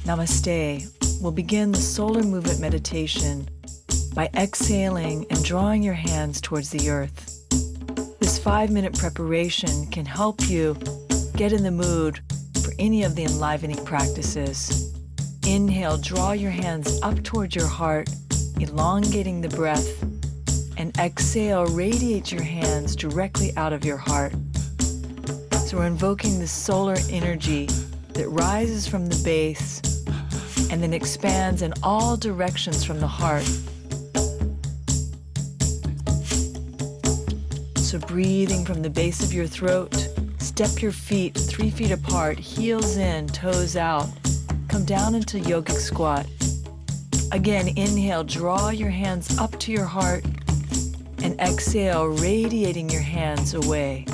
Namaste. We'll begin the solar movement meditation by exhaling and drawing your hands towards the earth. This 5-minute preparation can help you get in the mood for any of the enlivening practices. Inhale, draw your hands up towards your heart, elongating the breath, and exhale, radiate your hands directly out of your heart. So we're invoking the solar energy that rises from the base and then expands in all directions from the heart. So breathing from the base of your throat, step your feet 3 feet apart, heels in, toes out. Come down into yogic squat. Again, inhale, draw your hands up to your heart, and exhale, radiating your hands away.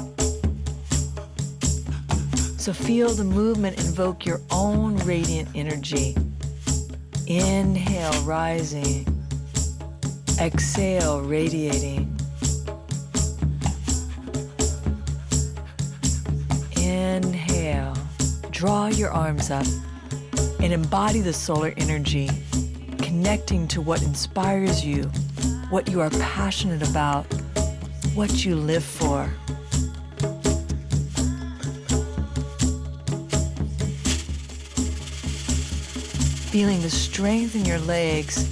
So feel the movement invoke your own radiant energy. Inhale, rising. Exhale, radiating. Inhale, draw your arms up and embody the solar energy, connecting to what inspires you, what you are passionate about, what you live for. Feeling the strength in your legs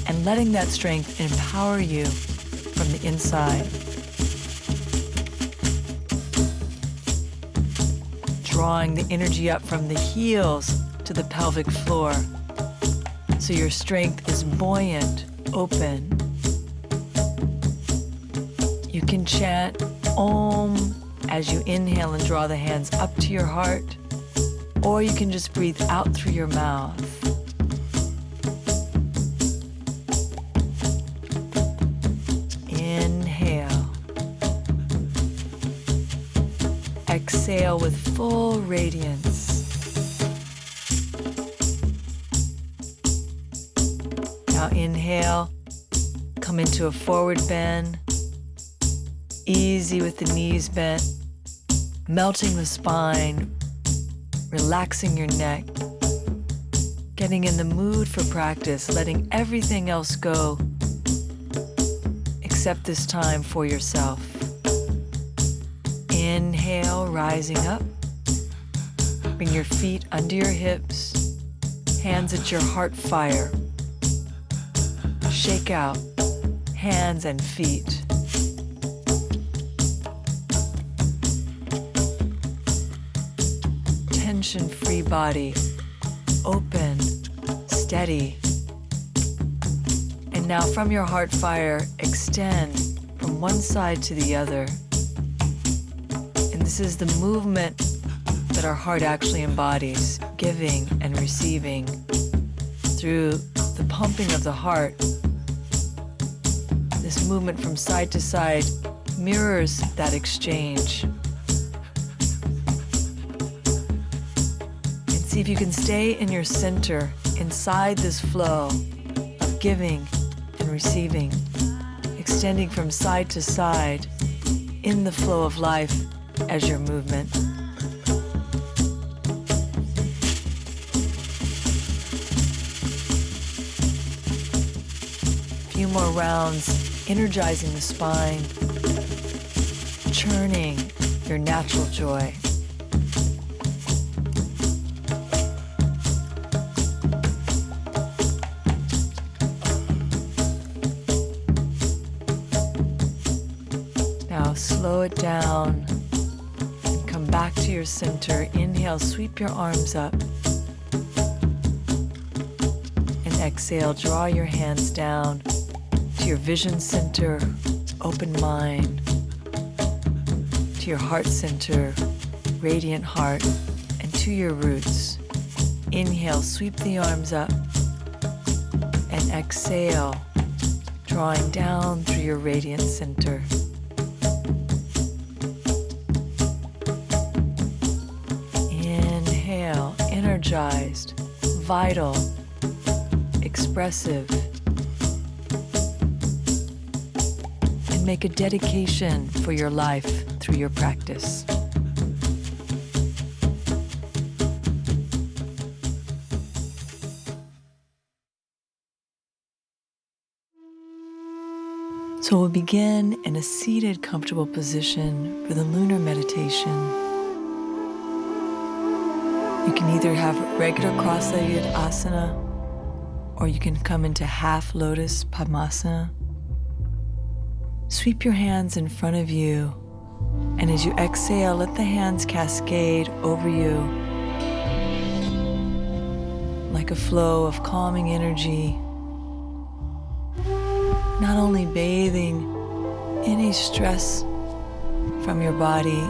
and letting that strength empower you from the inside. Drawing the energy up from the heels to the pelvic floor, so your strength is buoyant, open. You can chant Om as you inhale and draw the hands up to your heart, or you can just breathe out through your mouth. Inhale. Exhale with full radiance. Now inhale, come into a forward bend, easy with the knees bent, melting the spine, relaxing your neck, getting in the mood for practice, letting everything else go, except this time for yourself. Inhale, rising up. Bring your feet under your hips, hands at your heart fire. Shake out, hands and feet. Tension-free body, open, steady. And now from your heart fire, extend from one side to the other. And this is the movement that our heart actually embodies, giving and receiving through the pumping of the heart. This movement from side to side mirrors that exchange. And see if you can stay in your center, inside this flow of giving and receiving, extending from side to side in the flow of life as your movement. Few more rounds, energizing the spine, churning your natural joy. Now slow it down and come back to your center. Inhale, sweep your arms up. And exhale, draw your hands down to your vision center, open mind, to your heart center, radiant heart, and to your roots. Inhale, sweep the arms up, and exhale, drawing down through your radiant center. Inhale, energized, vital, expressive. Make a dedication for your life through your practice. So we'll begin in a seated, comfortable position for the lunar meditation. You can either have regular cross-legged asana, or you can come into half lotus padmasana. Sweep your hands in front of you, and as you exhale, let the hands cascade over you like a flow of calming energy, not only bathing any stress from your body,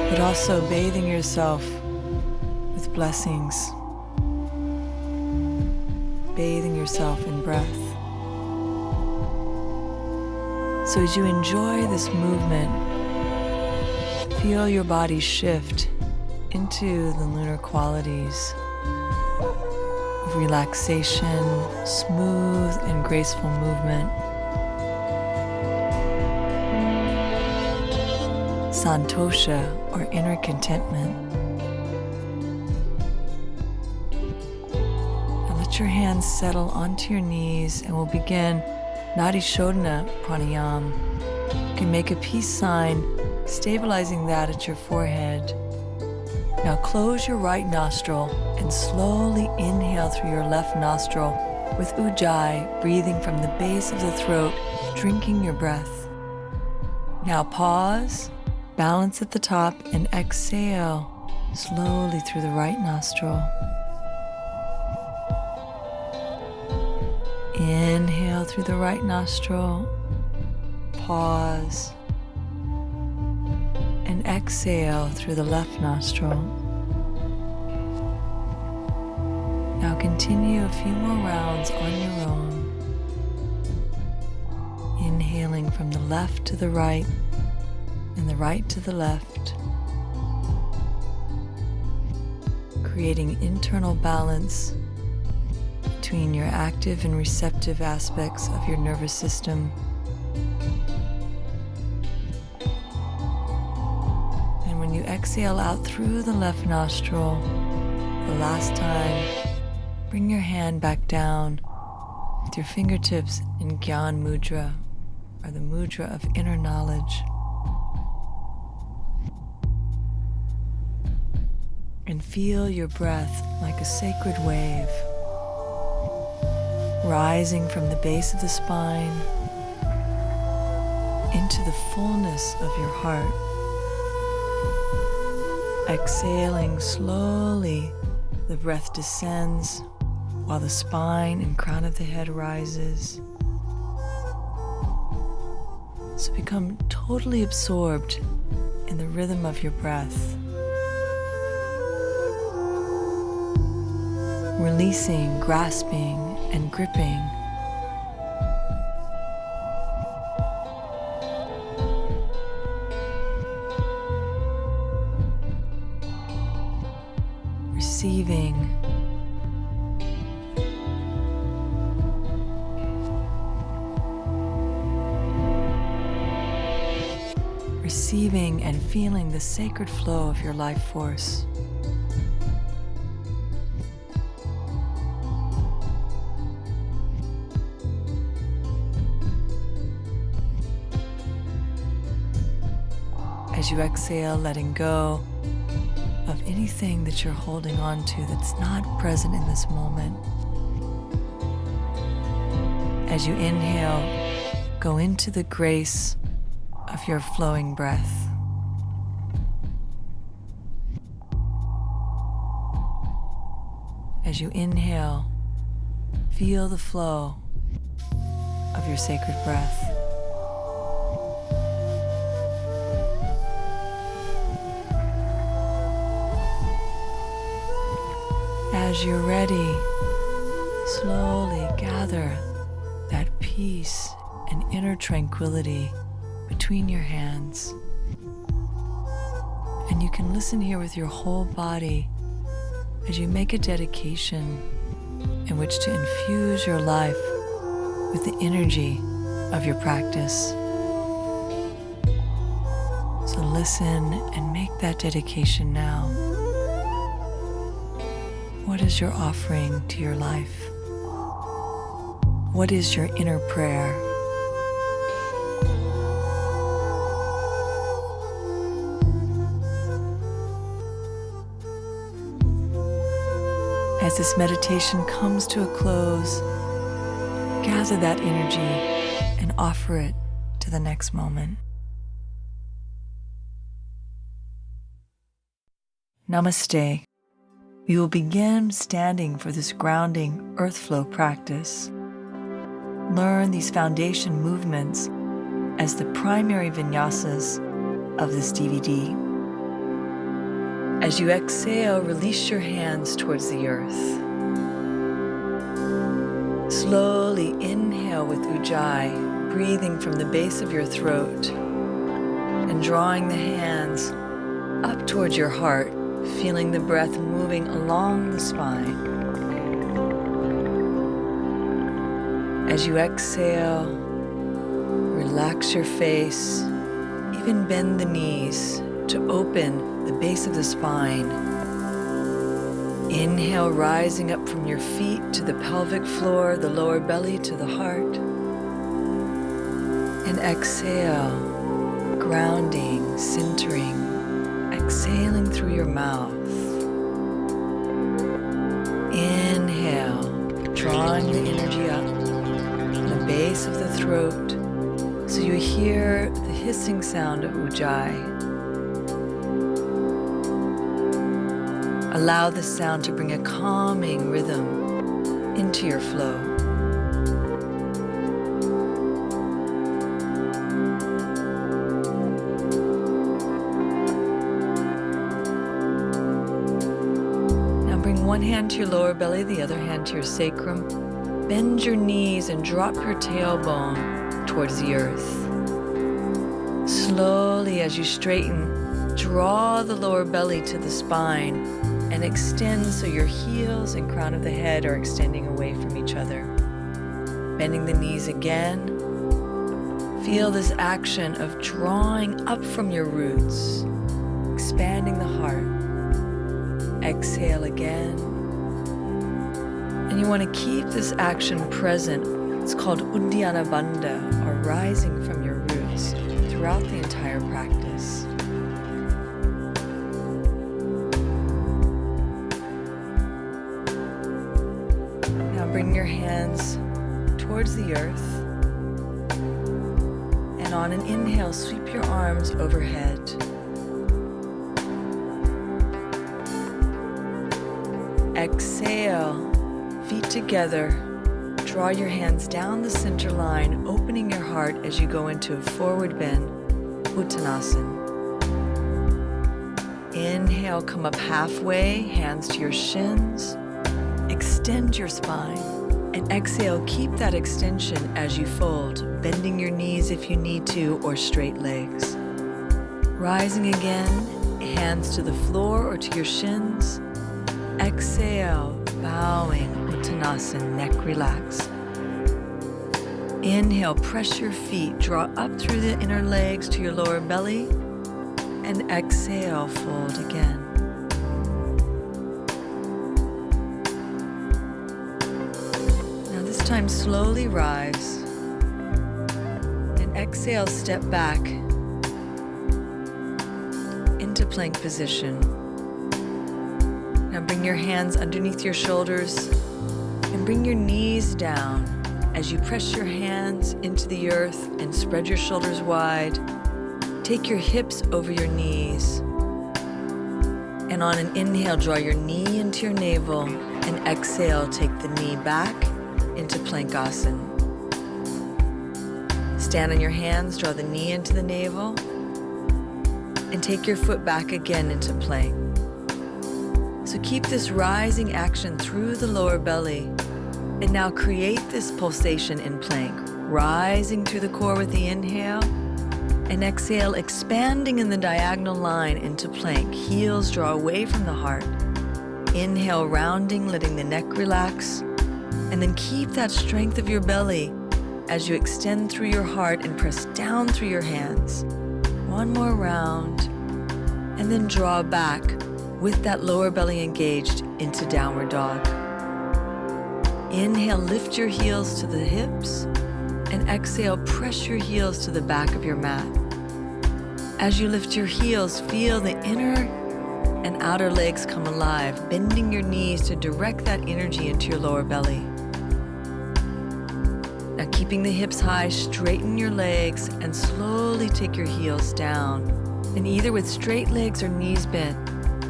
but also bathing yourself with blessings, bathing yourself in breath. So as you enjoy this movement, feel your body shift into the lunar qualities of relaxation, smooth and graceful movement, santosha, or inner contentment. Now let your hands settle onto your knees, and we'll begin Nadi Shodhana pranayam. You can make a peace sign, stabilizing that at your forehead. Now close your right nostril and slowly inhale through your left nostril with ujjayi, breathing from the base of the throat, drinking your breath. Now pause, balance at the top, and exhale slowly through the right nostril. Inhale through the right nostril, pause, and exhale through the left nostril. Now continue a few more rounds on your own, inhaling from the left to the right and the right to the left, creating internal balance between your active and receptive aspects of your nervous system. And when you exhale out through the left nostril, the last time, bring your hand back down with your fingertips in Gyan Mudra, or the mudra of inner knowledge. And feel your breath like a sacred wave, rising from the base of the spine into the fullness of your heart. Exhaling slowly, the breath descends while the spine and crown of the head rises. So become totally absorbed in the rhythm of your breath, releasing, grasping, and gripping. Receiving. Receiving and feeling the sacred flow of your life force. As you exhale, letting go of anything that you're holding on to that's not present in this moment. As you inhale, go into the grace of your flowing breath. As you inhale, feel the flow of your sacred breath. As you're ready, slowly gather that peace and inner tranquility between your hands. And you can listen here with your whole body as you make a dedication in which to infuse your life with the energy of your practice. So listen and make that dedication now. What is your offering to your life? What is your inner prayer? As this meditation comes to a close, gather that energy and offer it to the next moment. Namaste. We will begin standing for this grounding earth flow practice. Learn these foundation movements as the primary vinyasas of this DVD. As you exhale, release your hands towards the earth. Slowly inhale with Ujjayi, breathing from the base of your throat and drawing the hands up towards your heart, feeling the breath moving along the spine. As you exhale, relax your face, even bend the knees to open the base of the spine. Inhale, rising up from your feet to the pelvic floor, the lower belly to the heart. And exhale, grounding, centering, exhaling through your mouth. Inhale, drawing the energy up from the base of the throat so you hear the hissing sound of Ujjayi. Allow this sound to bring a calming rhythm into your flow. Now bring one hand to your lower belly, the other hand to your sacrum. Bend your knees and drop your tailbone towards the earth. Slowly, as you straighten, draw the lower belly to the spine and extend so your heels and crown of the head are extending away from each other. Bending the knees again. Feel this action of drawing up from your roots, expanding the heart. Exhale again. And you want to keep this action present. It's called Uddiyana Bandha, or rising from your roots, throughout the entire practice. Bring your hands towards the earth, and on an inhale, sweep your arms overhead. Exhale, feet together. Draw your hands down the center line, opening your heart as you go into a forward bend, Uttanasana. Inhale, come up halfway, hands to your shins. Extend your spine, and exhale, keep that extension as you fold, bending your knees if you need to, or straight legs. Rising again, hands to the floor or to your shins. Exhale, bowing, Uttanasana, neck relax. Inhale, press your feet, draw up through the inner legs to your lower belly, and exhale, fold again. This time, slowly rise, and exhale, step back into plank position. Now bring your hands underneath your shoulders and bring your knees down as you press your hands into the earth and spread your shoulders wide. Take your hips over your knees, and on an inhale, draw your knee into your navel, and exhale, take the knee back into Plankasana. Stand on your hands, draw the knee into the navel, and take your foot back again into plank. So keep this rising action through the lower belly, and now create this pulsation in plank, rising through the core with the inhale, and exhale, expanding in the diagonal line into plank. Heels draw away from the heart. Inhale, rounding, letting the neck relax. And then keep that strength of your belly as you extend through your heart and press down through your hands. One more round, and then draw back with that lower belly engaged into downward dog. Inhale, lift your heels to the hips, and exhale, press your heels to the back of your mat. As you lift your heels, feel the inner and outer legs come alive, bending your knees to direct that energy into your lower belly. Now, keeping the hips high, straighten your legs and slowly take your heels down. And either with straight legs or knees bent,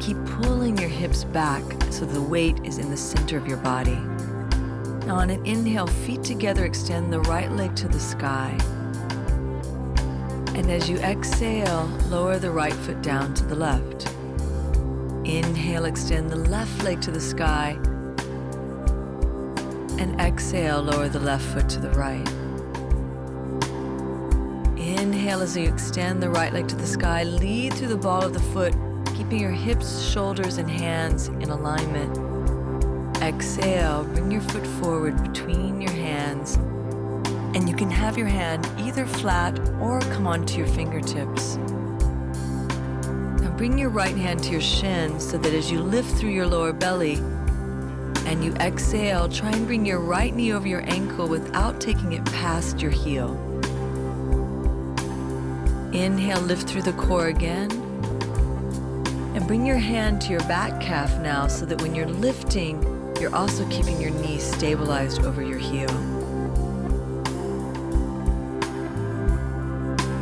keep pulling your hips back so the weight is in the center of your body. Now, on an inhale, feet together, extend the right leg to the sky. And as you exhale, lower the right foot down to the left. Inhale, extend the left leg to the sky. And exhale, lower the left foot to the right. Inhale as you extend the right leg to the sky, lead through the ball of the foot, keeping your hips, shoulders, and hands in alignment. Exhale, bring your foot forward between your hands, and you can have your hand either flat or come onto your fingertips. Now bring your right hand to your shin so that as you lift through your lower belly, and you exhale, try and bring your right knee over your ankle without taking it past your heel. Inhale, lift through the core again. And bring your hand to your back calf now so that when you're lifting, you're also keeping your knee stabilized over your heel.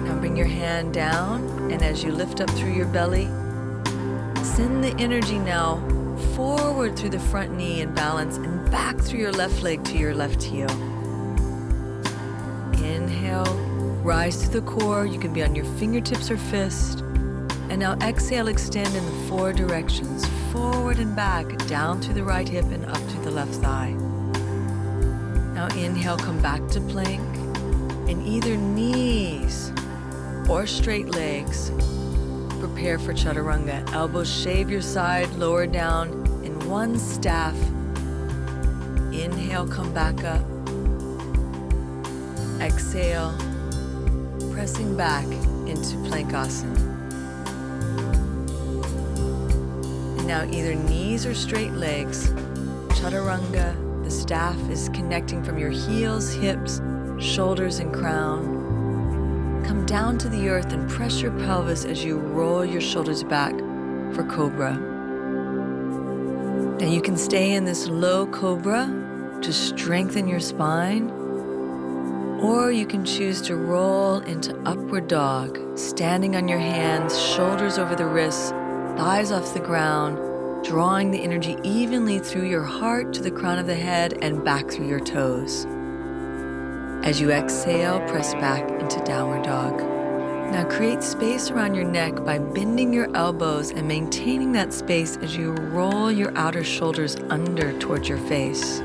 Now bring your hand down, and as you lift up through your belly, send the energy now forward through the front knee in balance and back through your left leg to your left heel. Inhale, rise to the core. You can be on your fingertips or fist. And now exhale, extend in the 4 directions, forward and back, down through the right hip and up through the left thigh. Now inhale, come back to plank, and either knees or straight legs, prepare for chaturanga. Elbows shave your side, lower down in one staff. Inhale, come back up. Exhale, pressing back into Plankasana. And now either knees or straight legs. Chaturanga, the staff is connecting from your heels, hips, shoulders, and crown. Come down to the earth and press your pelvis as you roll your shoulders back for Cobra. Now you can stay in this low Cobra to strengthen your spine, or you can choose to roll into Upward Dog, standing on your hands, shoulders over the wrists, thighs off the ground, drawing the energy evenly through your heart to the crown of the head and back through your toes. As you exhale, press back into Downward Dog. Now create space around your neck by bending your elbows and maintaining that space as you roll your outer shoulders under towards your face.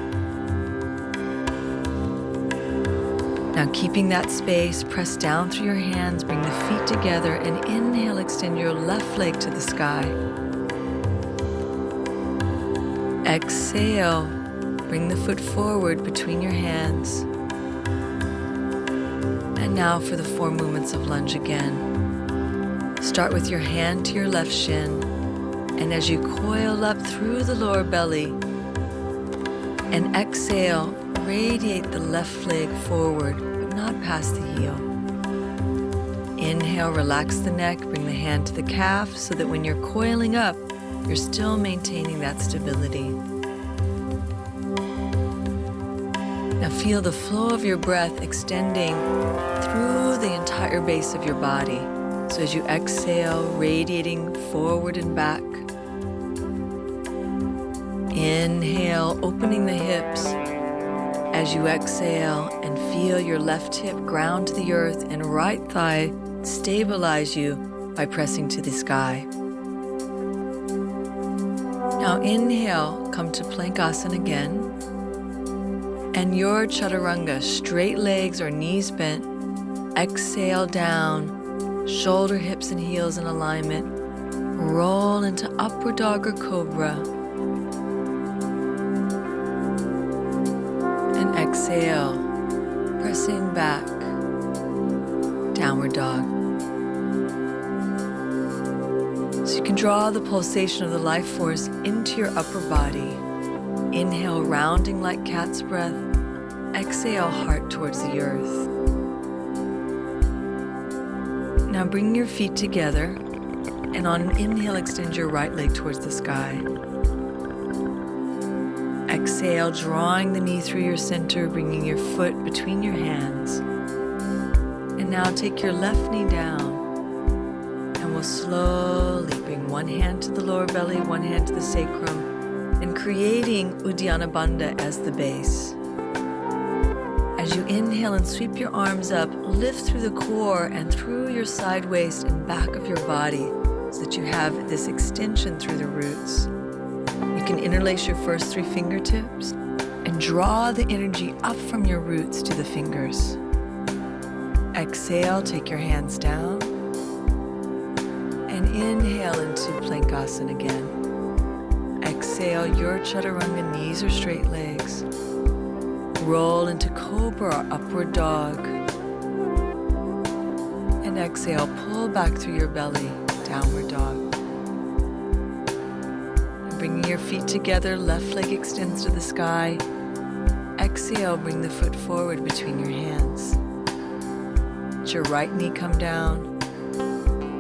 Now keeping that space, press down through your hands, bring the feet together, and inhale, extend your left leg to the sky. Exhale, bring the foot forward between your hands. And now for the 4 movements of lunge again. Start with your hand to your left shin, and as you coil up through the lower belly, and exhale, radiate the left leg forward, but not past the heel. Inhale, relax the neck, bring the hand to the calf so that when you're coiling up, you're still maintaining that stability. Now feel the flow of your breath extending through the entire base of your body. So as you exhale, radiating forward and back. Inhale, opening the hips. As you exhale, and feel your left hip ground to the earth and right thigh stabilize you by pressing to the sky. Now inhale, come to Plankasana again. And your chaturanga, straight legs or knees bent. Exhale down, shoulder, hips, and heels in alignment. Roll into Upward Dog or Cobra. And exhale, pressing back, Downward Dog. So you can draw the pulsation of the life force into your upper body. Inhale, rounding like cat's breath. Exhale, heart towards the earth. Now bring your feet together, and on an inhale, extend your right leg towards the sky. Exhale, drawing the knee through your center, bringing your foot between your hands. And now take your left knee down, and we'll slowly bring one hand to the lower belly, one hand to the sacrum, and creating Uddiyana Bandha as the base. As you inhale and sweep your arms up, lift through the core and through your side waist and back of your body so that you have this extension through the roots. You can interlace your first 3 fingertips and draw the energy up from your roots to the fingers. Exhale, take your hands down, and inhale into Plankasana again. Exhale, your Chaturanga, knees or straight legs. Roll into Cobra or Upward Dog. And exhale, pull back through your belly, Downward Dog. And bringing your feet together, left leg extends to the sky. Exhale, bring the foot forward between your hands. Let your right knee come down,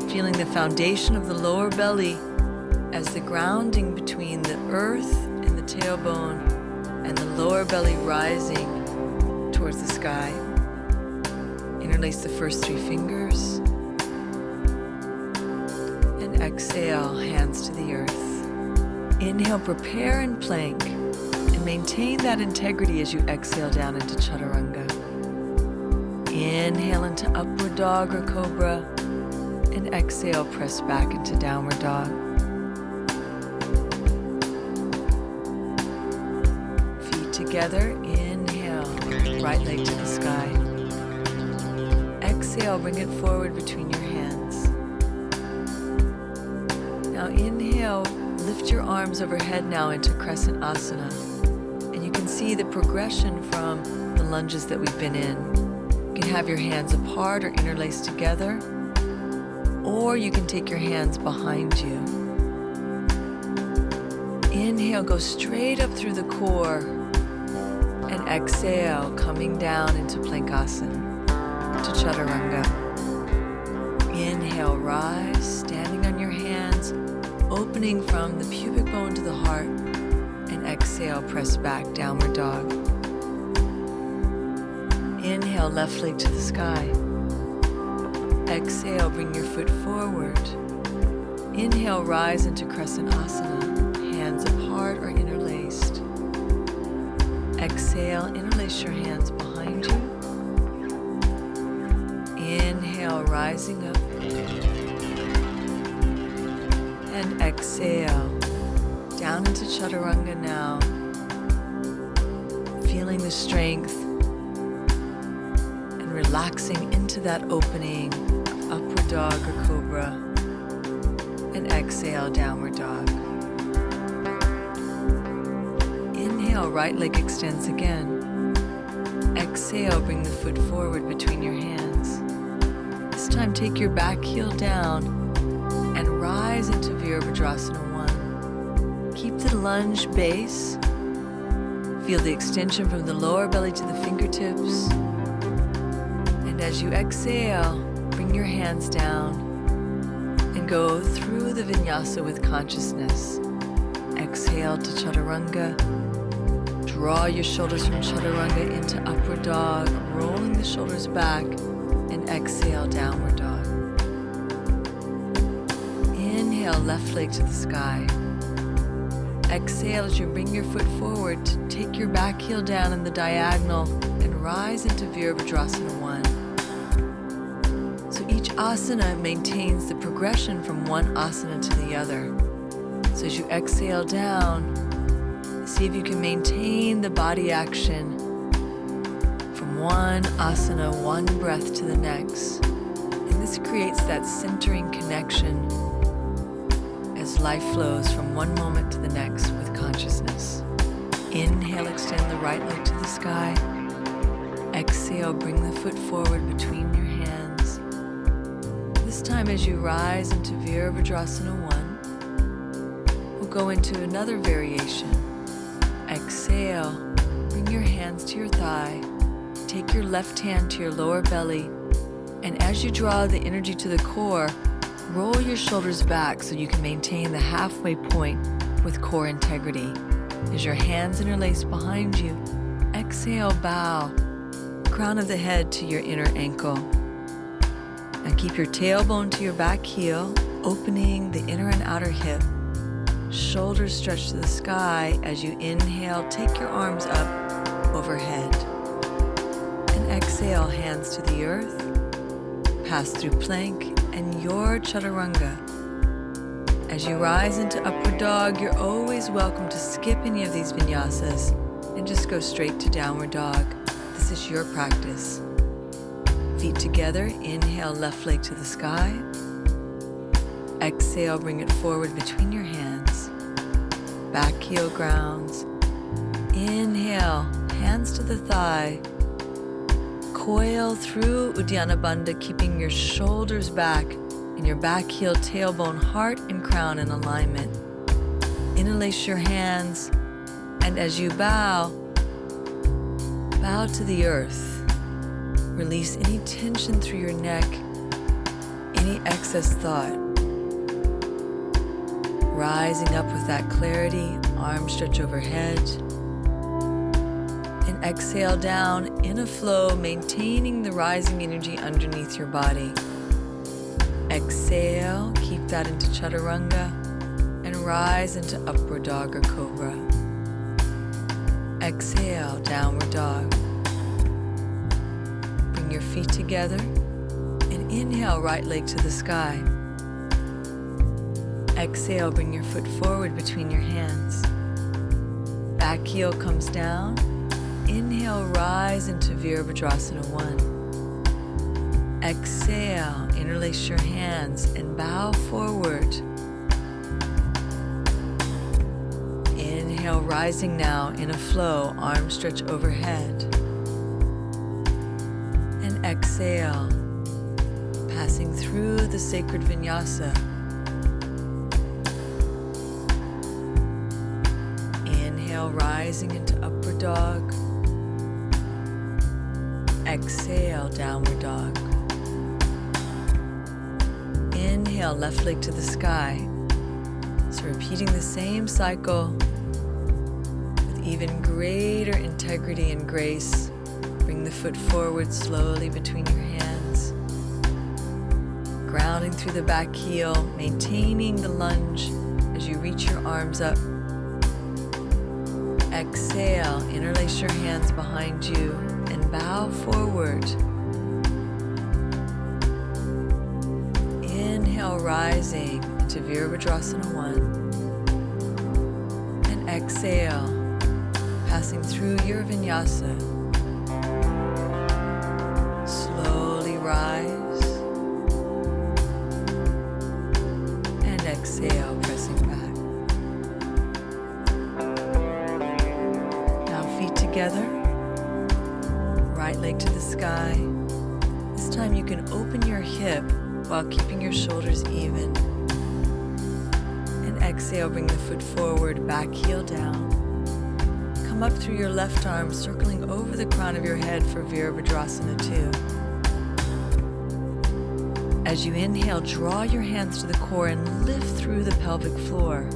feeling the foundation of the lower belly as the grounding between the earth and the tailbone and the lower belly rising towards the sky. Interlace the first 3 fingers. And exhale, hands to the earth. Inhale, prepare and plank. And maintain that integrity as you exhale down into Chaturanga. Inhale into Upward Dog or Cobra. And exhale, press back into Downward Dog. Together, inhale, right leg to the sky. Exhale, bring it forward between your hands. Now inhale, lift your arms overhead now into Crescent Asana. And you can see the progression from the lunges that we've been in. You can have your hands apart or interlaced together, or you can take your hands behind you. Inhale, go straight up through the core. And exhale, coming down into Plankasana, to Chaturanga. Inhale, rise, standing on your hands, opening from the pubic bone to the heart. And exhale, press back, Downward Dog. Inhale, left leg to the sky. Exhale, bring your foot forward. Inhale, rise into Crescent Asana, hands apart or interlaced. Exhale, interlace your hands behind you. Inhale, rising up. And exhale, down into Chaturanga now. Feeling the strength and relaxing into that opening of Upward Dog or Cobra. And exhale, Downward Dog. Inhale, right leg extends again. Exhale, bring the foot forward between your hands. This time take your back heel down and rise into Virabhadrasana 1. Keep the lunge base. Feel the extension from the lower belly to the fingertips. And as you exhale, bring your hands down and go through the vinyasa with consciousness. Exhale to Chaturanga. Draw your shoulders from Chaturanga into Upward Dog, rolling the shoulders back, and exhale, Downward Dog. Inhale, left leg to the sky. Exhale as you bring your foot forward to take your back heel down in the diagonal and rise into Virabhadrasana 1. So each asana maintains the progression from one asana to the other. So as you exhale down, see if you can maintain the body action from one asana, one breath to the next. And this creates that centering connection as life flows from one moment to the next with consciousness. Inhale, extend the right leg to the sky. Exhale, bring the foot forward between your hands. This time as you rise into Virabhadrasana 1, we'll go into another variation. Exhale, bring your hands to your thigh. Take your left hand to your lower belly. And as you draw the energy to the core, roll your shoulders back so you can maintain the halfway point with core integrity. As your hands interlace behind you, exhale, bow, crown of the head to your inner ankle. Now keep your tailbone to your back heel, opening the inner and outer hip. Shoulders stretch to the sky. As you inhale, take your arms up overhead. And exhale, hands to the earth. Pass through plank and your chaturanga. As you rise into upward dog, you're always welcome to skip any of these vinyasas and just go straight to downward dog. This is your practice. Feet together, inhale, left leg to the sky. Exhale, bring it forward between your hands. Back heel grounds. Inhale, hands to the thigh. Coil through Uddiyana Bandha, keeping your shoulders back and your back heel, tailbone, heart, and crown in alignment. Interlace your hands, and as you bow, bow to the earth. Release any tension through your neck, any excess thought. Rising up with that clarity, arms stretch overhead. And exhale down in a flow, maintaining the rising energy underneath your body. Exhale, keep that into chaturanga, and rise into upward dog or cobra. Exhale, downward dog. Bring your feet together and inhale, right leg to the sky. Exhale, bring your foot forward between your hands. Back heel comes down. Inhale, rise into Virabhadrasana 1. Exhale, interlace your hands and bow forward. Inhale, rising now in a flow, arms stretch overhead. And exhale, passing through the sacred vinyasa. Inhale, rising into upward dog. Exhale, downward dog. Inhale, left leg to the sky. So repeating the same cycle with even greater integrity and grace. Bring the foot forward slowly between your hands. Grounding through the back heel, maintaining the lunge as you reach your arms up. Exhale, interlace your hands behind you and bow forward. Inhale, rising into Virabhadrasana 1. And exhale, passing through your vinyasa. Slowly rise. And exhale, pressing back. Now feet together. Right leg to the sky. This time you can open your hip while keeping your shoulders even. And exhale, bring the foot forward, back heel down. Come up through your left arm, circling over the crown of your head for Virabhadrasana 2. As you inhale, draw your hands to the core and lift through the pelvic floor.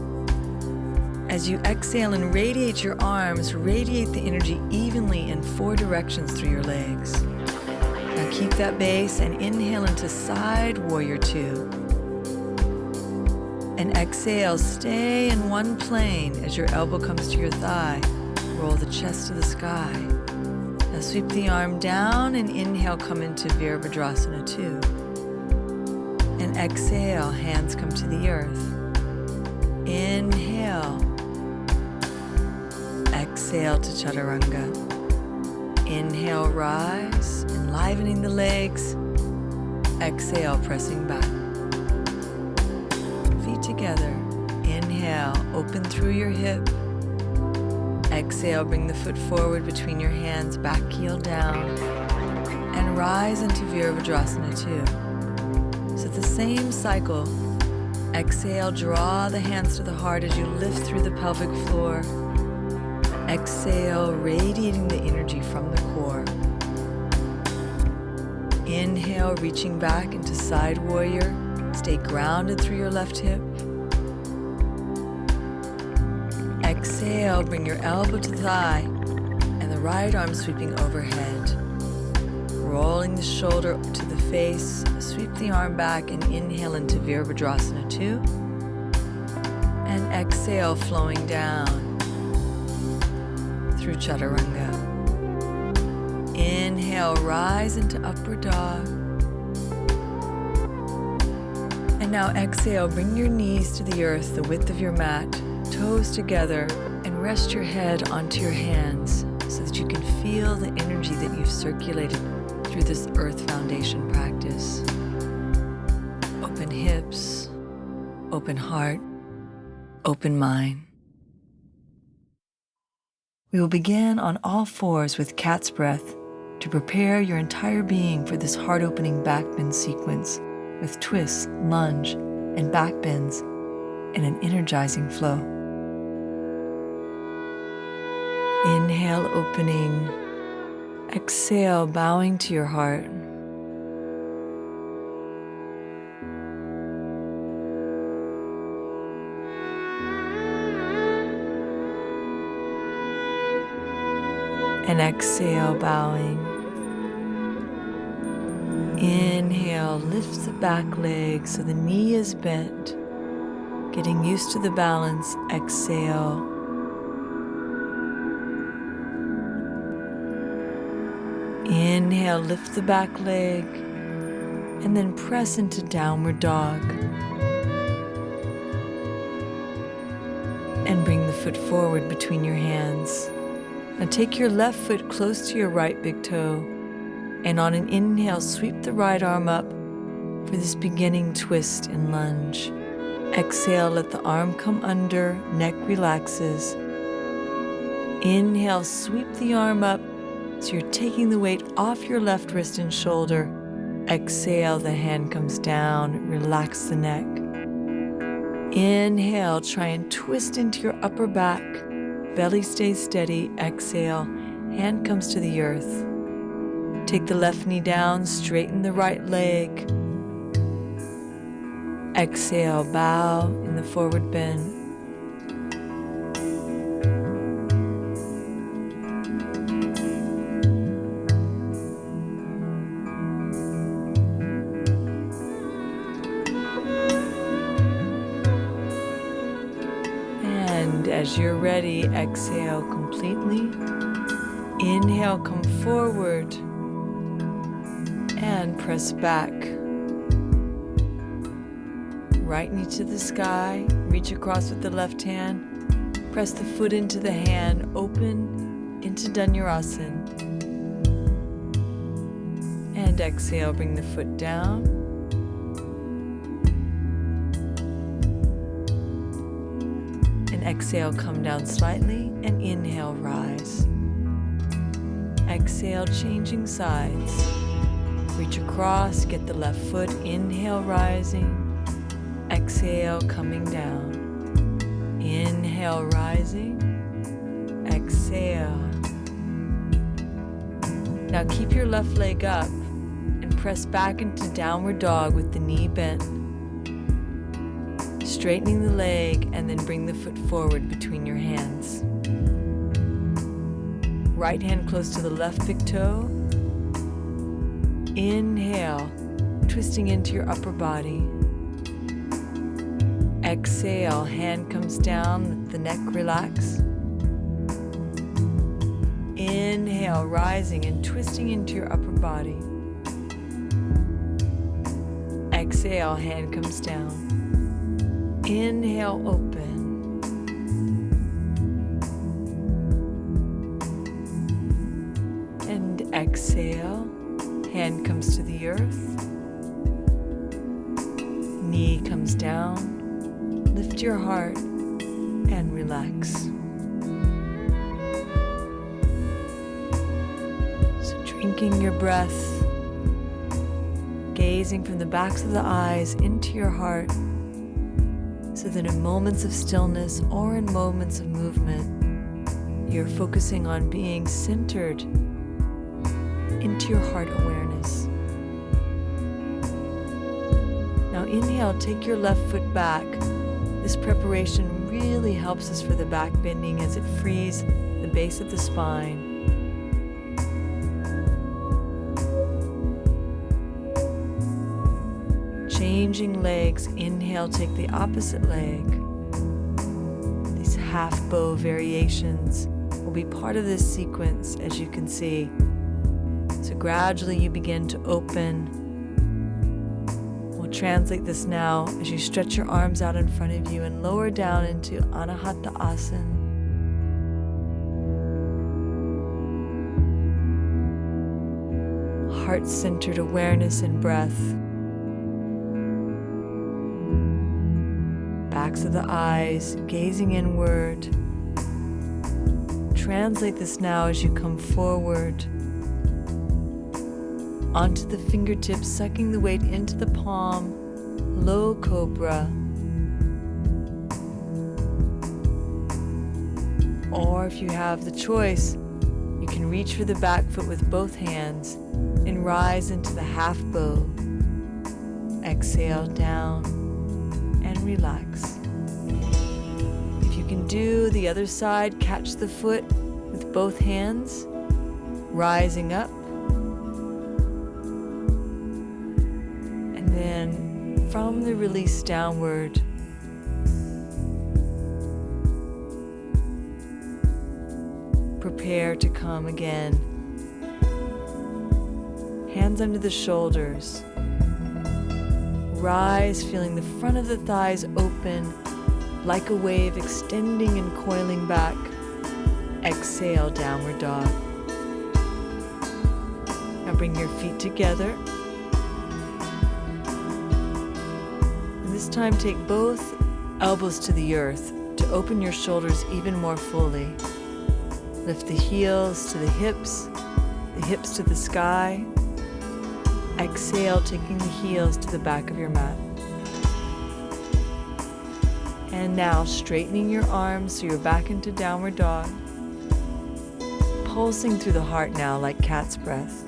As you exhale and radiate your arms, radiate the energy evenly in 4 directions through your legs. Now keep that base and inhale into side warrior 2. And exhale, stay in one plane as your elbow comes to your thigh. Roll the chest to the sky. Now sweep the arm down and inhale, come into Virabhadrasana 2. And exhale, hands come to the earth. Inhale. Exhale to chaturanga. Inhale, rise, enlivening the legs. Exhale, pressing back. Feet together. Inhale, open through your hip. Exhale, bring the foot forward between your hands, back heel down, and rise into Virabhadrasana 2. So the same cycle. Exhale, draw the hands to the heart as you lift through the pelvic floor. Exhale, radiating the energy from the core. Inhale, reaching back into side warrior. Stay grounded through your left hip. Exhale, bring your elbow to the thigh and the right arm sweeping overhead. Rolling the shoulder to the face, sweep the arm back and inhale into Virabhadrasana 2. And exhale, flowing down through Chaturanga. Inhale, rise into Upward Dog. And now exhale, bring your knees to the earth, the width of your mat, toes together, and rest your head onto your hands so that you can feel the energy that you've circulated through this earth foundation practice. Open hips, open heart, open mind. We will begin on all fours with cat's breath to prepare your entire being for this heart-opening backbend sequence with twists, lunge, and back bends in an energizing flow. Inhale, opening. Exhale, bowing to your heart. And exhale, bowing. Inhale, lift the back leg so the knee is bent. Getting used to the balance, exhale. Inhale, lift the back leg, and then press into downward dog. And bring the foot forward between your hands. Now take your left foot close to your right big toe, and on an inhale, sweep the right arm up for this beginning twist and lunge. Exhale, let the arm come under, neck relaxes. Inhale, sweep the arm up so you're taking the weight off your left wrist and shoulder. Exhale, the hand comes down, relax the neck. Inhale, try and twist into your upper back. Belly stays steady. Exhale, hand comes to the earth. Take the left knee down, straighten the right leg. Exhale, bow in the forward bend. And as you're ready, exhale completely. Inhale, come forward and press back. Right knee to the sky, reach across with the left hand, press the foot into the hand, open into Dhanurasana. And exhale, bring the foot down. And exhale, come down slightly, and inhale, rise. Exhale, changing sides. Reach across, get the left foot, inhale, rising. Exhale, coming down. Inhale, rising. Exhale. Now keep your left leg up and press back into downward dog with the knee bent. Straightening the leg and then bring the foot forward between your hands. Right hand close to the left big toe. Inhale, twisting into your upper body. Exhale, hand comes down, let the neck relax. Inhale, rising and twisting into your upper body. Exhale, hand comes down. Inhale, open. And exhale, hand comes to the earth. Knee comes down. Lift your heart and relax. So drinking your breath, gazing from the backs of the eyes into your heart, so that in moments of stillness or in moments of movement, You're focusing on being centered into your heart awareness. Now inhale, take your left foot back. This preparation really helps us for the back bending as it frees the base of the spine. Changing legs, inhale, take the opposite leg. These half bow variations will be part of this sequence, as you can see. So gradually you begin to open. We'll translate this now as you stretch your arms out in front of you and lower down into Anahata Asana. Heart-centered awareness and breath. Backs of the eyes, gazing inward. Translate this now as you come forward. Onto the fingertips, sucking the weight into the palm, low cobra. Or if you have the choice, you can reach for the back foot with both hands and rise into the half bow. Exhale down and relax. If you can do the other side, catch the foot with both hands, rising up. Then from the release downward, prepare to come again. Hands under the shoulders. Rise, feeling the front of the thighs open like a wave, extending and coiling back. Exhale, downward dog. Now bring your feet together. This time take both elbows to the earth to open your shoulders even more fully. Lift the heels to the hips to the sky. Exhale, taking the heels to the back of your mat. And now straightening your arms so you're back into downward dog. Pulsing through the heart now like cat's breath.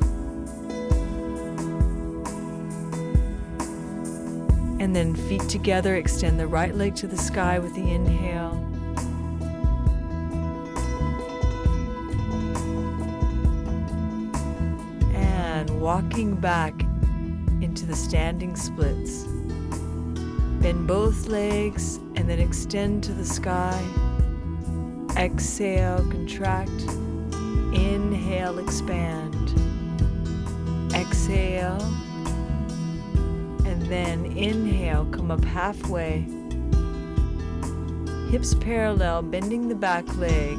And then feet together, extend the right leg to the sky with the inhale. And walking back into the standing splits. Bend both legs and then extend to the sky. Exhale, contract. Inhale, expand. Exhale. And then inhale, come up halfway. Hips parallel, bending the back leg.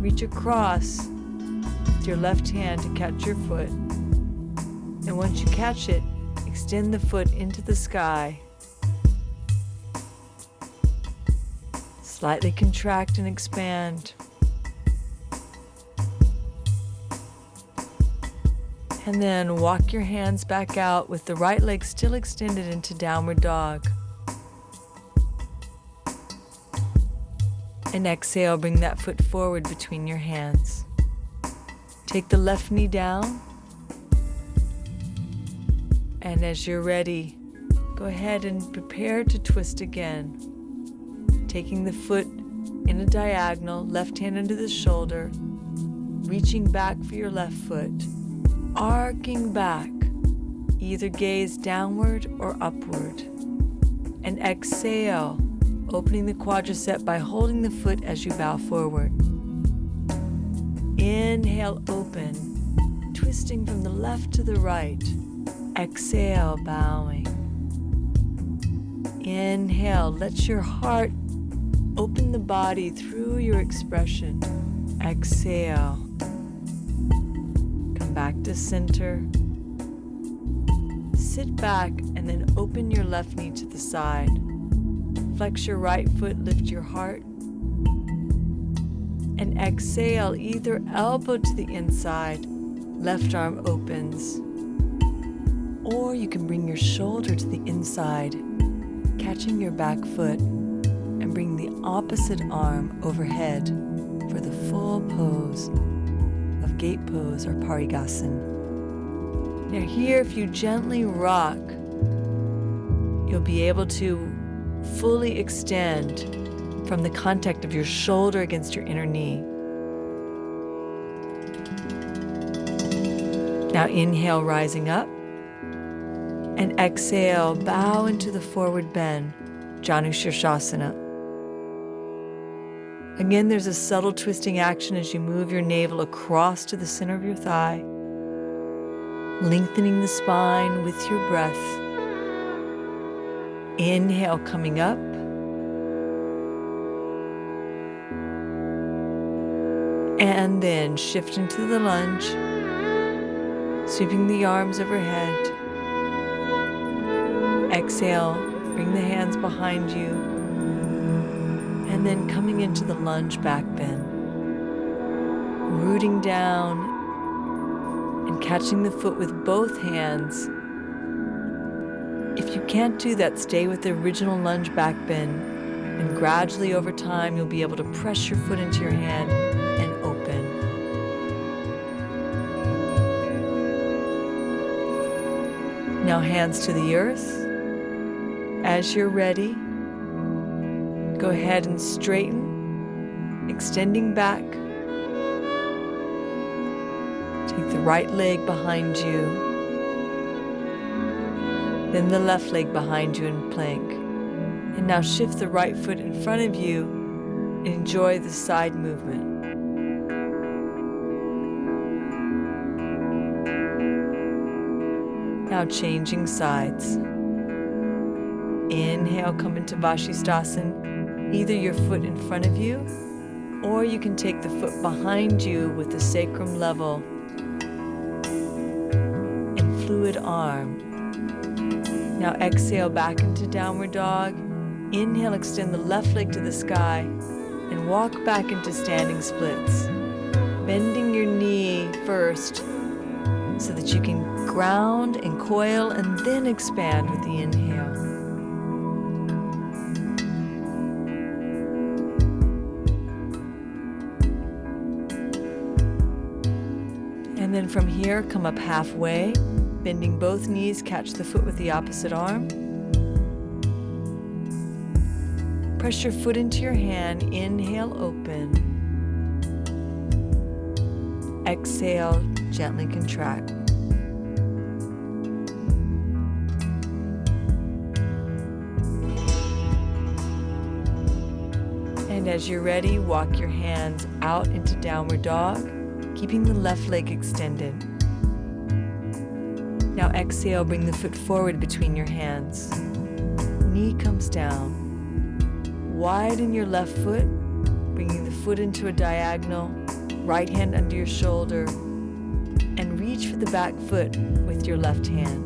Reach across with your left hand to catch your foot. And once you catch it, extend the foot into the sky. Slightly contract and expand. And then walk your hands back out with the right leg still extended into downward dog. And exhale, bring that foot forward between your hands. Take the left knee down. And as you're ready, go ahead and prepare to twist again. Taking the foot in a diagonal, left hand under the shoulder, reaching back for your left foot. Arcing back, either gaze downward or upward. And exhale, opening the quadricep by holding the foot as you bow forward. Inhale, open, twisting from the left to the right. Exhale, bowing. Inhale, let your heart open the body through your expression. Exhale. Back to center. Sit back and then open your left knee to the side. Flex your right foot, lift your heart. And exhale, either elbow to the inside, left arm opens. Or you can bring your shoulder to the inside, catching your back foot, and bring the opposite arm overhead for the full pose of gate pose or Parigasana. Now here, if you gently rock, you'll be able to fully extend from the contact of your shoulder against your inner knee. Now inhale, rising up, and exhale, bow into the forward bend, Janu Shirshasana. Again, there's a subtle twisting action as you move your navel across to the center of your thigh, lengthening the spine with your breath. Inhale, coming up. And then shift into the lunge, sweeping the arms overhead. Exhale, bring the hands behind you. And then coming into the lunge back bend. Rooting down and catching the foot with both hands. If you can't do that, stay with the original lunge back bend, and gradually over time you'll be able to press your foot into your hand and open. Now hands to the earth. As you're ready, go ahead and straighten, extending back. Take the right leg behind you, then the left leg behind you in plank. And now shift the right foot in front of you and enjoy the side movement. Now changing sides. Inhale, come into Vashisthasana, either your foot in front of you, or you can take the foot behind you with the sacrum level and fluid arm. Now exhale back into downward dog. Inhale, extend the left leg to the sky and walk back into standing splits. Bending your knee first so that you can ground and coil and then expand with the inhale. And then from here, come up halfway, bending both knees, catch the foot with the opposite arm. Press your foot into your hand, inhale, open. Exhale, gently contract. And as you're ready, walk your hands out into downward dog, keeping the left leg extended. Now exhale, bring the foot forward between your hands. Knee comes down. Widen your left foot, bringing the foot into a diagonal, right hand under your shoulder, and reach for the back foot with your left hand.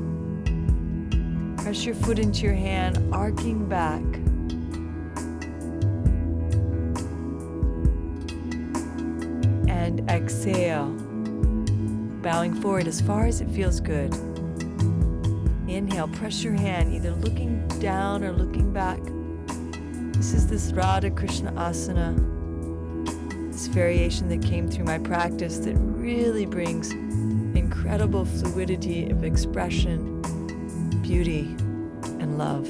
Press your foot into your hand, arcing back. And exhale, bowing forward as far as it feels good. Inhale, press your hand, either looking down or looking back. This is this Radha Krishna Asana, this variation that came through my practice that really brings incredible fluidity of expression, beauty, and love.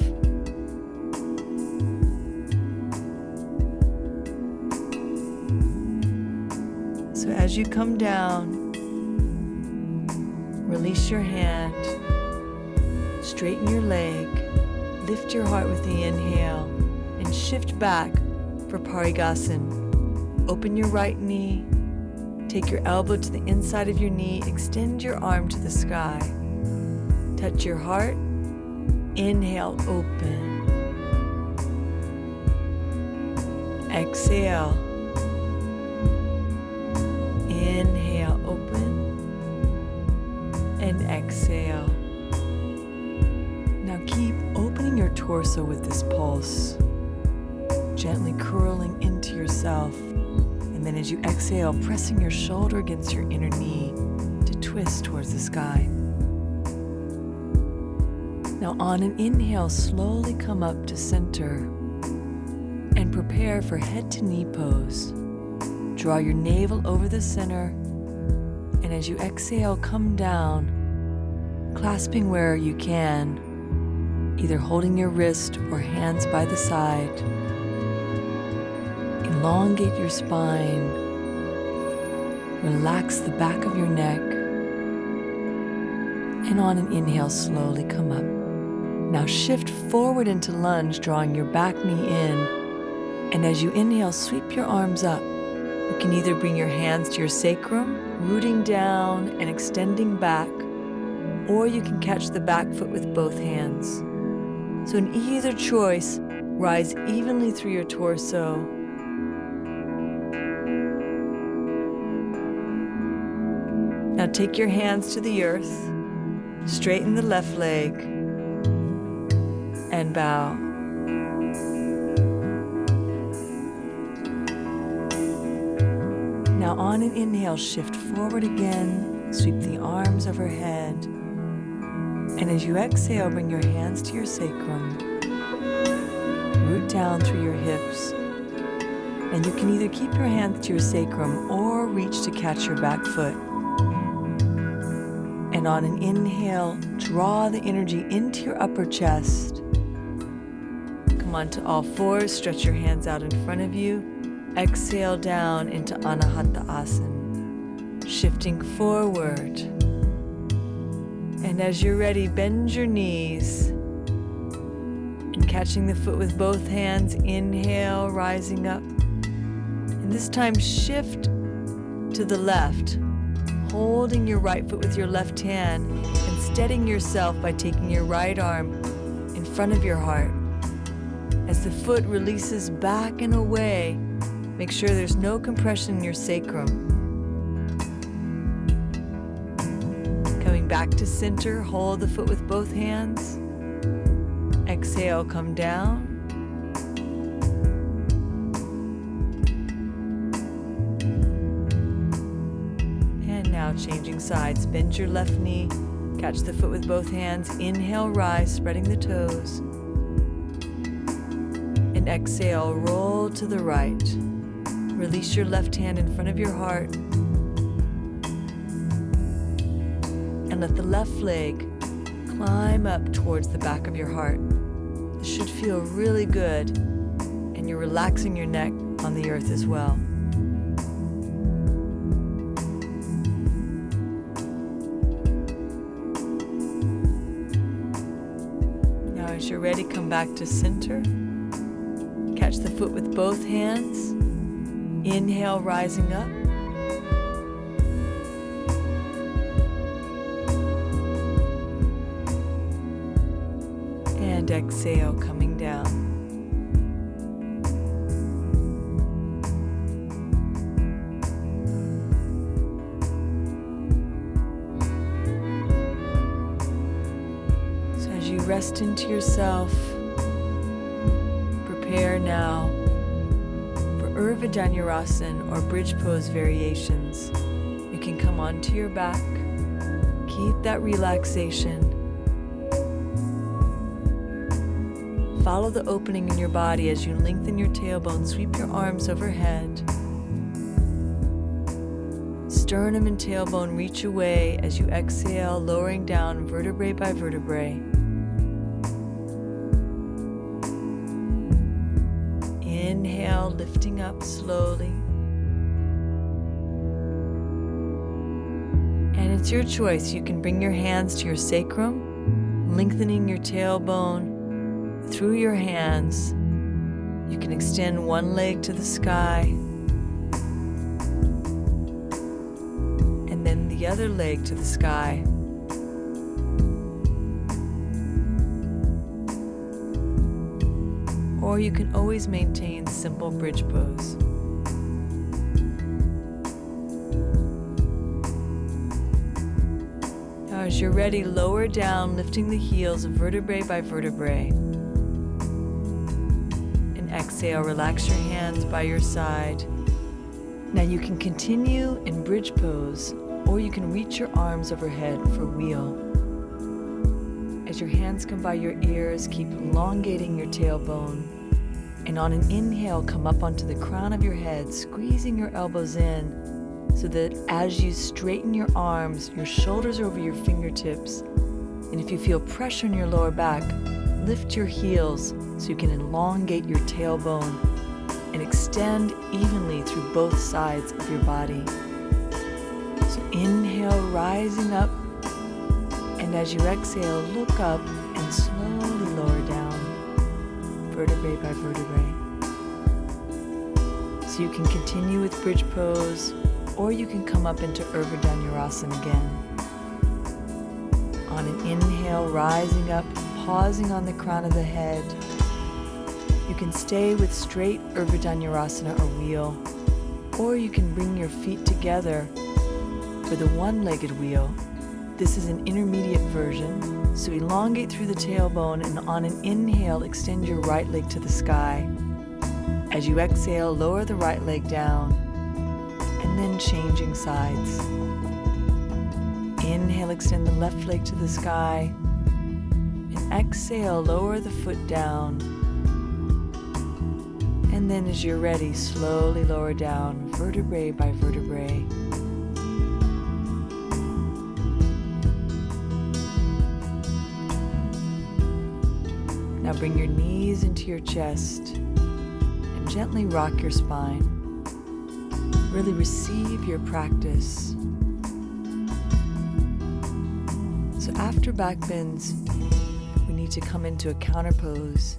So as you come down, release your hand, straighten your leg, lift your heart with the inhale, and shift back for Parigasana. Open your right knee, take your elbow to the inside of your knee, extend your arm to the sky. Touch your heart, inhale, open. Exhale. Inhale, open. And exhale. Now keep opening your torso with this pulse, gently curling into yourself. And then as you exhale, pressing your shoulder against your inner knee to twist towards the sky. Now on an inhale, slowly come up to center and prepare for head to knee pose. Draw your navel over the center, and as you exhale, come down, clasping where you can, either holding your wrist or hands by the side. Elongate your spine. Relax the back of your neck. And on an inhale, slowly come up. Now shift forward into lunge, drawing your back knee in. And as you inhale, sweep your arms up. You can either bring your hands to your sacrum, rooting down and extending back, or you can catch the back foot with both hands. So in either choice, rise evenly through your torso. Now take your hands to the earth, straighten the left leg, and bow. Now on an inhale, shift forward again, sweep the arms overhead. And as you exhale, bring your hands to your sacrum, root down through your hips. And you can either keep your hands to your sacrum or reach to catch your back foot. And on an inhale, draw the energy into your upper chest. Come onto all fours, stretch your hands out in front of you. Exhale down into Anahata Asana, shifting forward. And as you're ready, bend your knees and catching the foot with both hands. Inhale, rising up. And this time shift to the left, holding your right foot with your left hand and steadying yourself by taking your right arm in front of your heart. As the foot releases back and away, make sure there's no compression in your sacrum. Coming back to center, hold the foot with both hands. Exhale, come down. And now changing sides. Bend your left knee, catch the foot with both hands. Inhale, rise, spreading the toes. And exhale, roll to the right. Release your left hand in front of your heart. And let the left leg climb up towards the back of your heart. This should feel really good, and you're relaxing your neck on the earth as well. Now as you're ready, come back to center. Catch the foot with both hands. Inhale, rising up. And exhale, coming down. So as you rest into yourself, prepare now Urdhva Dhanurasana or bridge pose variations. You can come onto your back, keep that relaxation. Follow the opening in your body as you lengthen your tailbone, sweep your arms overhead. Sternum and tailbone reach away as you exhale, lowering down vertebrae by vertebrae. Inhale, lifting up slowly. And it's your choice. You can bring your hands to your sacrum, lengthening your tailbone through your hands. You can extend one leg to the sky, and then the other leg to the sky. Or you can always maintain simple bridge pose. Now as you're ready, lower down, lifting the heels vertebrae by vertebrae. And exhale, relax your hands by your side. Now you can continue in bridge pose, or you can reach your arms overhead for wheel. As your hands come by your ears, keep elongating your tailbone And on an inhale, come up onto the crown of your head, squeezing your elbows in so that as you straighten your arms, your shoulders are over your fingertips. And if you feel pressure in your lower back, lift your heels so you can elongate your tailbone and extend evenly through both sides of your body. So inhale, rising up, and as you exhale, look up and slowly lower down, vertebrae by vertebrae. So you can continue with bridge pose, or you can come up into Urdhva again. On an inhale, rising up, pausing on the crown of the head. You can stay with straight Urdhva or wheel, or you can bring your feet together for the one-legged wheel. This is an intermediate version, so elongate through the tailbone, and on an inhale, extend your right leg to the sky. As you exhale, lower the right leg down, and then changing sides. Inhale, extend the left leg to the sky, and exhale, lower the foot down. And then as you're ready, slowly lower down, vertebrae by vertebrae. Now bring your knees into your chest and gently rock your spine. Really receive your practice. So after back bends, we need to come into a counter pose.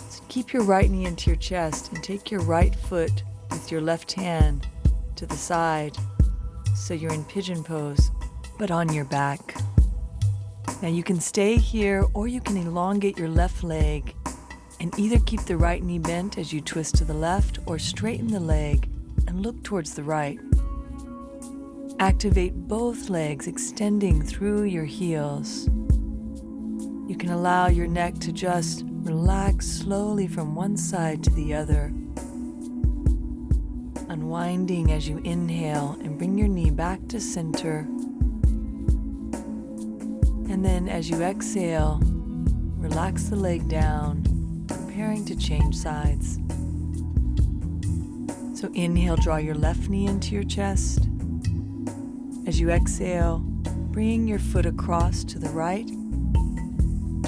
So keep your right knee into your chest and take your right foot with your left hand to the side, so you're in pigeon pose, but on your back. Now you can stay here, or you can elongate your left leg and either keep the right knee bent as you twist to the left, or straighten the leg and look towards the right. Activate both legs, extending through your heels. You can allow your neck to just relax slowly from one side to the other. Unwinding as you inhale and bring your knee back to center. And then as you exhale, relax the leg down, preparing to change sides. So inhale, draw your left knee into your chest. As you exhale, bring your foot across to the right,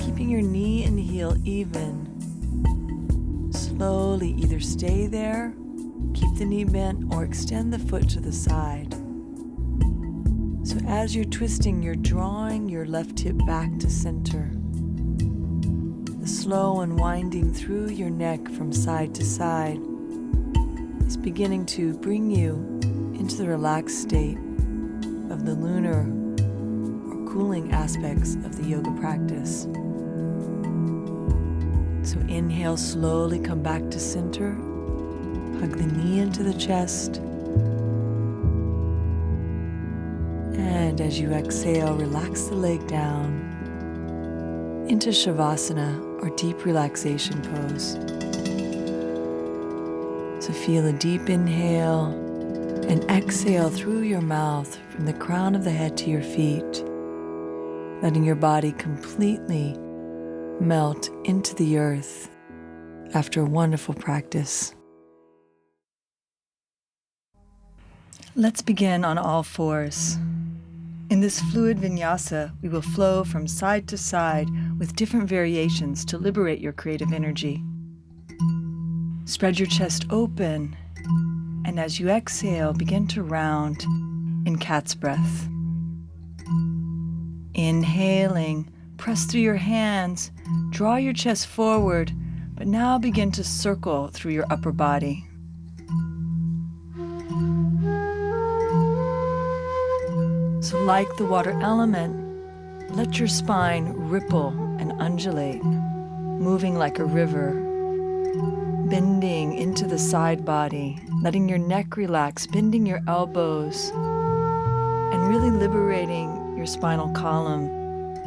keeping your knee and heel even. Slowly either stay there, keep the knee bent, or extend the foot to the side. So as you're twisting, you're drawing your left hip back to center. The slow unwinding through your neck from side to side is beginning to bring you into the relaxed state of the lunar or cooling aspects of the yoga practice. So inhale, slowly come back to center. Hug the knee into the chest. And as you exhale, relax the leg down into Savasana, or deep relaxation pose. So feel a deep inhale and exhale through your mouth from the crown of the head to your feet, letting your body completely melt into the earth after a wonderful practice. Let's begin on all fours. In this fluid vinyasa, we will flow from side to side with different variations to liberate your creative energy. Spread your chest open, and as you exhale, begin to round in cat's breath. Inhaling, press through your hands, draw your chest forward, but now begin to circle through your upper body. So like the water element, let your spine ripple and undulate, moving like a river, bending into the side body, letting your neck relax, bending your elbows, and really liberating your spinal column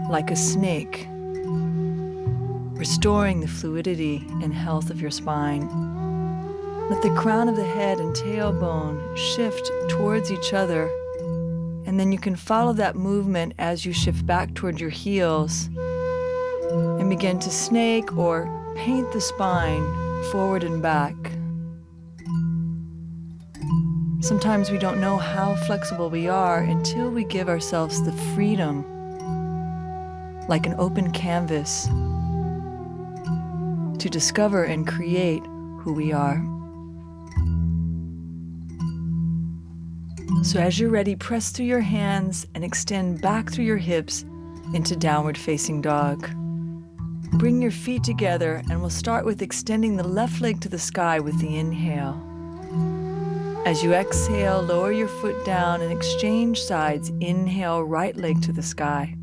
like a snake, restoring the fluidity and health of your spine. Let the crown of the head and tailbone shift towards each other, And then you can follow that movement as you shift back toward your heels and begin to snake or paint the spine forward and back. Sometimes we don't know how flexible we are until we give ourselves the freedom, like an open canvas, to discover and create who we are. So as you're ready, press through your hands and extend back through your hips into downward facing dog. Bring your feet together and we'll start with extending the left leg to the sky with the inhale. As you exhale, lower your foot down and exchange sides. Inhale, right leg to the sky.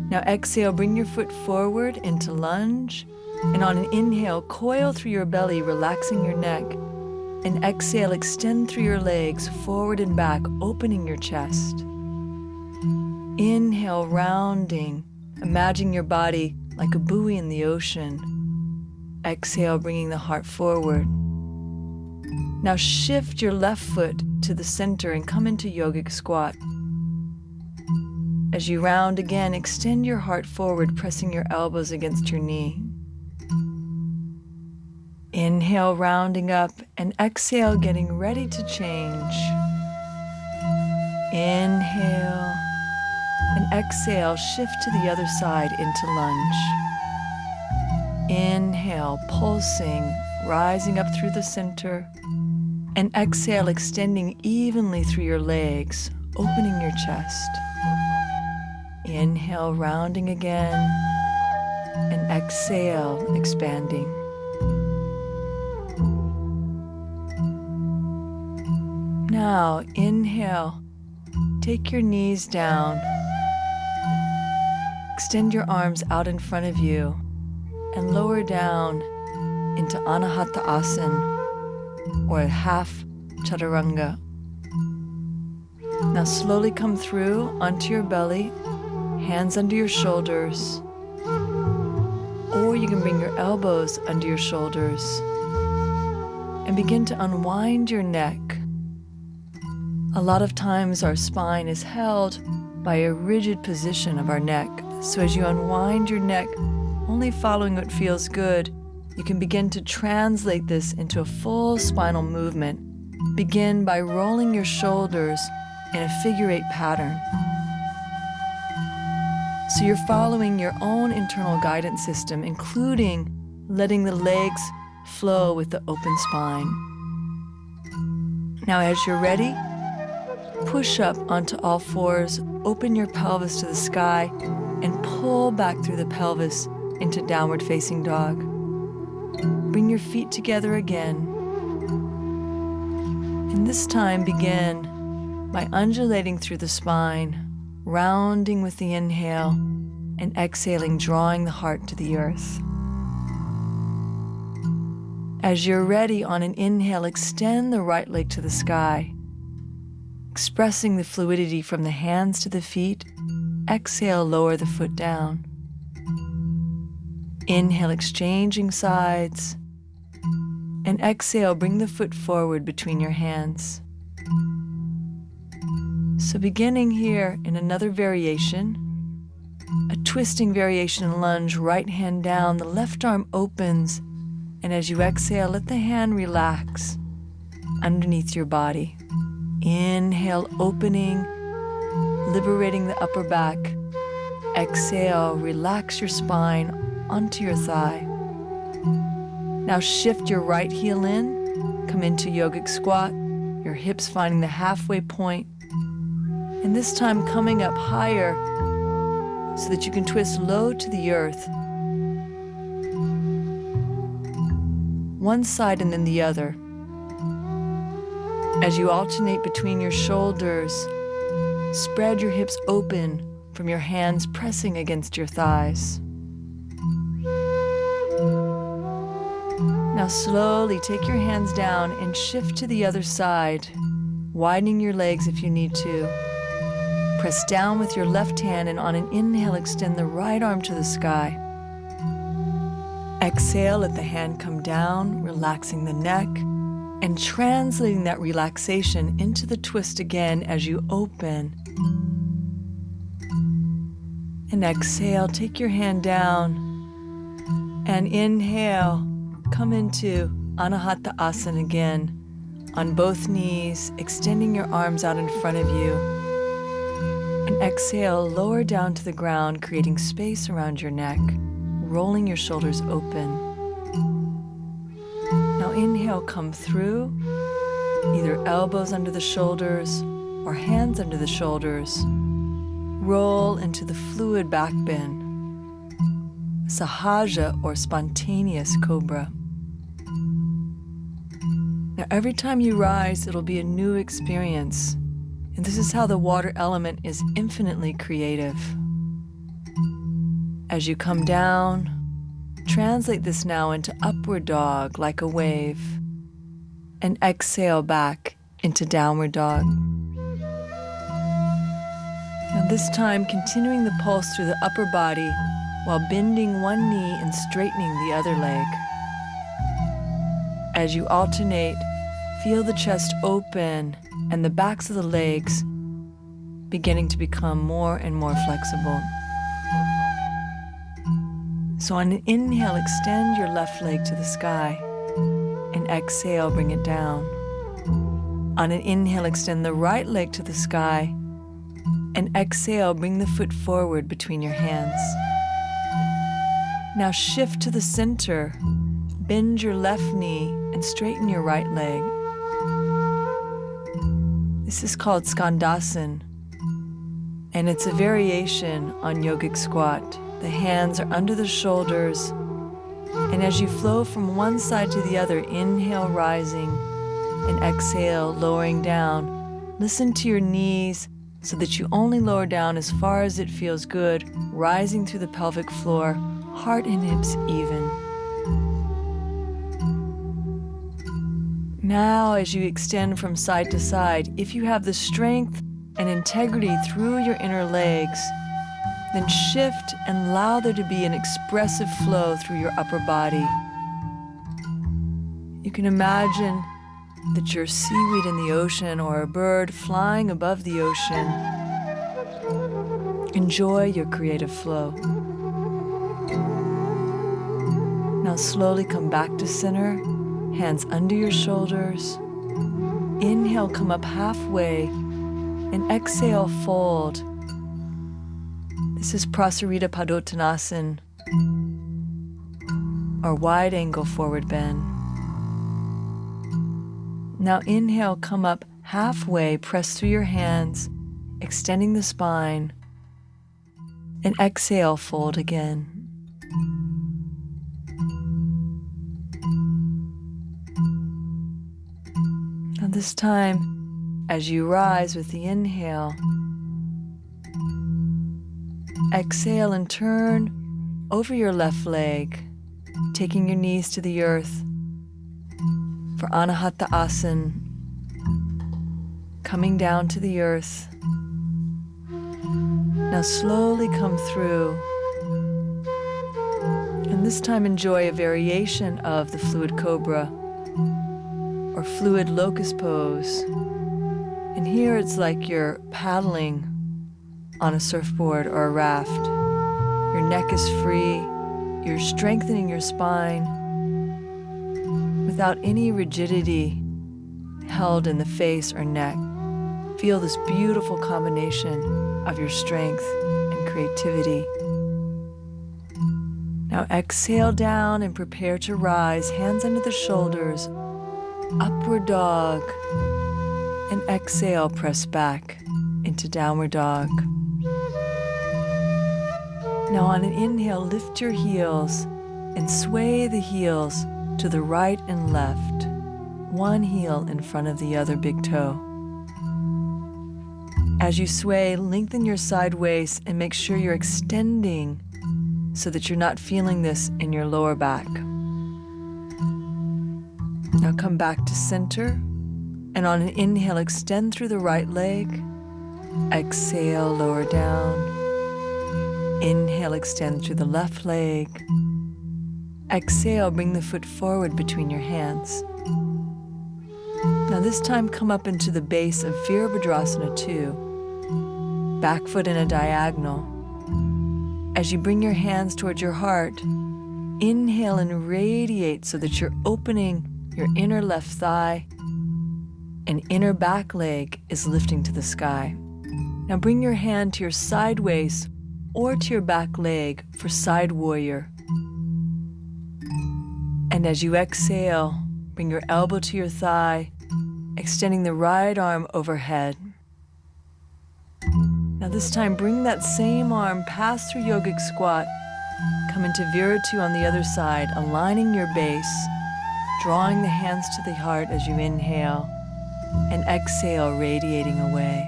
Now exhale, bring your foot forward into lunge, and on an inhale, coil through your belly, relaxing your neck. And exhale, extend through your legs, forward and back, opening your chest. Inhale, rounding, imagining your body like a buoy in the ocean. Exhale, bringing the heart forward. Now shift your left foot to the center and come into yogic squat. As you round again, extend your heart forward, pressing your elbows against your knee. Inhale, rounding up, and exhale, getting ready to change. Inhale, and exhale, shift to the other side into lunge. Inhale, pulsing, rising up through the center, and exhale, extending evenly through your legs, opening your chest. Inhale, rounding again, and exhale, expanding. Now, inhale, take your knees down, extend your arms out in front of you, and lower down into Anahata Asana, or half Chaturanga. Now slowly come through onto your belly, hands under your shoulders, or you can bring your elbows under your shoulders, and begin to unwind your neck. A lot of times our spine is held by a rigid position of our neck. So as you unwind your neck, only following what feels good, you can begin to translate this into a full spinal movement. Begin by rolling your shoulders in a figure-8 pattern. So you're following your own internal guidance system, including letting the legs flow with the open spine. Now as you're ready, push up onto all fours, open your pelvis to the sky, and pull back through the pelvis into downward facing dog. Bring your feet together again. And this time begin by undulating through the spine, rounding with the inhale, and exhaling, drawing the heart to the earth. As you're ready, on an inhale, extend the right leg to the sky, expressing the fluidity from the hands to the feet. Exhale, lower the foot down. Inhale, exchanging sides. And exhale, bring the foot forward between your hands. So beginning here in another variation, a twisting variation in lunge, right hand down, the left arm opens, and as you exhale, let the hand relax underneath your body. Inhale, opening, liberating the upper back. Exhale, relax your spine onto your thigh. Now shift your right heel in, come into yogic squat, your hips finding the halfway point, and this time coming up higher so that you can twist low to the earth. One side and then the other. As you alternate between your shoulders, spread your hips open from your hands pressing against your thighs. Now slowly take your hands down and shift to the other side, widening your legs if you need to. Press down with your left hand, and on an inhale, extend the right arm to the sky. Exhale, let the hand come down, relaxing the neck, and translating that relaxation into the twist again as you open. And exhale, take your hand down, and inhale, come into Anahata Asana again, on both knees, extending your arms out in front of you. And exhale, lower down to the ground, creating space around your neck, rolling your shoulders open. Now inhale, come through, either elbows under the shoulders or hands under the shoulders. Roll into the fluid back bend, sahaja or spontaneous cobra. Now every time you rise, it'll be a new experience. And this is how the water element is infinitely creative. As you come down, translate this now into upward dog like a wave, and exhale back into downward dog. Now this time, continuing the pulse through the upper body while bending one knee and straightening the other leg. As you alternate, feel the chest open and the backs of the legs beginning to become more and more flexible. So on an inhale, extend your left leg to the sky, and exhale, bring it down. On an inhale, extend the right leg to the sky, and exhale, bring the foot forward between your hands. Now shift to the center, bend your left knee and straighten your right leg. This is called Skandasana, and it's a variation on yogic squat. The hands are under the shoulders, and as you flow from one side to the other, inhale rising and exhale lowering down. Listen to your knees so that you only lower down as far as it feels good, rising through the pelvic floor, heart and hips even. Now, as you extend from side to side, if you have the strength and integrity through your inner legs, then shift and allow there to be an expressive flow through your upper body. You can imagine that you're seaweed in the ocean or a bird flying above the ocean. Enjoy your creative flow. Now slowly come back to center, hands under your shoulders. Inhale, come up halfway, and exhale, fold. This is Prasarita Padottanasana, or wide angle forward bend. Now inhale, come up halfway, press through your hands, extending the spine, and exhale, fold again. Now this time, as you rise with the inhale, exhale and turn over your left leg, taking your knees to the earth for Anahata Asana, coming down to the earth. Now slowly come through, and this time enjoy a variation of the fluid cobra or fluid locust pose. And here it's like you're paddling on a surfboard or a raft. Your neck is free, you're strengthening your spine without any rigidity held in the face or neck. Feel this beautiful combination of your strength and creativity. Now exhale down and prepare to rise, hands under the shoulders, upward dog, and exhale, press back into downward dog. Now on an inhale, lift your heels and sway the heels to the right and left, one heel in front of the other big toe. As you sway, lengthen your side waist and make sure you're extending so that you're not feeling this in your lower back. Now come back to center, and on an inhale, extend through the right leg. Exhale, lower down. Inhale, extend through the left leg. Exhale, bring the foot forward between your hands. Now this time come up into the base of Virabhadrasana 2, back foot in a diagonal. As you bring your hands towards your heart, inhale and radiate so that you're opening your inner left thigh and inner back leg is lifting to the sky. Now bring your hand to your side waist or to your back leg for side warrior. And as you exhale, bring your elbow to your thigh, extending the right arm overhead. Now this time, bring that same arm past through yogic squat. Come into Viratu on the other side, aligning your base, drawing the hands to the heart as you inhale, and exhale, radiating away.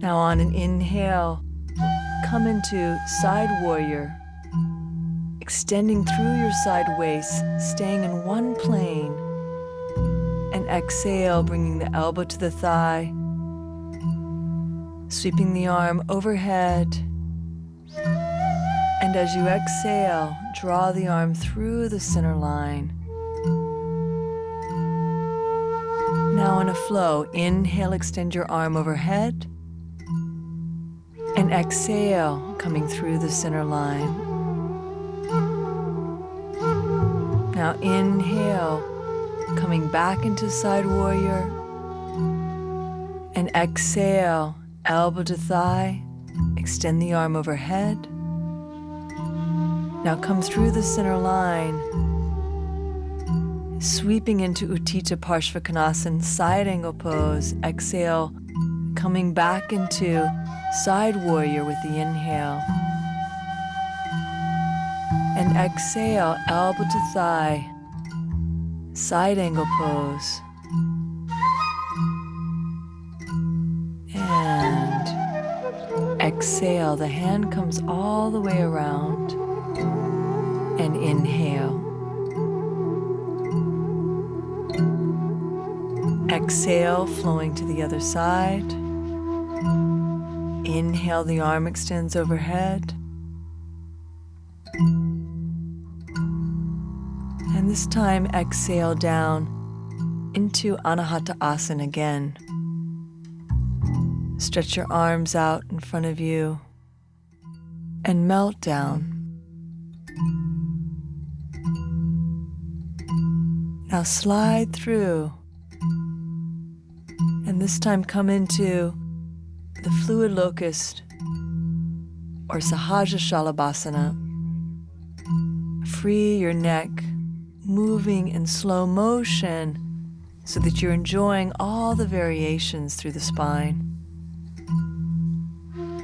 Now on an inhale, come into side warrior, extending through your side waist, staying in one plane, and exhale, bringing the elbow to the thigh, sweeping the arm overhead, and as you exhale, draw the arm through the center line. Now in a flow, inhale, extend your arm overhead, and exhale, coming through the center line. Now inhale, coming back into side warrior, and exhale, elbow to thigh, extend the arm overhead. Now come through the center line, sweeping into Utthita Parshvakonasana, side angle pose. Exhale, coming back into side warrior with the inhale. And exhale, elbow to thigh, side angle pose. And exhale, the hand comes all the way around. And inhale. Exhale, flowing to the other side. Inhale, the arm extends overhead. And this time, exhale down into Anahata Asana again. Stretch your arms out in front of you and melt down. Now slide through, and this time come into the fluid locust or Sahaja Shalabhasana. Free your neck, moving in slow motion so that you're enjoying all the variations through the spine.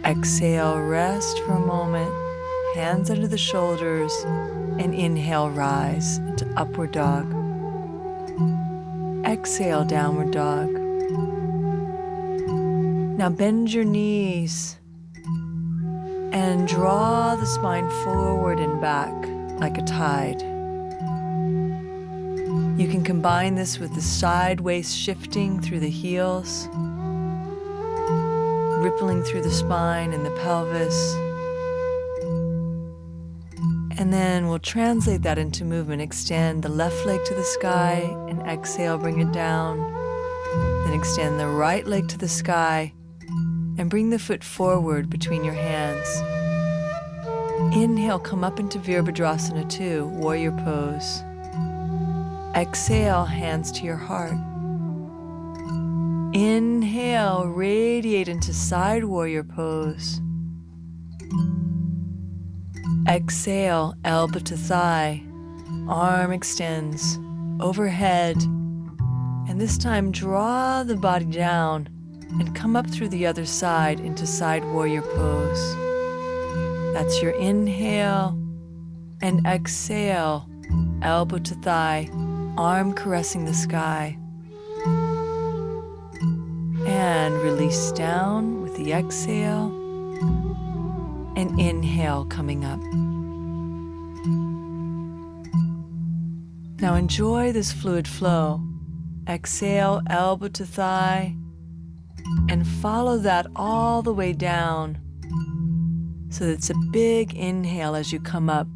Exhale, rest for a moment, hands under the shoulders, and inhale, rise into upward dog. Exhale, downward dog. Now bend your knees and draw the spine forward and back like a tide. You can combine this with the side waist shifting through the heels, rippling through the spine and the pelvis. And then we'll translate that into movement. Extend the left leg to the sky and exhale, bring it down. Then extend the right leg to the sky and bring the foot forward between your hands. Inhale, come up into Virabhadrasana 2, warrior pose. Exhale, hands to your heart. Inhale, radiate into side warrior pose. Exhale, elbow to thigh, arm extends overhead, and this time draw the body down and come up through the other side into side warrior pose. That's your inhale, and exhale, elbow to thigh, arm caressing the sky. And release down with the exhale, and inhale coming up. Now enjoy this fluid flow. Exhale, elbow to thigh, and follow that all the way down so that it's a big inhale as you come up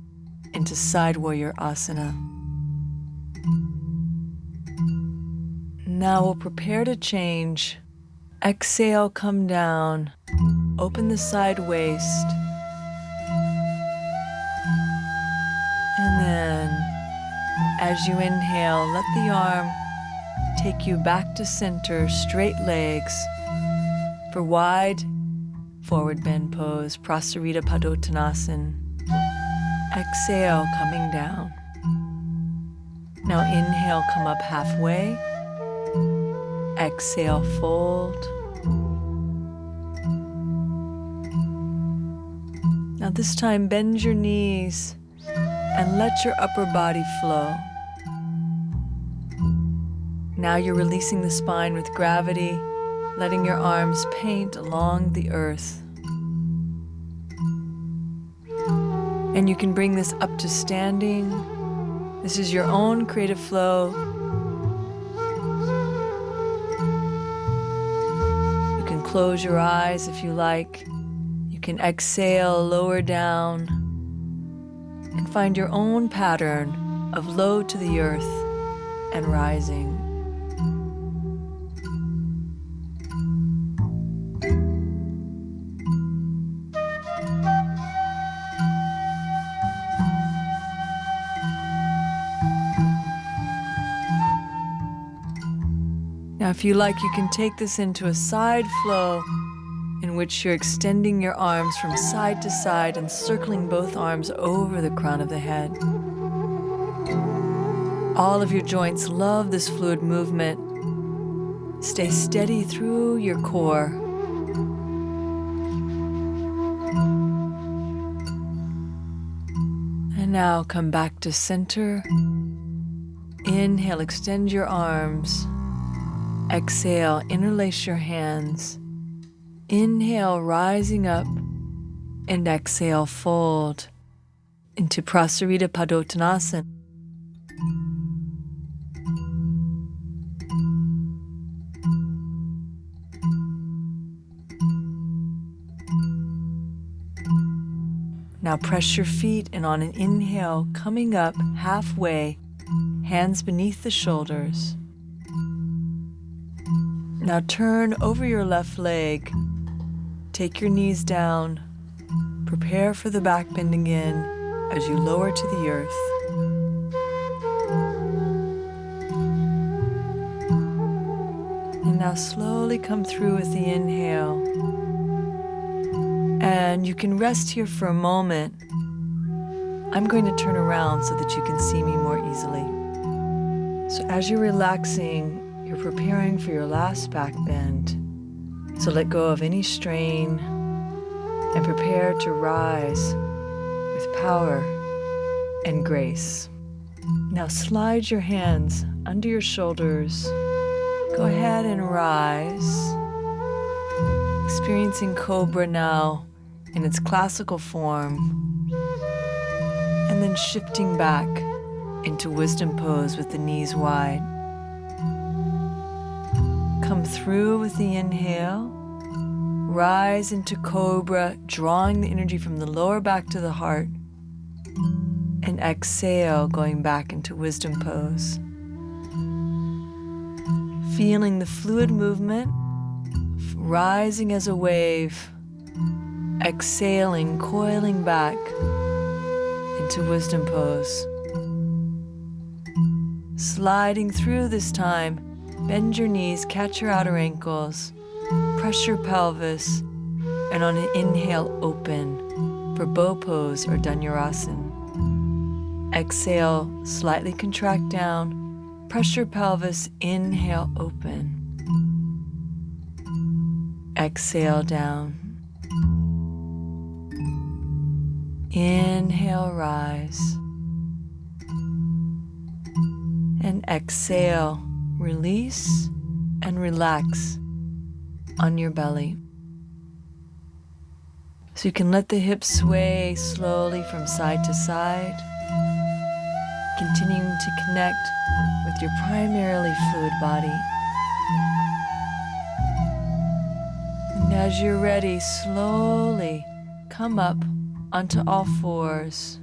into side warrior asana. Now we'll prepare to change. Exhale, come down. Open the side waist. And then, as you inhale, let the arm take you back to center, straight legs for wide forward bend pose, Prasarita Padottanasana. Exhale, coming down. Now inhale, come up halfway. Exhale, fold. Now this time, bend your knees and let your upper body flow. Now you're releasing the spine with gravity, letting your arms paint along the earth. And you can bring this up to standing. This is your own creative flow. You can close your eyes if you like. You can exhale, lower down, and find your own pattern of low to the earth and rising. Now, if you like, you can take this into a side flow in which you're extending your arms from side to side and circling both arms over the crown of the head. All of your joints love this fluid movement. Stay steady through your core. And now come back to center. Inhale, extend your arms. Exhale, interlace your hands. Inhale, rising up, and exhale, fold into Prasarita Padottanasana. Now press your feet, and on an inhale, coming up halfway, hands beneath the shoulders. Now turn over your left leg. Take your knees down. Prepare for the back bending in as you lower to the earth. And now slowly come through with the inhale. And you can rest here for a moment. I'm going to turn around so that you can see me more easily. So as you're relaxing, you're preparing for your last back bend. So let go of any strain and prepare to rise with power and grace. Now slide your hands under your shoulders. Go ahead and rise. Experiencing Cobra now in its classical form. And then shifting back into Wisdom Pose with the knees wide. Come through with the inhale, rise into Cobra, drawing the energy from the lower back to the heart, and exhale, going back into Wisdom Pose. Feeling the fluid movement, rising as a wave, exhaling, coiling back into Wisdom Pose. Sliding through this time, bend your knees, catch your outer ankles, press your pelvis, and on an inhale, open for bow pose or Dhanurasana. Exhale, slightly contract down, press your pelvis, inhale, open. Exhale, down. Inhale, rise. And exhale, release and relax on your belly. So you can let the hips sway slowly from side to side, continuing to connect with your primarily fluid body. And as you're ready, slowly come up onto all fours.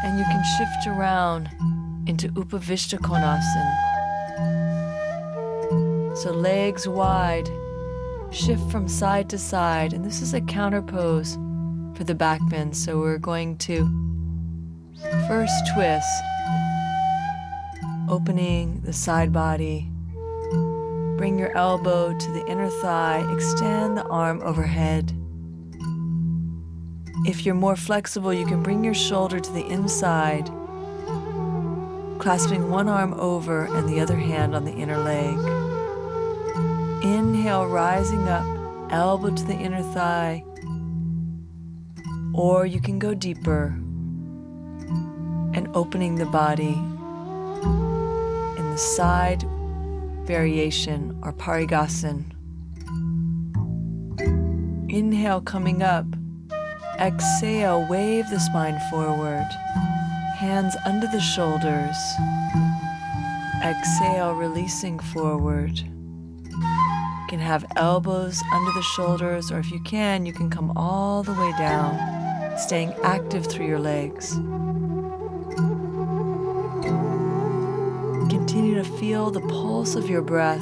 And you can shift around into Upavishta Konasana. So legs wide, shift from side to side, and this is a counter pose for the back bend. So we're going to first twist, opening the side body. Bring your elbow to the inner thigh, extend the arm overhead. If you're more flexible, you can bring your shoulder to the inside, clasping one arm over and the other hand on the inner leg. Inhale, rising up, elbow to the inner thigh, or you can go deeper and opening the body in the side variation or parigasana. Inhale, coming up. Exhale, wave the spine forward. Hands under the shoulders. Exhale, releasing forward. You can have elbows under the shoulders, or if you can come all the way down, staying active through your legs. Continue to feel the pulse of your breath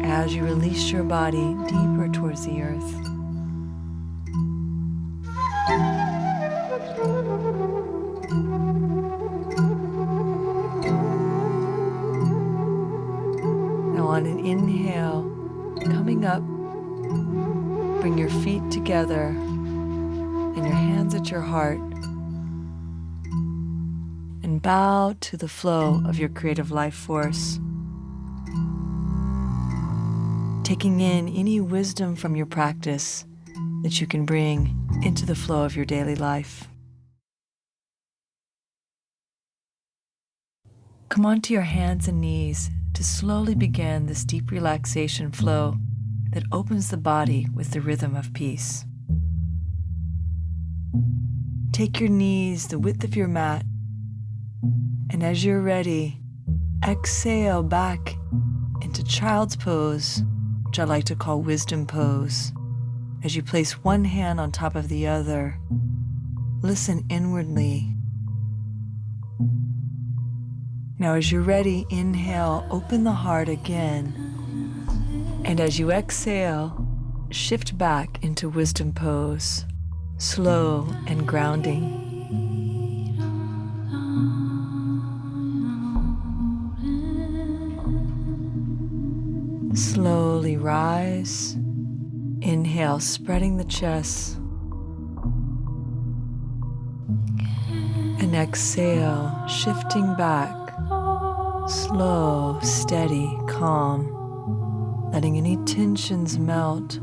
as you release your body deeper towards the earth. Now on an inhale, coming up, bring your feet together and your hands at your heart, and bow to the flow of your creative life force. Taking in any wisdom from your practice that you can bring into the flow of your daily life. Come onto your hands and knees to slowly begin this deep relaxation flow that opens the body with the rhythm of peace. Take your knees the width of your mat, and as you're ready, exhale back into child's pose, which I like to call wisdom pose. As you place one hand on top of the other, listen inwardly. Now as you're ready, inhale, open the heart again. And as you exhale, shift back into wisdom pose, slow and grounding. Slowly rise. Inhale, spreading the chest. And exhale, shifting back. Slow, steady, calm. Letting any tensions melt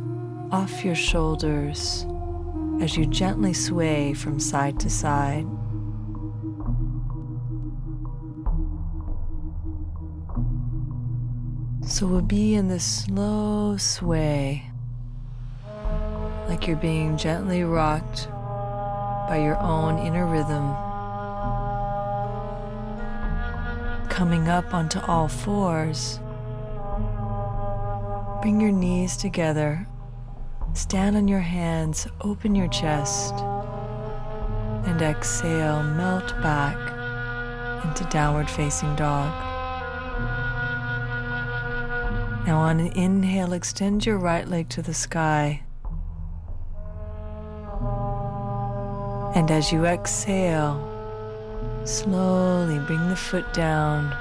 off your shoulders as you gently sway from side to side. So we'll be in this slow sway, like you're being gently rocked by your own inner rhythm. Coming up onto all fours, bring your knees together, stand on your hands, open your chest, and exhale, melt back into downward facing dog. Now on an inhale, extend your right leg to the sky. And as you exhale, slowly bring the foot down,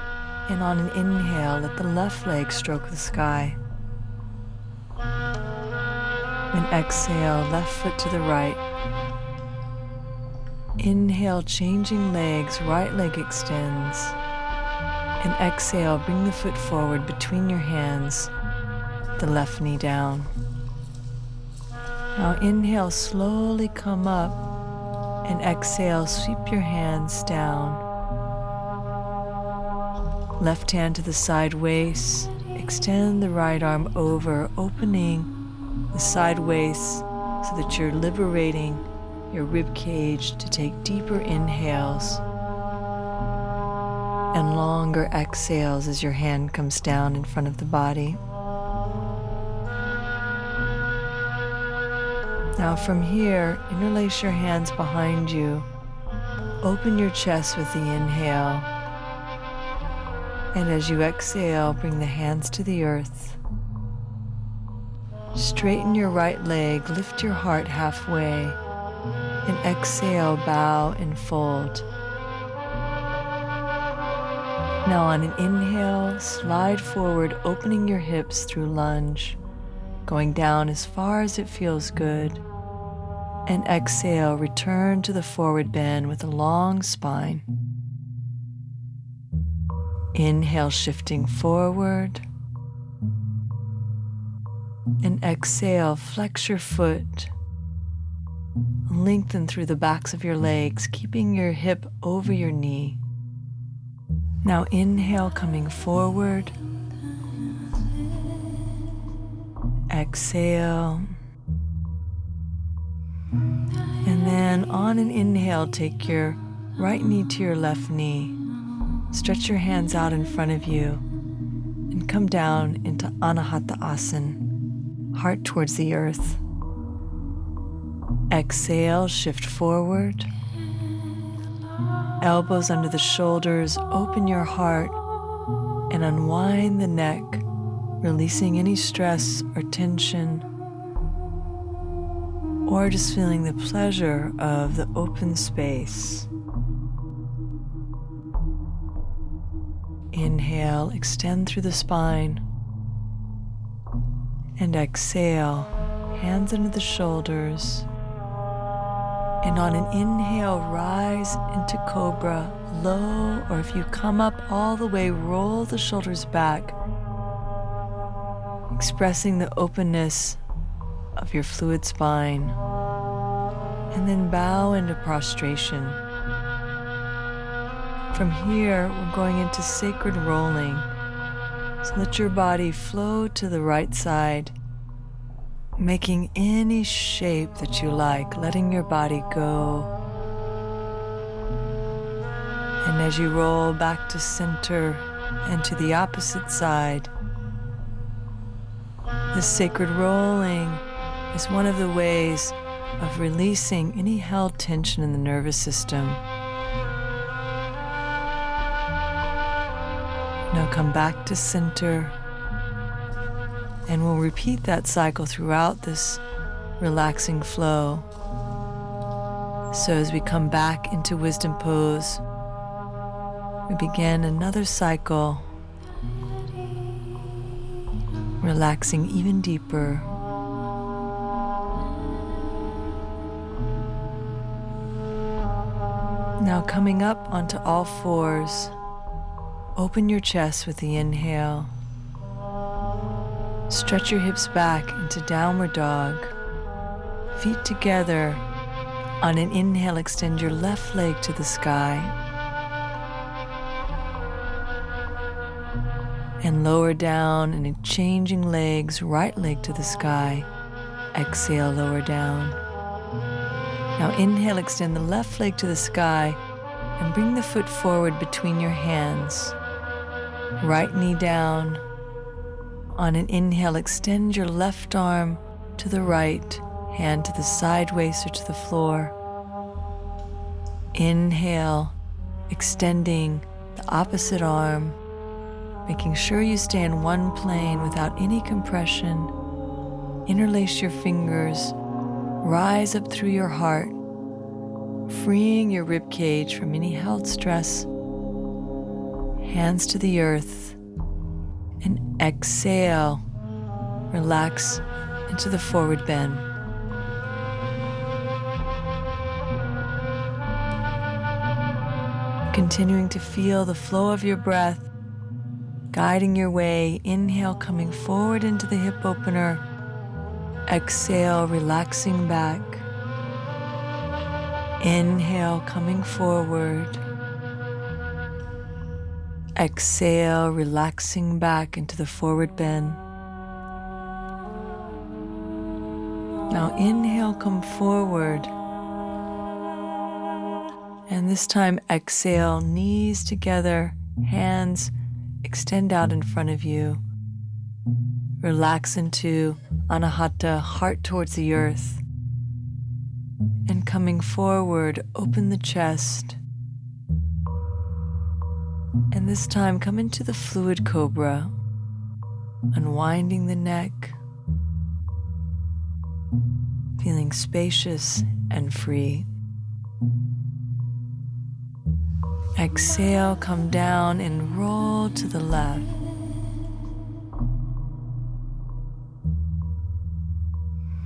and on an inhale, let the left leg stroke the sky. And exhale, left foot to the right. Inhale, changing legs, right leg extends. And exhale, bring the foot forward between your hands, the left knee down. Now inhale, slowly come up, and exhale, sweep your hands down. Left hand to the side waist, extend the right arm over, opening the side waist so that you're liberating your rib cage to take deeper inhales and longer exhales as your hand comes down in front of the body. Now from here, interlace your hands behind you Open your chest with the inhale. And as you exhale, bring the hands to the earth. Straighten your right leg, lift your heart halfway, and exhale, bow and fold. Now on an inhale, slide forward, opening your hips through lunge, going down as far as it feels good. And exhale, return to the forward bend with a long spine. Inhale, shifting forward. And exhale, flex your foot. Lengthen through the backs of your legs, keeping your hip over your knee. Now inhale, coming forward. Exhale. And then on an inhale, take your right knee to your left knee. Stretch your hands out in front of you and come down into Anahata Asana, heart towards the earth. Exhale, shift forward. Elbows under the shoulders, open your heart and unwind the neck, releasing any stress or tension, or just feeling the pleasure of the open space. Inhale, extend through the spine. And exhale, hands under the shoulders. And on an inhale, rise into cobra, low, or if you come up all the way, roll the shoulders back, expressing the openness of your fluid spine. And then bow into prostration. From here, we're going into sacred rolling. So let your body flow to the right side, making any shape that you like, letting your body go. And as you roll back to center and to the opposite side, this sacred rolling is one of the ways of releasing any held tension in the nervous system. Now come back to center, and we'll repeat that cycle throughout this relaxing flow. So as we come back into wisdom pose, we begin another cycle, relaxing even deeper. Now coming up onto all fours, open your chest with the inhale. Stretch your hips back into downward dog. Feet together. On an inhale, extend your left leg to the sky. And lower down and changing legs, right leg to the sky. Exhale, lower down. Now inhale, extend the left leg to the sky and bring the foot forward between your hands. Right knee down. On an inhale, extend your left arm to the right, hand to the side waist or to the floor. Inhale, extending the opposite arm, making sure you stay in one plane without any compression. Interlace your fingers, rise up through your heart, freeing your rib cage from any held stress. Hands to the earth, and exhale, relax into the forward bend. Continuing to feel the flow of your breath, guiding your way. Inhale, coming forward into the hip opener. Exhale, relaxing back. Inhale, coming forward. Exhale, relaxing back into the forward bend. Now inhale, come forward. And this time exhale, knees together, hands extend out in front of you. Relax into Anahata, heart towards the earth. And coming forward, open the chest. And this time, come into the fluid cobra, unwinding the neck, feeling spacious and free. Exhale, come down and roll to the left.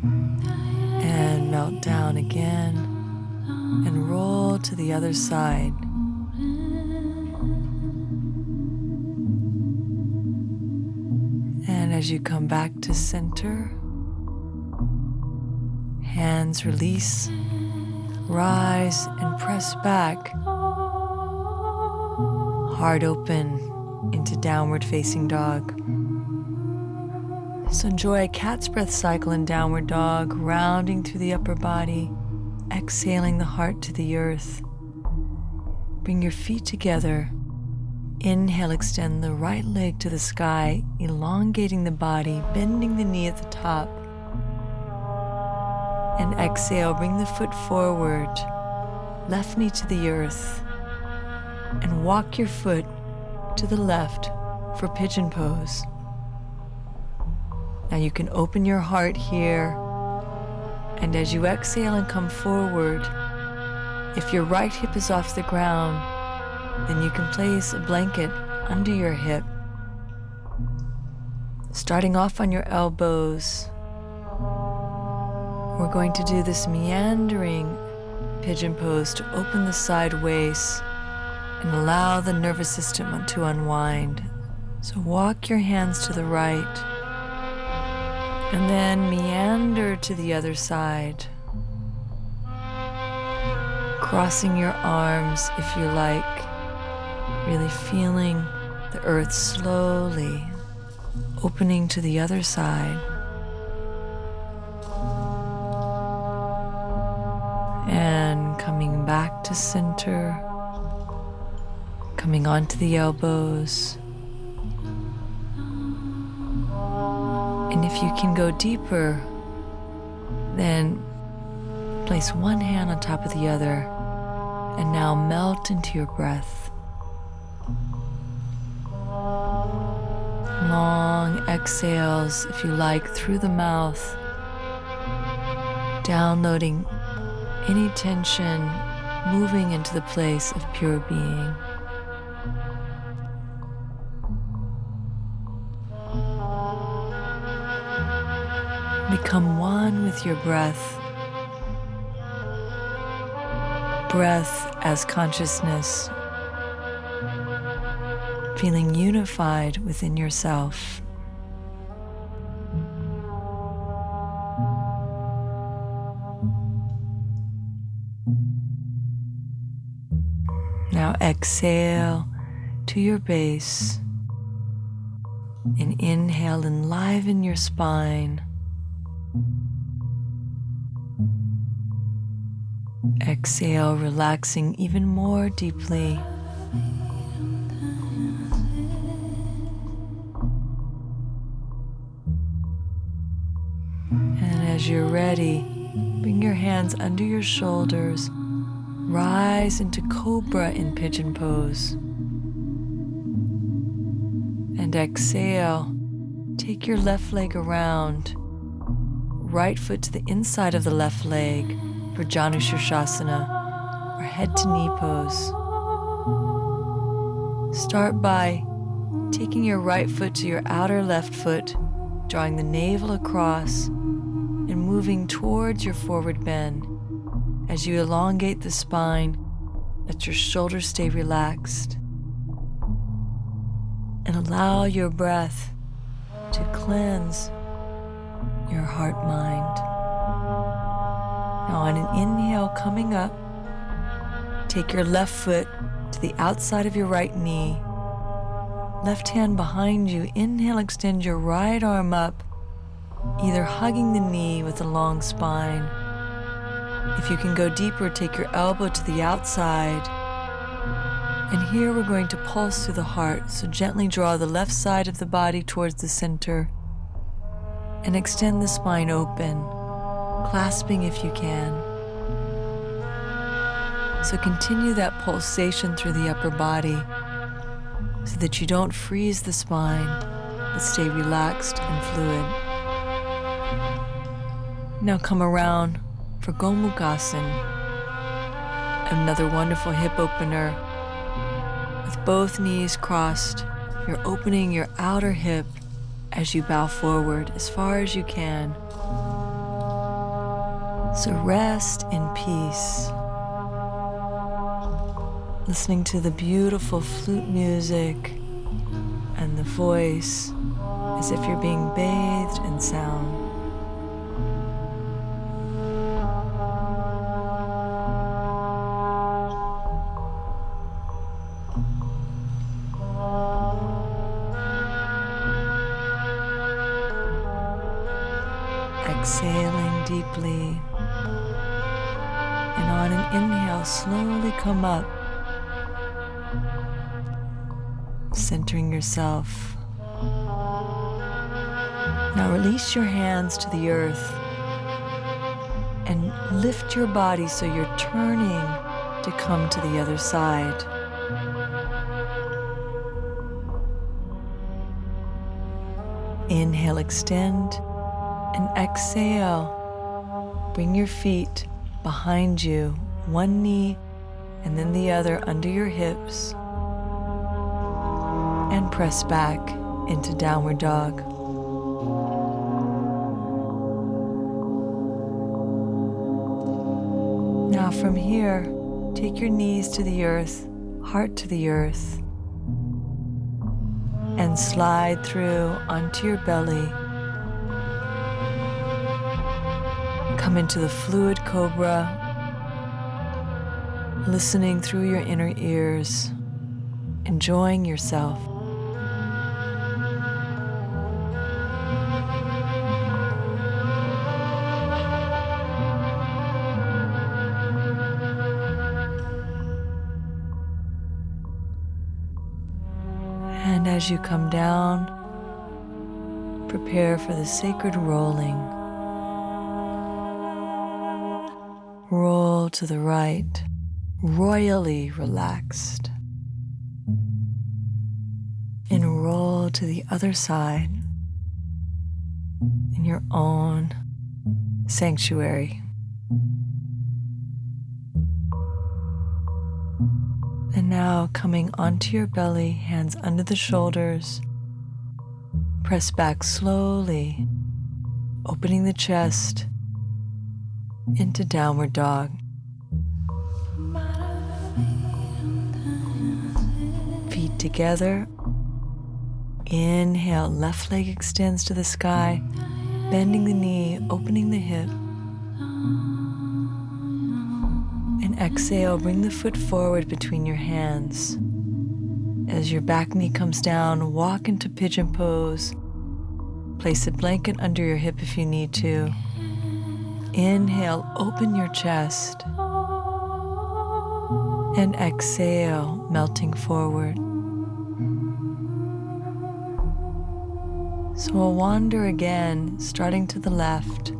And melt down again and roll to the other side. And as you come back to center, hands release, rise and press back, heart open into downward facing dog. So enjoy a cat's breath cycle in downward dog, rounding through the upper body, exhaling the heart to the earth. Bring your feet together. Inhale, extend the right leg to the sky, elongating the body, bending the knee at the top. And exhale, bring the foot forward, left knee to the earth, and walk your foot to the left for pigeon pose. Now you can open your heart here, and as you exhale and come forward, if your right hip is off the ground, then you can place a blanket under your hip. Starting off on your elbows, we're going to do this meandering pigeon pose to open the side waist and allow the nervous system to unwind. So walk your hands to the right and then meander to the other side, crossing your arms if you like, really feeling the earth slowly opening to the other side. And coming back to center, coming onto the elbows. And if you can go deeper, then place one hand on top of the other and now melt into your breath. Long exhales, if you like, through the mouth, downloading any tension, moving into the place of pure being. Become one with your breath. Breath as consciousness, feeling unified within yourself. Now exhale to your base and inhale, enliven your spine. Exhale, relaxing even more deeply. And as you're ready, bring your hands under your shoulders, rise into cobra in pigeon pose. And exhale, take your left leg around, right foot to the inside of the left leg for Janu Shirshasana, or head to knee pose. Start by taking your right foot to your outer left foot, drawing the navel across and moving towards your forward bend. As you elongate the spine, let your shoulders stay relaxed. And allow your breath to cleanse your heart-mind. Now on an inhale coming up, take your left foot to the outside of your right knee, left hand behind you. Inhale, extend your right arm up, either hugging the knee with a long spine. If you can go deeper, take your elbow to the outside. And here we're going to pulse through the heart, so gently draw the left side of the body towards the center and extend the spine open, clasping if you can. So continue that pulsation through the upper body, so that you don't freeze the spine, but stay relaxed and fluid. Now come around for Gomukhasana, another wonderful hip opener. With both knees crossed, you're opening your outer hip as you bow forward as far as you can. So rest in peace, listening to the beautiful flute music and the voice as if you're being bathed in sound. Exhaling deeply, and on an inhale, slowly come up, centering yourself. Now release your hands to the earth and lift your body so you're turning to come to the other side. Inhale, extend, and exhale. Bring your feet behind you, one knee and then the other under your hips, and press back into downward dog. Now from here, take your knees to the earth, heart to the earth, and slide through onto your belly. Come into the fluid cobra, listening through your inner ears, enjoying yourself. And as you come down, prepare for the sacred rolling. Roll to the right, royally relaxed. And roll to the other side in your own sanctuary. And now coming onto your belly, hands under the shoulders, press back slowly, opening the chest into downward dog. Feet together. Inhale, left leg extends to the sky, bending the knee, opening the hip. And exhale, bring the foot forward between your hands. As your back knee comes down, walk into pigeon pose. Place a blanket under your hip if you need to. Inhale, open your chest. And exhale, melting forward. So we'll wander again, starting to the left.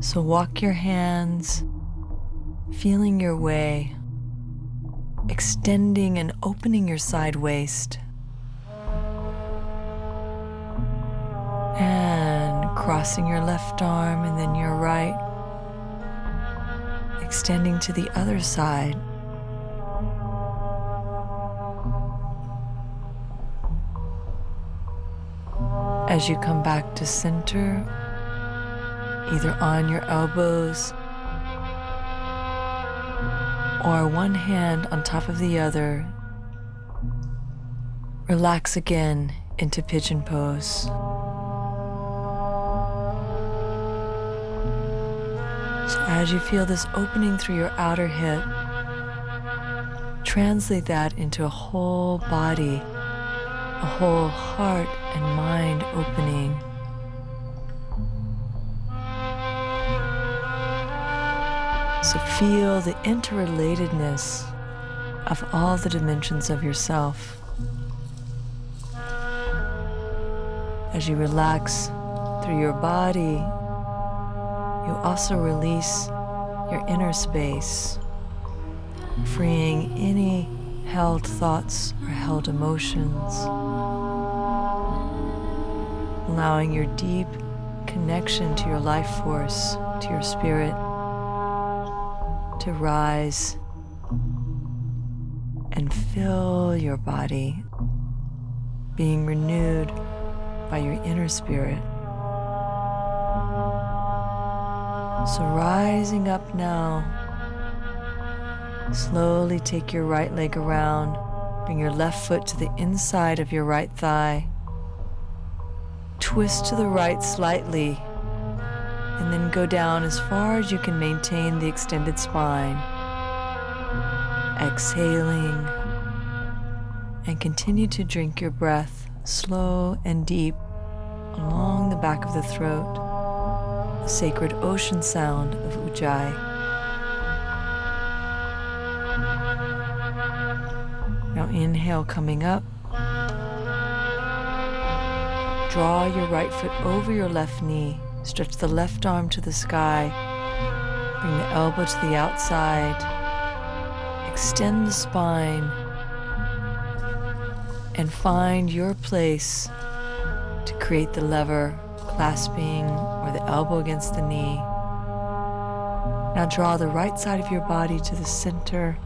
So walk your hands, feeling your way, extending and opening your side waist. And crossing your left arm and then your right, extending to the other side. As you come back to center, either on your elbows or one hand on top of the other, relax again into pigeon pose. So as you feel this opening through your outer hip, translate that into a whole body, a whole heart and mind opening. So feel the interrelatedness of all the dimensions of yourself. As you relax through your body, you also release your inner space, freeing any held thoughts or held emotions, allowing your deep connection to your life force, to your spirit, to rise and fill your body, being renewed by your inner spirit. So rising up now, slowly take your right leg around, bring your left foot to the inside of your right thigh, twist to the right slightly, and then go down as far as you can maintain the extended spine. Exhaling, and continue to drink your breath slow and deep along the back of the throat, the sacred ocean sound of Ujjayi. Now inhale coming up. Draw your right foot over your left knee. Stretch the left arm to the sky. Bring the elbow to the outside. Extend the spine. And find your place to create the lever, clasping or the elbow against the knee. Now draw the right side of your body to the center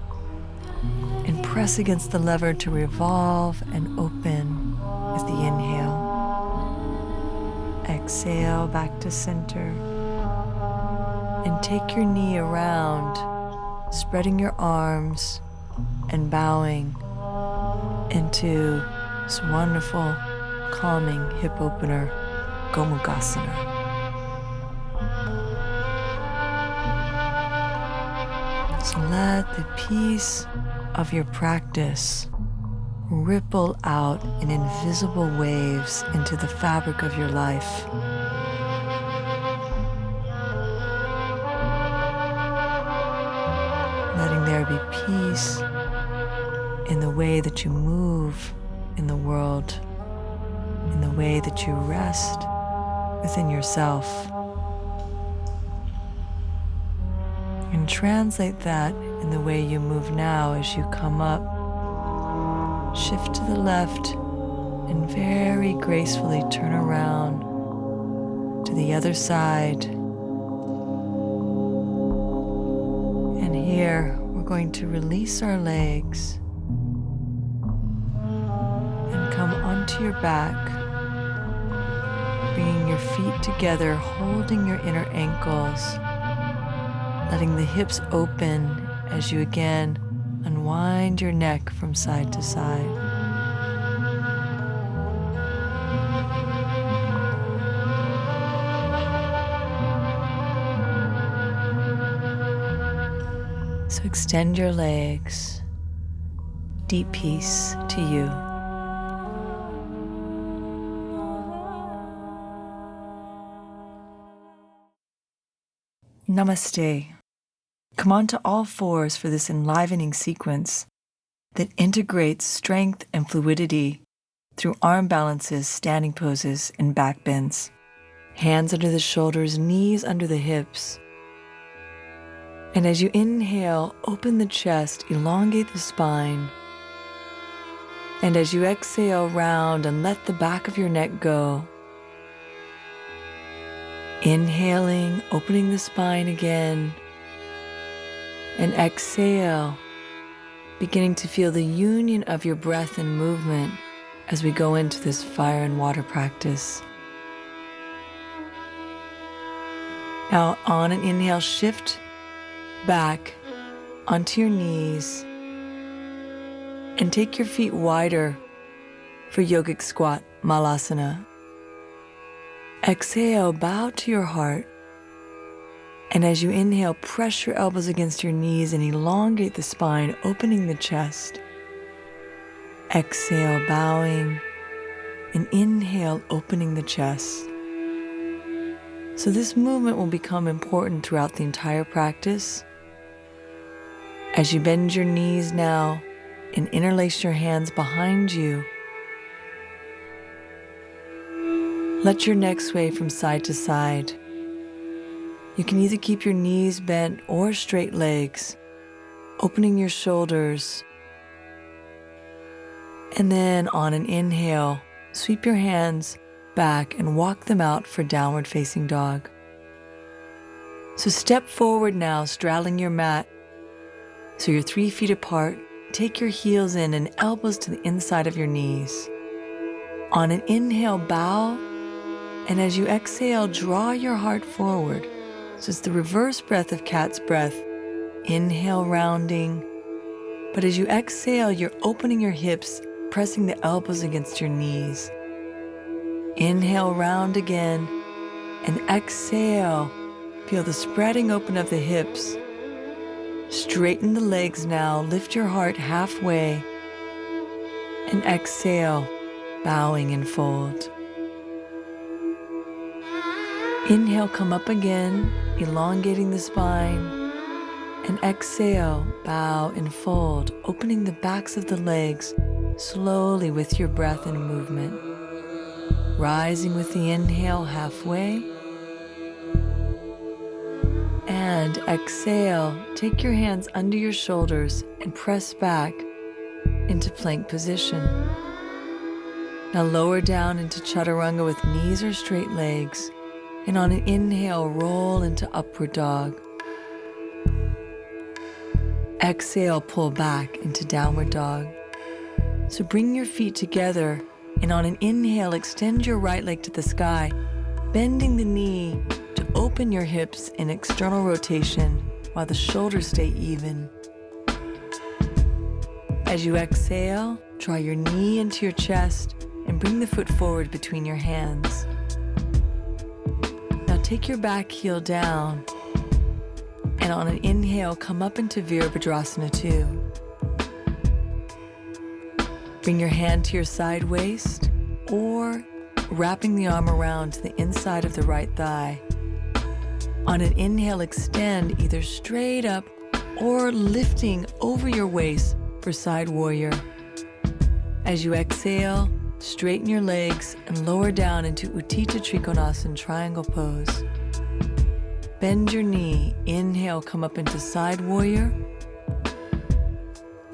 and press against the lever to revolve and open with the inhale. Exhale back to center. And take your knee around, spreading your arms and bowing into this wonderful, calming hip opener, Gomukhasana. So let the peace of your practice ripple out in invisible waves into the fabric of your life. Letting there be peace in the way that you move in the world, in the way that you rest within yourself. And translate that in the way you move now as you come up. Shift to the left and very gracefully turn around to the other side. And here we're going to release our legs and come onto your back, bringing your feet together, holding your inner ankles, letting the hips open as you again unwind your neck from side to side. So extend your legs. Deep peace to you. Namaste. Come onto all fours for this enlivening sequence that integrates strength and fluidity through arm balances, standing poses, and back bends. Hands under the shoulders, knees under the hips. And as you inhale, open the chest, elongate the spine. And as you exhale, round and let the back of your neck go. Inhaling, opening the spine again. And exhale, beginning to feel the union of your breath and movement as we go into this fire and water practice. Now on an inhale, shift back onto your knees and take your feet wider for yogic squat, malasana. Exhale, bow to your heart. And as you inhale, press your elbows against your knees and elongate the spine, opening the chest. Exhale, bowing, and inhale, opening the chest. So this movement will become important throughout the entire practice. As you bend your knees now and interlace your hands behind you, let your neck sway from side to side. You can either keep your knees bent or straight legs, opening your shoulders And then on an inhale, sweep your hands back and walk them out for downward facing dog. So step forward now, straddling your mat. So you're 3 feet apart. Take your heels in and elbows to the inside of your knees. On an inhale, bow. And as you exhale, draw your heart forward. So it's the reverse breath of cat's breath. Inhale, rounding. But as you exhale, you're opening your hips, pressing the elbows against your knees. Inhale, round again. And exhale, feel the spreading open of the hips. Straighten the legs now, lift your heart halfway. And exhale, bowing and fold. Inhale, come up again, elongating the spine. And exhale, bow and fold, opening the backs of the legs slowly with your breath and movement. Rising with the inhale halfway. And exhale, take your hands under your shoulders and press back into plank position. Now lower down into chaturanga with knees or straight legs. And on an inhale, roll into upward dog. Exhale, pull back into downward dog. So bring your feet together, and on an inhale, extend your right leg to the sky, bending the knee to open your hips in external rotation while the shoulders stay even. As you exhale, draw your knee into your chest and bring the foot forward between your hands. Now take your back heel down, and on an inhale, come up into Virabhadrasana 2. Bring your hand to your side waist, or wrapping the arm around to the inside of the right thigh. On an inhale, extend either straight up or lifting over your waist for side warrior. As you exhale, straighten your legs and lower down into Utthita Trikonasana triangle pose. Bend your knee. Inhale, come up into side warrior.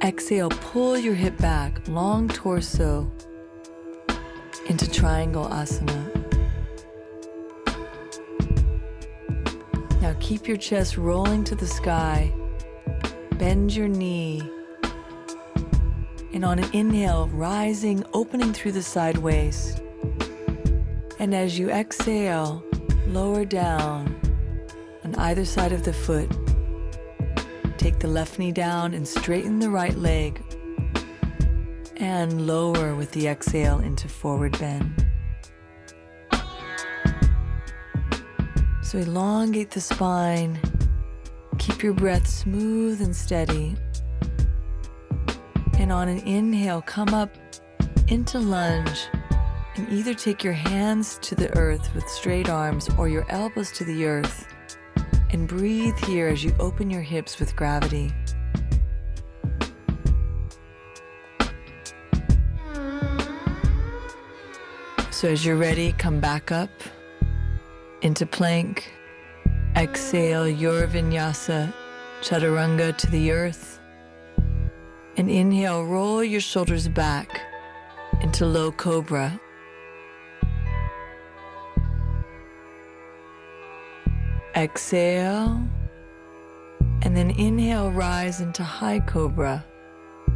Exhale, pull your hip back, long torso, into triangle asana. Now keep your chest rolling to the sky. Bend your knee. And on an inhale, rising, opening through the side waist. And as you exhale, lower down on either side of the foot. Take the left knee down and straighten the right leg. And lower with the exhale into forward bend. So elongate the spine. Keep your breath smooth and steady. And on an inhale, come up into lunge and either take your hands to the earth with straight arms or your elbows to the earth. And breathe here as you open your hips with gravity. So as you're ready, come back up into plank. Exhale, your vinyasa, chaturanga to the earth. And inhale, roll your shoulders back into low cobra. Exhale, and then inhale, rise into high cobra.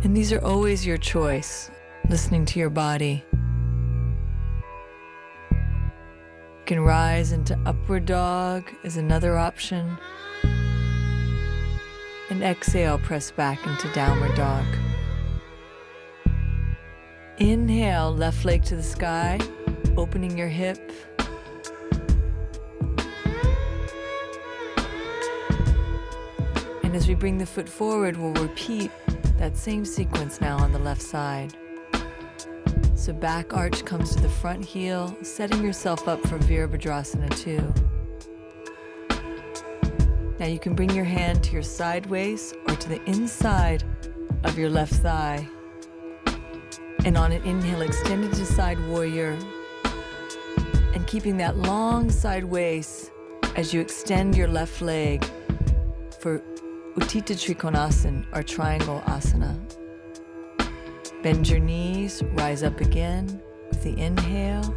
And these are always your choice, listening to your body. You can rise into upward dog is another option. And exhale, press back into downward dog. Inhale, left leg to the sky, opening your hip. And as we bring the foot forward, we'll repeat that same sequence now on the left side. So back arch comes to the front heel, setting yourself up for Virabhadrasana 2. Now you can bring your hand to your side waist or to the inside of your left thigh. And on an inhale, extend into side warrior. And keeping that long side waist as you extend your left leg for Utthita Trikonasana or triangle asana. Bend your knees, rise up again with the inhale.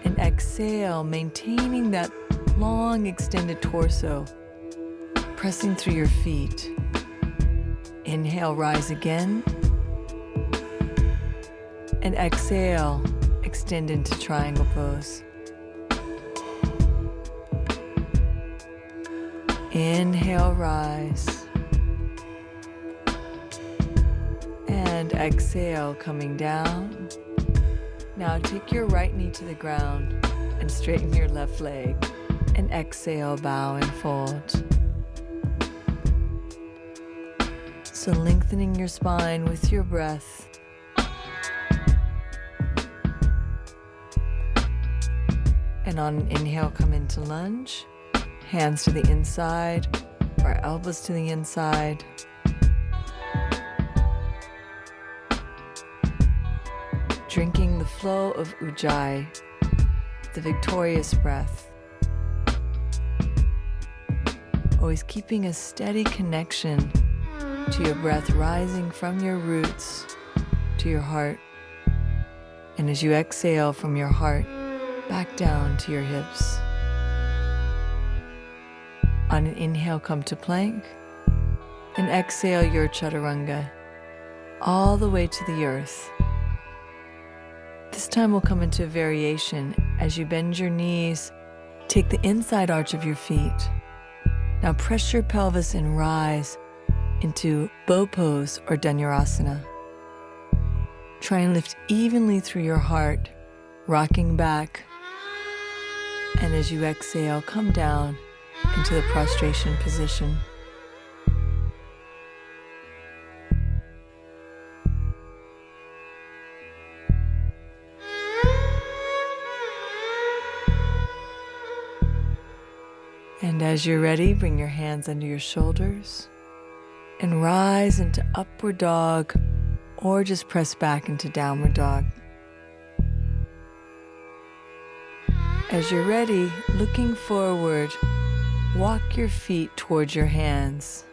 And exhale, maintaining that long extended torso, pressing through your feet. Inhale, rise again. And exhale, extend into triangle pose. Inhale, rise. And exhale, coming down. Now take your right knee to the ground and straighten your left leg. And exhale, bow and fold. So lengthening your spine with your breath. And on an inhale, come into lunge. Hands to the inside or elbows to the inside. Drinking the flow of Ujjayi, the victorious breath. Always keeping a steady connection to your breath rising from your roots to your heart. And as you exhale from your heart, back down to your hips. On an inhale, come to plank. And exhale your chaturanga all the way to the earth. This time we'll come into a variation. As you bend your knees, take the inside arch of your feet. Now press your pelvis and rise into bow pose or Dhanurasana. Try and lift evenly through your heart, rocking back. And as you exhale, come down into the prostration position. And as you're ready, bring your hands under your shoulders and rise into upward dog, or just press back into downward dog. As you're ready, looking forward, walk your feet towards your hands.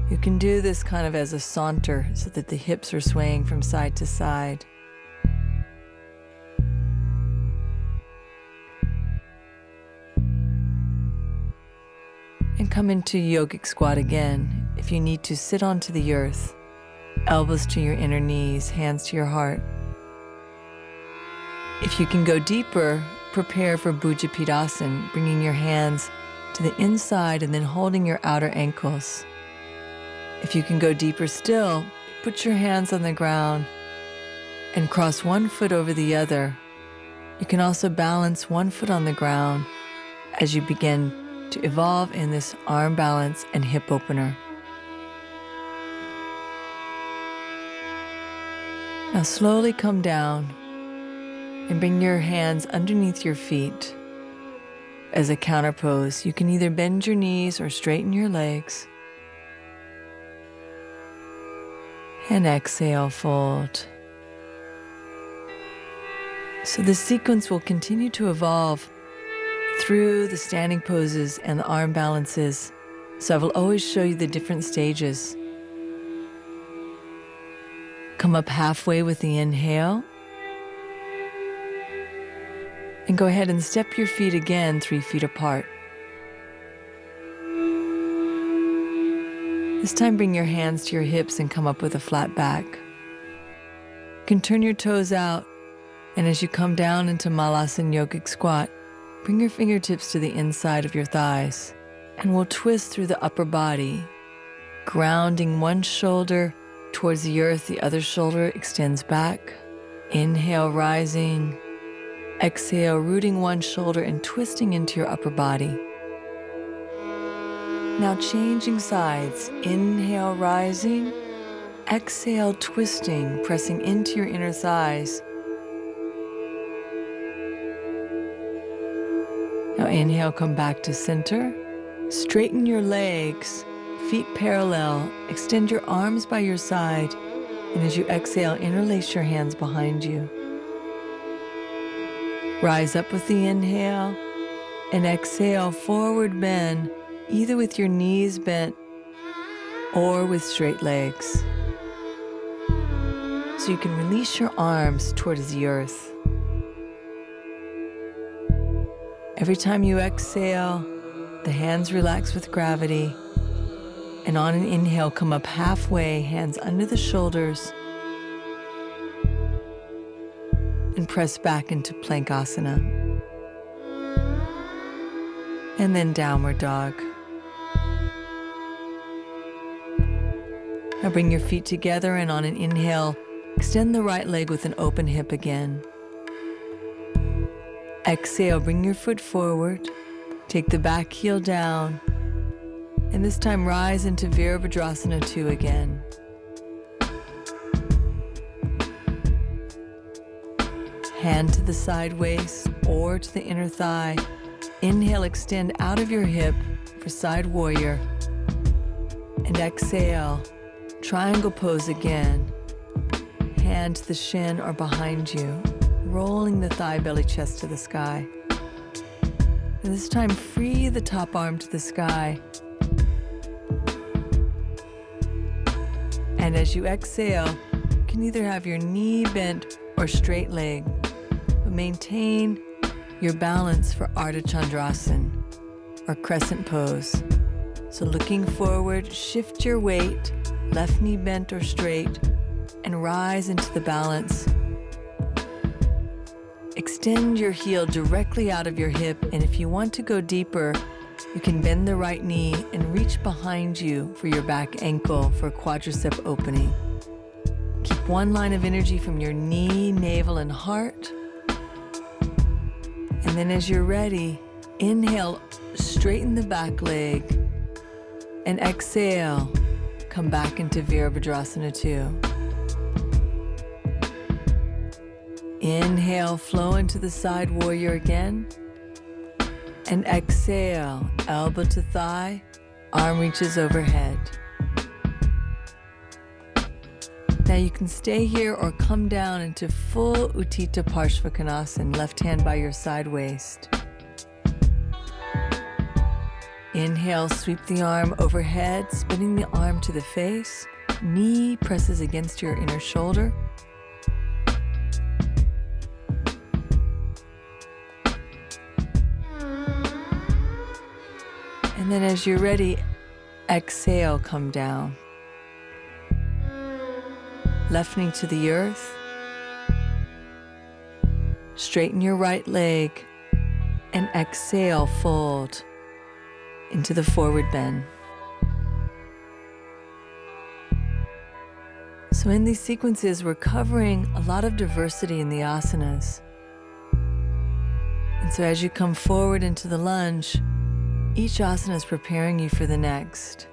You can do this kind of as a saunter so that the hips are swaying from side to side. And come into yogic squat again. If you need to, sit onto the earth, elbows to your inner knees, hands to your heart. If you can go deeper, prepare for Bhujapidasana, bringing your hands to the inside and then holding your outer ankles. If you can go deeper still, put your hands on the ground and cross one foot over the other. You can also balance one foot on the ground as you begin to evolve in this arm balance and hip opener. Now slowly come down and bring your hands underneath your feet as a counter pose. You can either bend your knees or straighten your legs. And exhale, fold. So the sequence will continue to evolve through the standing poses and the arm balances. So I will always show you the different stages. Come up halfway with the inhale. And go ahead and step your feet again 3 feet apart. This time bring your hands to your hips and come up with a flat back. You can turn your toes out, and as you come down into Malasana yogic squat, bring your fingertips to the inside of your thighs, and we'll twist through the upper body, grounding one shoulder towards the earth, the other shoulder extends back. Inhale, rising. Exhale, rooting one shoulder and twisting into your upper body. Now changing sides. Inhale, rising. Exhale, twisting, pressing into your inner thighs. Now inhale, come back to center. Straighten your legs, feet parallel. Extend your arms by your side. And as you exhale, interlace your hands behind you. Rise up with the inhale. And exhale, forward bend, either with your knees bent or with straight legs. so you can release your arms towards the earth. Every time you exhale, the hands relax with gravity. And on an inhale, come up halfway, hands under the shoulders, and press back into Plankasana. And then downward dog. Now bring your feet together and on an inhale, extend the right leg with an open hip again. Exhale, bring your foot forward, take the back heel down, and this time rise into Virabhadrasana 2 again. Hand to the side waist or to the inner thigh. Inhale, extend out of your hip for side warrior. And exhale, triangle pose again. Hand to the shin or behind you, rolling the thigh, belly, chest to the sky. And this time, free the top arm to the sky. And as you exhale, you can either have your knee bent or straight leg, but maintain your balance for Ardha Chandrasana, or crescent pose. So looking forward, shift your weight, left knee bent or straight, and rise into the balance. Extend your heel directly out of your hip, and if you want to go deeper, you can bend the right knee and reach behind you for your back ankle for a quadricep opening. Keep one line of energy from your knee, navel, and heart. And then as you're ready, inhale, straighten the back leg, and exhale, come back into Virabhadrasana 2. Inhale, flow into the side warrior again, and exhale, elbow to thigh, arm reaches overhead. Now you can stay here or come down into full Utthita Parshvakonasana, left hand by your side waist. Inhale, sweep the arm overhead, spinning the arm to the face. Knee presses against your inner shoulder. And then as you're ready, exhale, come down. Left knee to the earth. Straighten your right leg and exhale, fold into the forward bend. So in these sequences, we're covering a lot of diversity in the asanas. And so as you come forward into the lunge, each asana is preparing you for the next.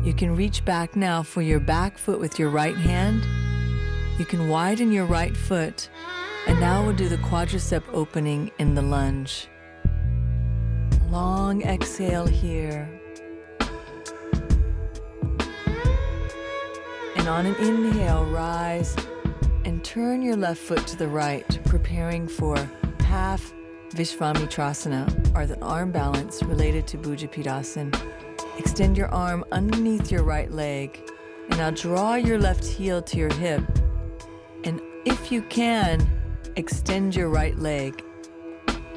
You can reach back now for your back foot with your right hand. You can widen your right foot, and now we'll do the quadricep opening in the lunge. Long exhale here. And on an inhale, rise and turn your left foot to the right, preparing for half Vishvamitrasana, or the arm balance related to Bhujapidasana. Extend your arm underneath your right leg, and now draw your left heel to your hip. And if you can, extend your right leg.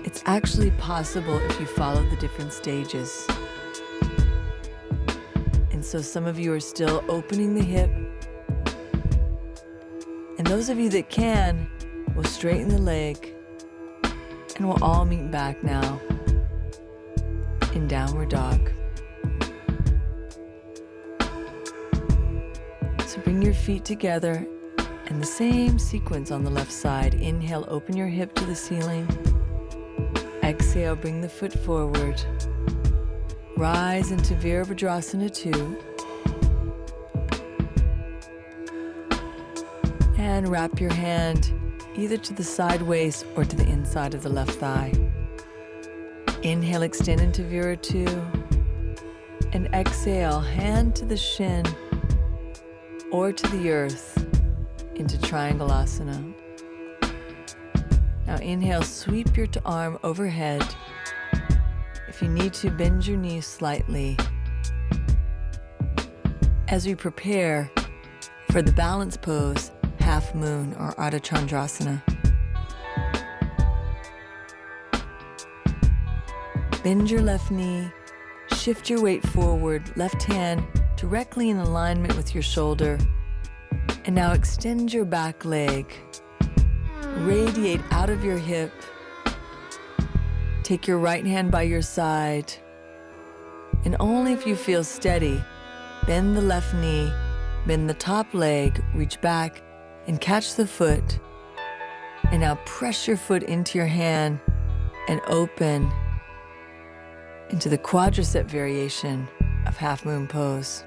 It's actually possible if you follow the different stages. And so some of you are still opening the hip. And those of you that can, will straighten the leg. And we'll all meet back now in downward dog. So bring your feet together and the same sequence on the left side. Inhale, open your hip to the ceiling. Exhale, bring the foot forward. Rise into Virabhadrasana 2. And wrap your hand either to the side waist or to the inside of the left thigh. Inhale, extend into Vira 2. And exhale, hand to the shin or to the earth into Triangle Asana. Now inhale, sweep your arm overhead. If you need to, bend your knees slightly. As we prepare for the balance pose, half moon or Ardha Chandrasana. Bend your left knee, shift your weight forward, left hand directly in alignment with your shoulder. And now extend your back leg. Radiate out of your hip. Take your right hand by your side. And only if you feel steady, bend the left knee, bend the top leg, reach back and catch the foot. And now press your foot into your hand and open into the quadricep variation of half moon pose.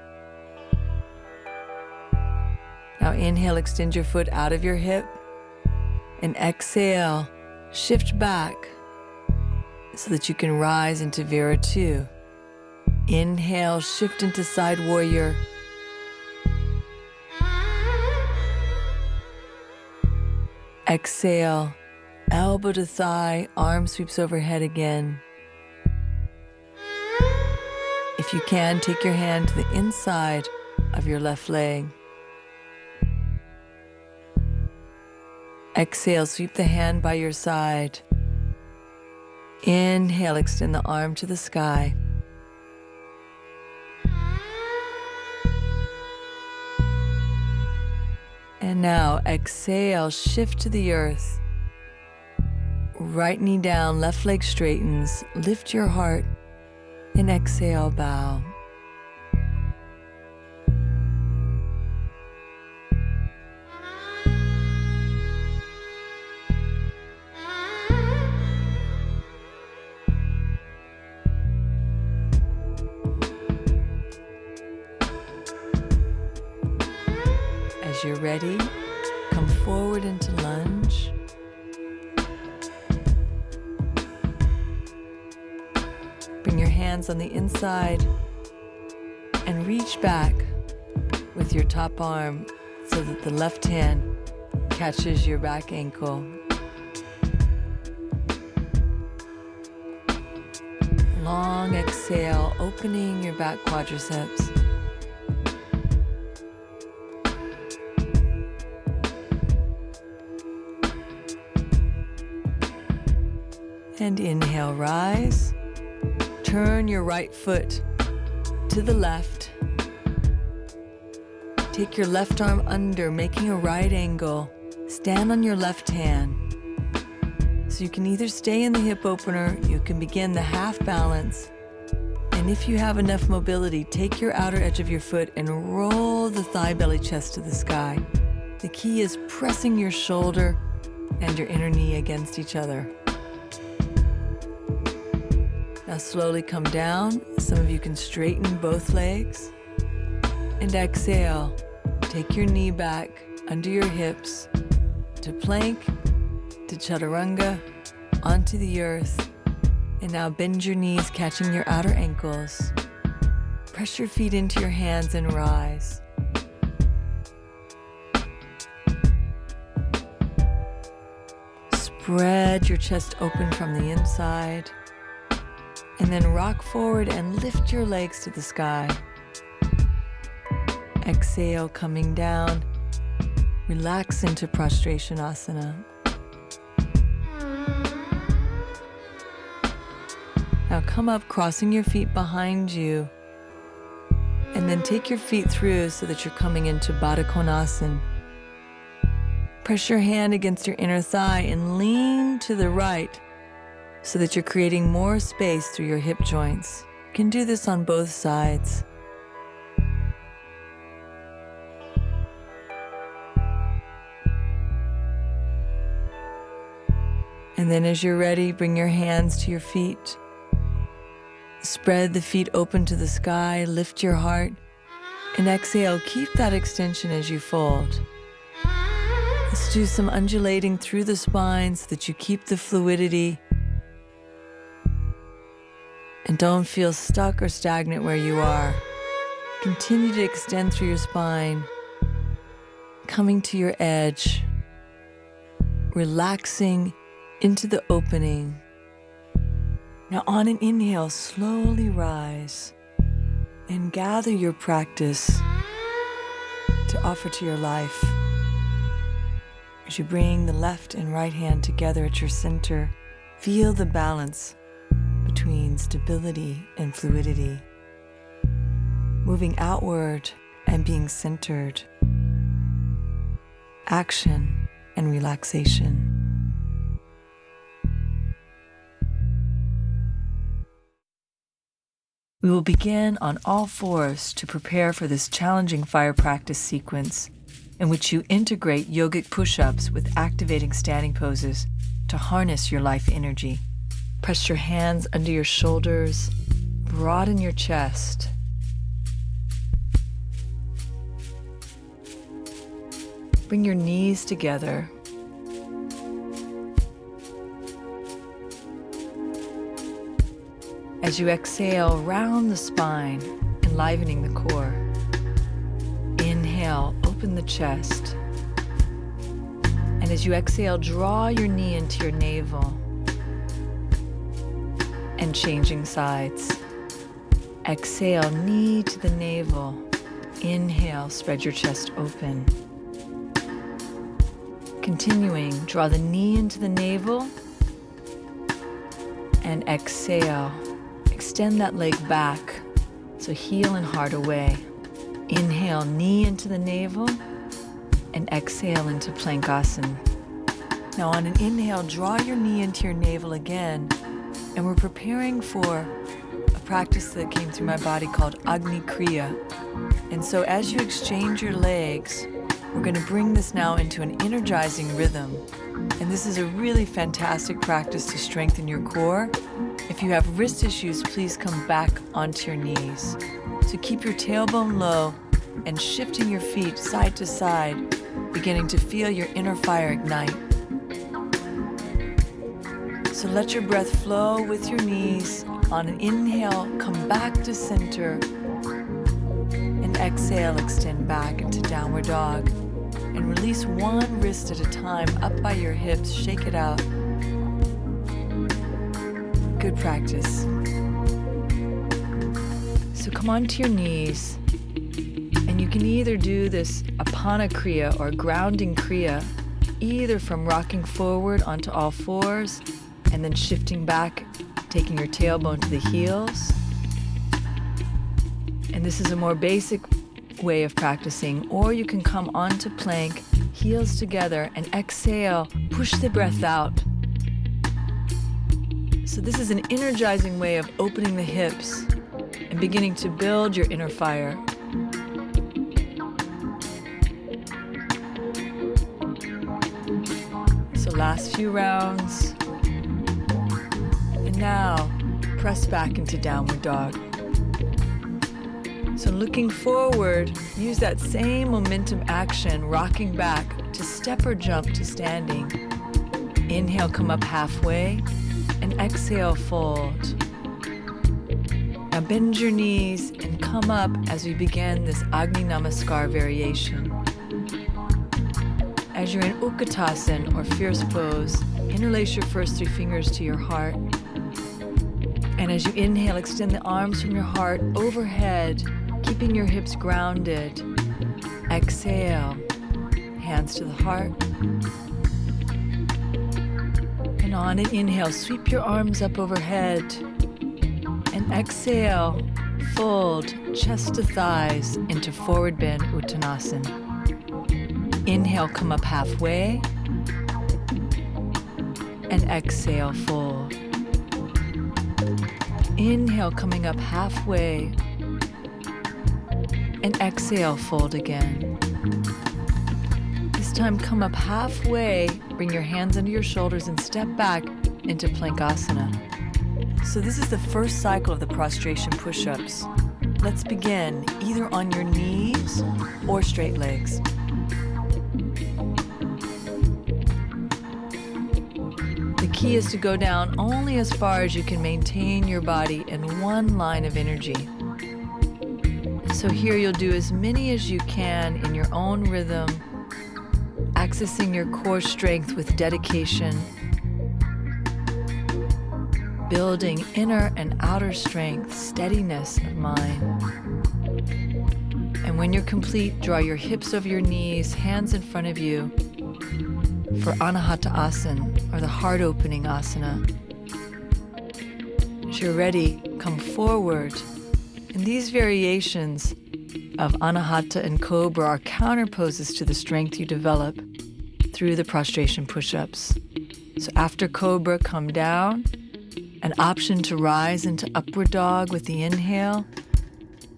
Now inhale, extend your foot out of your hip, and exhale, shift back so that you can rise into Vira 2. Inhale, shift into side warrior. Exhale, elbow to thigh, arm sweeps overhead again. If you can, take your hand to the inside of your left leg. Exhale, sweep the hand by your side. Inhale, extend the arm to the sky. And now exhale, shift to the earth. Right knee down, left leg straightens, lift your heart, and exhale, bow. As you're ready, come forward into lunge. Bring your hands on the inside and reach back with your top arm so that the left hand catches your back ankle. Long exhale, opening your back quadriceps. And inhale, rise. Turn your right foot to the left. Take your left arm under, making a right angle. Stand on your left hand. So you can either stay in the hip opener, you can begin the half balance. And if you have enough mobility, take your outer edge of your foot and roll the thigh, belly, chest to the sky. The key is pressing your shoulder and your inner knee against each other. Now slowly come down. Some of you can straighten both legs. And exhale. Take your knee back under your hips to plank, to chaturanga, onto the earth. And now bend your knees, catching your outer ankles. Press your feet into your hands and rise. Spread your chest open from the inside. And then rock forward and lift your legs to the sky. Exhale, coming down. Relax into prostration asana. Now come up, crossing your feet behind you. And then take your feet through so that you're coming into Baddha Konasana. Press your hand against your inner thigh and lean to the right so that you're creating more space through your hip joints. You can do this on both sides. And then as you're ready, bring your hands to your feet. Spread the feet open to the sky, lift your heart, and exhale, keep that extension as you fold. Let's do some undulating through the spine so that you keep the fluidity and don't feel stuck or stagnant where you are. Continue to extend through your spine, coming to your edge, relaxing into the opening. Now on an inhale, slowly rise and gather your practice to offer to your life. As you bring the left and right hand together at your center, feel the balance between stability and fluidity, moving outward and being centered, action and relaxation. We will begin on all fours to prepare for this challenging fire practice sequence in which you integrate yogic push-ups with activating standing poses to harness your life energy. Press your hands under your shoulders, broaden your chest. Bring your knees together. As you exhale, round the spine, enlivening the core. Inhale, open the chest. And as you exhale, draw your knee into your navel. And changing sides. Exhale, knee to the navel. Inhale, spread your chest open. Continuing, draw the knee into the navel. And exhale. Extend that leg back, so heel and heart away. Inhale, knee into the navel, and exhale into Plankasana. Now on an inhale, draw your knee into your navel again, and we're preparing for a practice that came through my body called Agni kriya. And so as you exchange your legs, we're going to bring this now into an energizing rhythm. And this is a really fantastic practice to strengthen your core. If you have wrist issues, please come back onto your knees. So keep your tailbone low and shifting your feet side to side, beginning to feel your inner fire ignite. So let your breath flow with your knees. On an inhale, come back to center. And exhale, extend back into downward dog. And release one wrist at a time up by your hips. Shake it out. Good practice. So come onto your knees, and you can either do this apana kriya or grounding kriya, either from rocking forward onto all fours and then shifting back, taking your tailbone to the heels. And this is a more basic way of practicing, or you can come onto plank, heels together, and exhale, push the breath out. So this is an energizing way of opening the hips and beginning to build your inner fire. So last few rounds. And now press back into downward dog. So looking forward, use that same momentum action, rocking back to step or jump to standing. Inhale, come up halfway. And exhale, fold. Now bend your knees and come up as we begin this Agni Namaskar variation. As you're in Utkatasana or fierce pose, interlace your first 3 fingers to your heart. And as you inhale, extend the arms from your heart overhead, keeping your hips grounded. Exhale, hands to the heart. And on an inhale, sweep your arms up overhead. And exhale, fold chest to thighs into forward bend Uttanasana. Inhale, come up halfway. And exhale, fold. Inhale, coming up halfway. And exhale, fold again. This time, come up halfway, bring your hands under your shoulders and step back into Plankasana. So this is the first cycle of the prostration push-ups. Let's begin either on your knees or straight legs. The key is to go down only as far as you can maintain your body in one line of energy. So here you'll do as many as you can in your own rhythm, accessing your core strength with dedication, building inner and outer strength, steadiness of mind. And when you're complete, draw your hips over your knees, hands in front of you, for Anahata Asana, or the heart opening asana. As you're ready, come forward. And these variations of Anahata and Cobra are counter poses to the strength you develop through the prostration push-ups. So after Cobra, come down, an option to rise into upward dog with the inhale,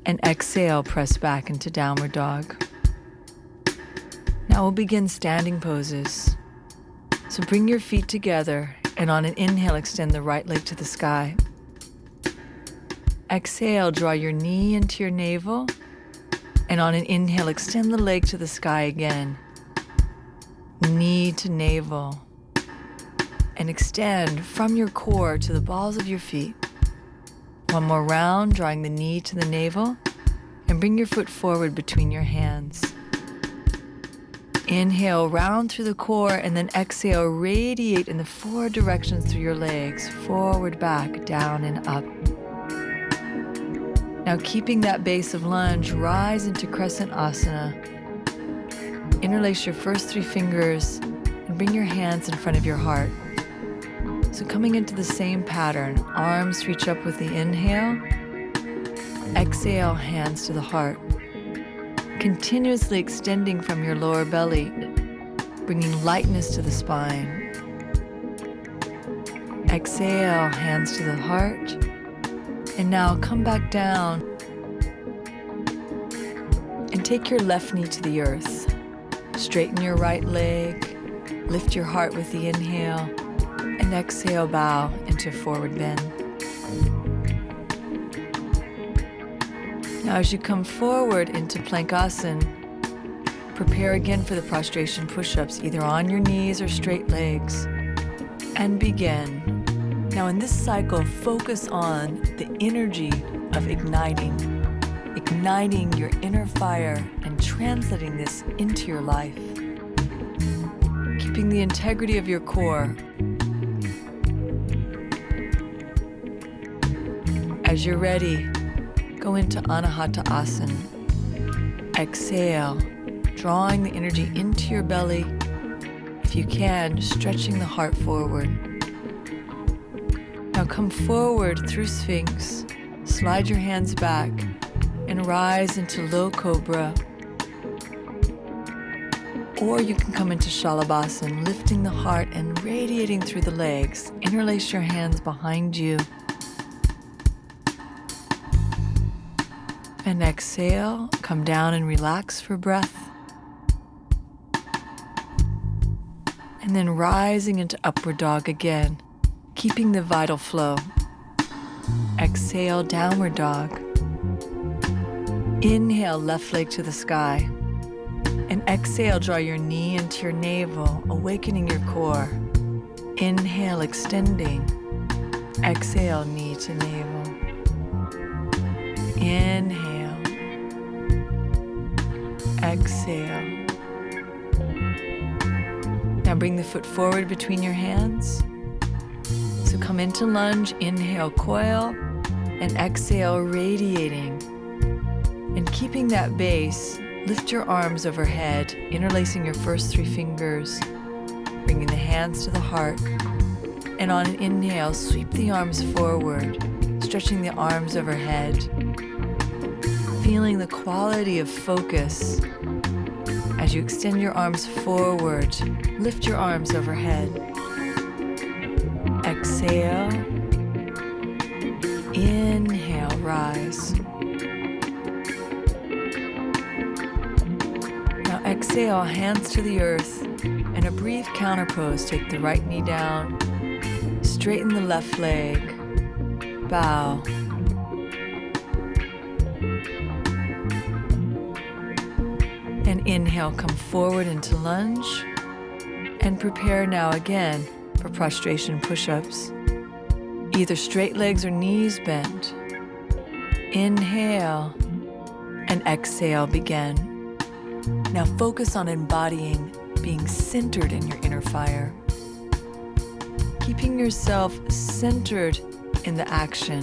and exhale, press back into downward dog. Now we'll begin standing poses. So bring your feet together, and on an inhale, extend the right leg to the sky. Exhale, draw your knee into your navel, and on an inhale, extend the leg to the sky again. Knee to navel, and extend from your core to the balls of your feet. One more round, drawing the knee to the navel, and bring your foot forward between your hands. Inhale, round through the core, and then exhale, radiate in the 4 directions through your legs, forward, back, down, and up. Now keeping that base of lunge, rise into crescent asana. Interlace your first 3 fingers and bring your hands in front of your heart. So coming into the same pattern, arms reach up with the inhale, exhale, hands to the heart. Continuously extending from your lower belly, bringing lightness to the spine. Exhale, hands to the heart. And now come back down and take your left knee to the earth. Straighten your right leg, lift your heart with the inhale, and exhale, bow into forward bend. Now as you come forward into Plankasana, prepare again for the prostration push-ups, either on your knees or straight legs, and begin. Now in this cycle, focus on the energy of igniting your inner fire and translating this into your life. Keeping the integrity of your core. As you're ready, go into Anahata Asana. Exhale, drawing the energy into your belly. If you can, stretching the heart forward. Now come forward through Sphinx, slide your hands back, and rise into low cobra. Or you can come into Shalabhasana, lifting the heart and radiating through the legs. Interlace your hands behind you. And exhale, come down and relax for breath. And then rising into upward dog again, keeping the vital flow. Exhale, downward dog. Inhale, left leg to the sky. And exhale, draw your knee into your navel, awakening your core. Inhale, extending. Exhale, knee to navel. Inhale. Exhale. Now bring the foot forward between your hands. So come into lunge, inhale, coil, and exhale, radiating. And keeping that base, lift your arms overhead, interlacing your first 3 fingers, bringing the hands to the heart. And on an inhale, sweep the arms forward, stretching the arms overhead, feeling the quality of focus. As you extend your arms forward, lift your arms overhead. Exhale. Inhale, rise. Now exhale, hands to the earth, and a brief counter pose. Take the right knee down, straighten the left leg, bow. And inhale, come forward into lunge, and prepare now again for prostration push-ups. Either straight legs or knees bent. Inhale, and exhale, begin. Now focus on embodying being centered in your inner fire. Keeping yourself centered in the action.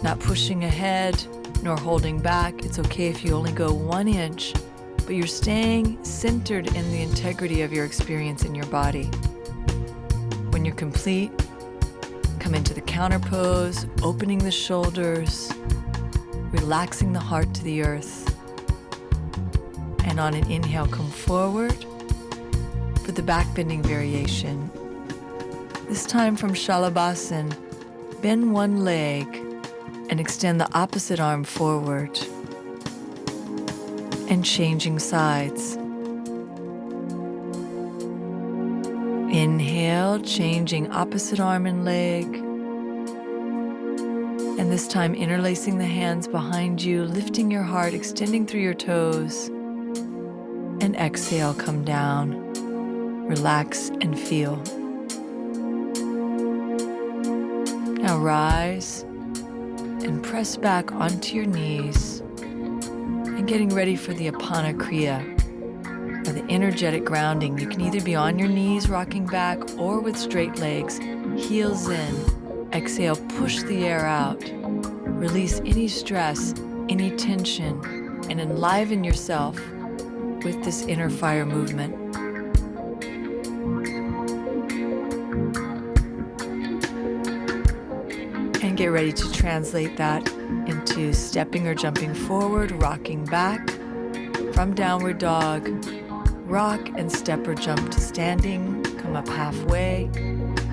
Not pushing ahead, nor holding back. It's okay if you only go 1 inch, but you're staying centered in the integrity of your experience in your body. When you're complete, come into the counter pose, opening the shoulders, relaxing the heart to the earth. And on an inhale, come forward for the backbending variation. This time from Shalabhasana, bend one leg and extend the opposite arm forward. And changing sides. Inhale, changing opposite arm and leg. And this time interlacing the hands behind you, lifting your heart, extending through your toes. And exhale, come down. Relax and feel. Now rise and press back onto your knees and getting ready for the Apana Kriya, or the energetic grounding. You can either be on your knees rocking back or with straight legs, heels in. Exhale, push the air out. Release any stress, any tension, and enliven yourself with this inner fire movement. And get ready to translate that into stepping or jumping forward, rocking back from downward dog, rock and step or jump to standing, come up halfway,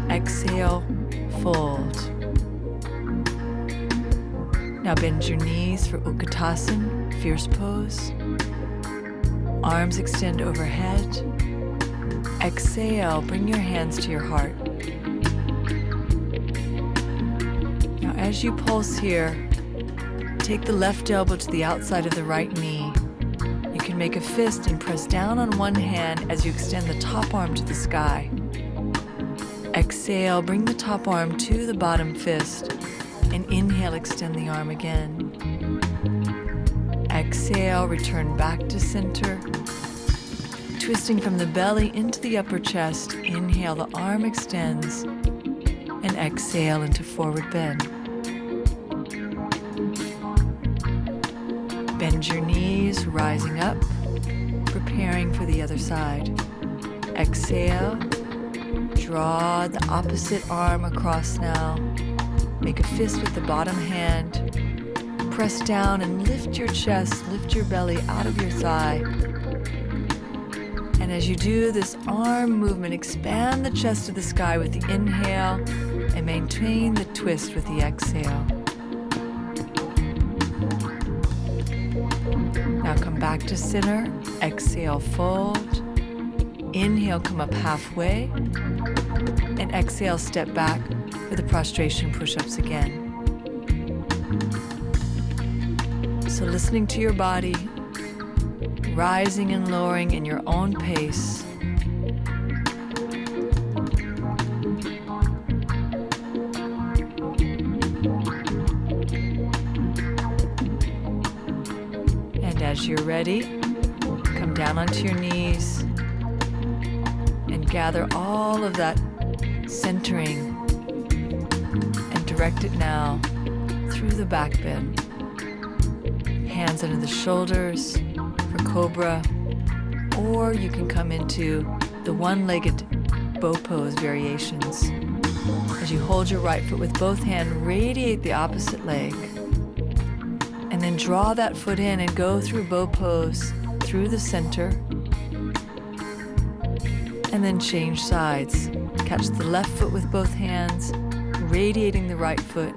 exhale, fold. Now bend your knees for Utkatasana, fierce pose. Arms extend overhead. Exhale, bring your hands to your heart. Now as you pulse here, take the left elbow to the outside of the right knee. You can make a fist and press down on one hand as you extend the top arm to the sky. Exhale, bring the top arm to the bottom fist, and inhale, extend the arm again. Exhale, return back to center. Twisting from the belly into the upper chest, inhale, the arm extends, and exhale into forward bend. Bend your knees, rising up, preparing for the other side. Exhale, draw the opposite arm across now. Make a fist with the bottom hand. Press down and lift your chest, lift your belly out of your thigh. And as you do this arm movement, expand the chest to the sky with the inhale and maintain the twist with the exhale. Now come back to center, exhale, fold. Inhale, come up halfway. And exhale, step back for the prostration push-ups again. So listening to your body, rising and lowering in your own pace. And as you're ready, come down onto your knees and gather all of that centering and direct it now through the back bend. Hands under the shoulders for cobra, or you can come into the one-legged bow pose variations. As you hold your right foot with both hands, radiate the opposite leg, and then draw that foot in and go through bow pose through the center, and then change sides. Catch the left foot with both hands, radiating the right foot.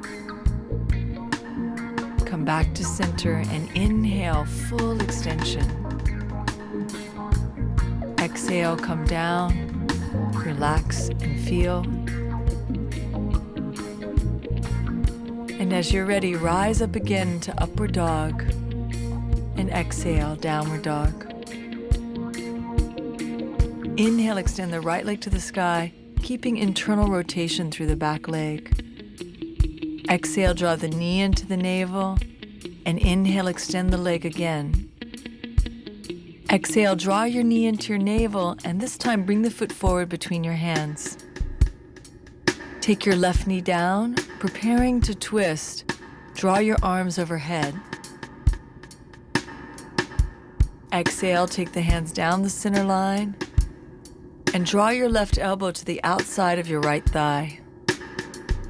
Come back to center and inhale, full extension. Exhale, come down, relax and feel. And as you're ready, rise up again to upward dog and exhale, downward dog. Inhale, extend the right leg to the sky, keeping internal rotation through the back leg. Exhale, draw the knee into the navel, and inhale, extend the leg again. Exhale, draw your knee into your navel, and this time bring the foot forward between your hands. Take your left knee down, preparing to twist. Draw your arms overhead. Exhale, take the hands down the center line and draw your left elbow to the outside of your right thigh.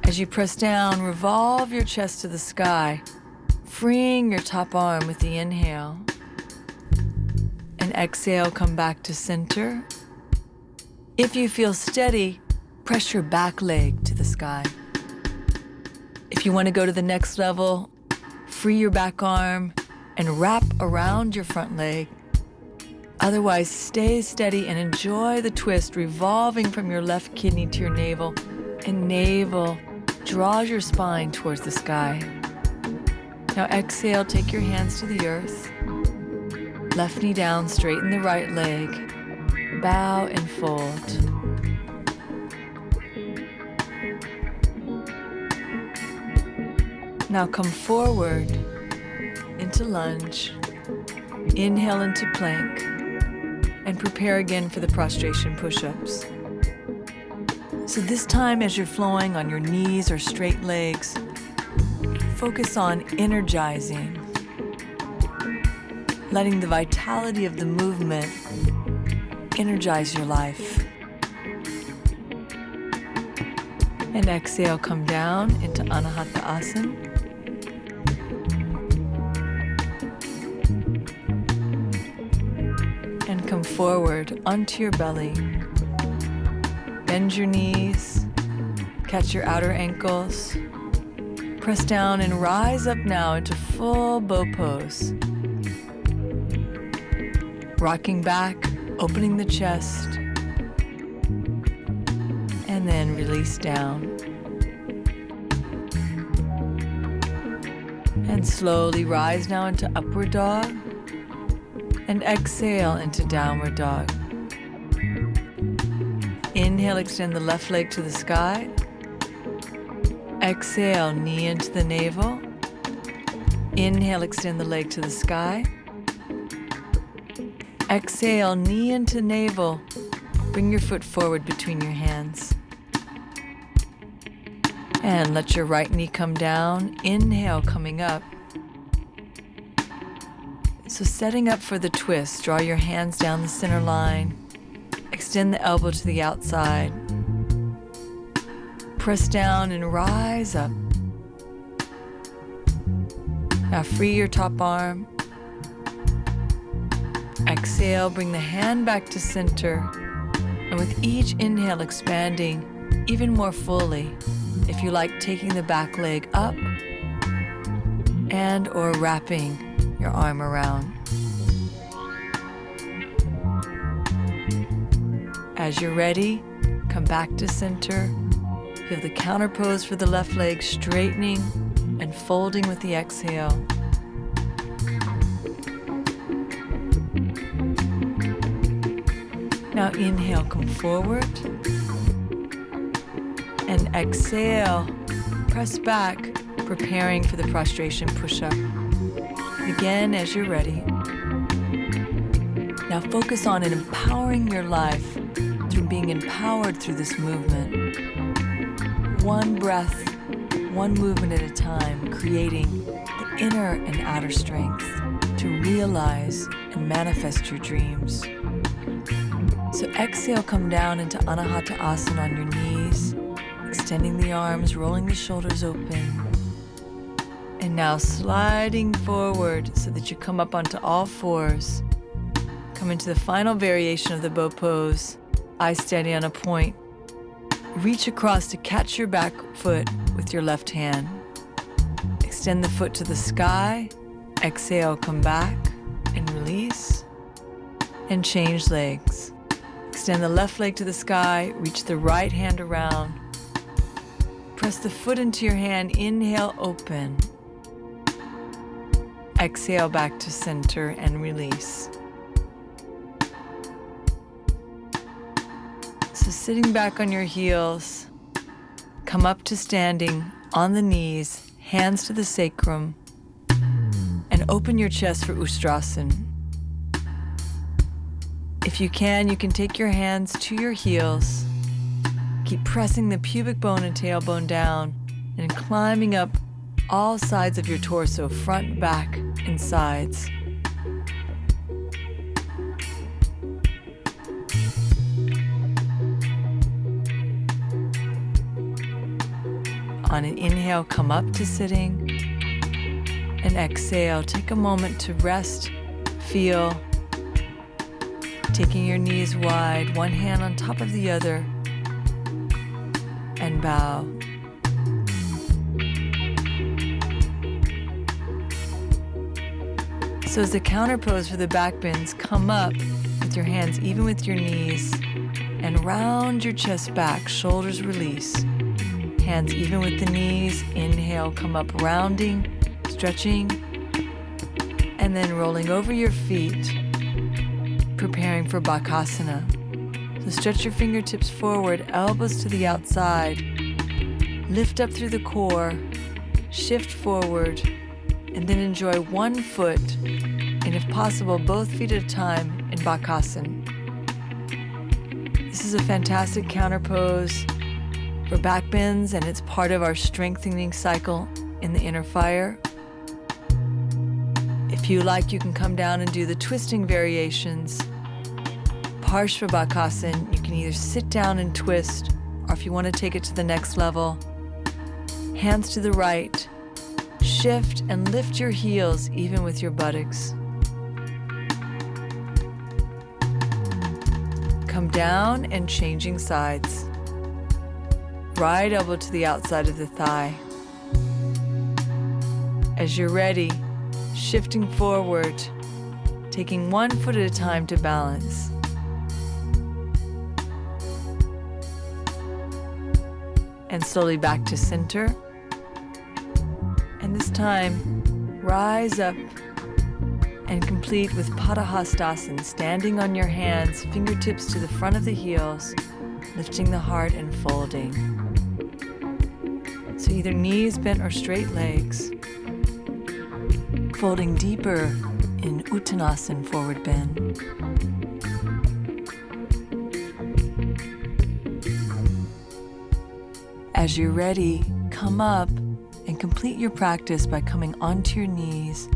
As you press down, revolve your chest to the sky, freeing your top arm with the inhale. And exhale, come back to center. If you feel steady, press your back leg to the sky. If you want to go to the next level, free your back arm and wrap around your front leg. Otherwise, stay steady and enjoy the twist revolving from your left kidney to your navel, and navel draws your spine towards the sky. Now exhale, take your hands to the earth. Left knee down, straighten the right leg. Bow and fold. Now come forward into lunge. Inhale into plank. And prepare again for the prostration push-ups. So this time, as you're flowing on your knees or straight legs, focus on energizing, letting the vitality of the movement energize your life. And exhale, come down into Anahata Asana. And come forward onto your belly. Bend your knees, catch your outer ankles. Press down and rise up now into full bow pose. Rocking back, opening the chest, and then release down. And slowly rise now into upward dog, and exhale into downward dog. Inhale, extend the left leg to the sky. Exhale, knee into the navel. Inhale, extend the leg to the sky. Exhale, knee into navel. Bring your foot forward between your hands. And let your right knee come down. Inhale, coming up. So setting up for the twist, draw your hands down the center line. Extend the elbow to the outside. Press down and rise up. Now free your top arm. Exhale, bring the hand back to center. And with each inhale, expanding even more fully. If you like, taking the back leg up and or wrapping your arm around. As you're ready, come back to center. Feel the counter pose for the left leg, straightening and folding with the exhale. Now inhale, come forward. And exhale, press back, preparing for the prostration push-up. Again, as you're ready. Now focus on empowering your life through being empowered through this movement. One breath, one movement at a time, creating the inner and outer strength to realize and manifest your dreams. So exhale, come down into Anahata Asana on your knees, extending the arms, rolling the shoulders open. And now sliding forward so that you come up onto all fours. Come into the final variation of the bow pose. Eyes steady on a point. Reach across to catch your back foot with your left hand. Extend the foot to the sky. Exhale, come back and release. And change legs. Extend the left leg to the sky. Reach the right hand around. Press the foot into your hand. Inhale, open. Exhale back to center and release. So sitting back on your heels, come up to standing on the knees, hands to the sacrum, and open your chest for Ustrasana. If you can take your hands to your heels. Keep pressing the pubic bone and tailbone down and climbing up all sides of your torso, front, back, and sides. On an inhale, come up to sitting. And exhale, take a moment to rest, feel, taking your knees wide, one hand on top of the other, and bow. So as the counter pose for the back bends, come up with your hands even with your knees and round your chest back, shoulders release. Hands even with the knees, inhale, come up rounding, stretching, and then rolling over your feet, preparing for Bakasana. So stretch your fingertips forward, elbows to the outside, lift up through the core, shift forward, and then enjoy one foot, and if possible, both feet at a time in Bakasana. This is a fantastic counter pose for back bends, and it's part of our strengthening cycle in the inner fire. If you like, you can come down and do the twisting variations. Parshva you can either sit down and twist, or if you want to take it to the next level, hands to the right, shift and lift your heels even with your buttocks. Come down and changing sides. Right elbow to the outside of the thigh. As you're ready, shifting forward, taking one foot at a time to balance. And slowly back to center. And this time, rise up and complete with Padahastasana, standing on your hands, fingertips to the front of the heels, lifting the heart and folding. So either knees bent or straight legs. Folding deeper in Uttanasana, forward bend. As you're ready, come up and complete your practice by coming onto your knees,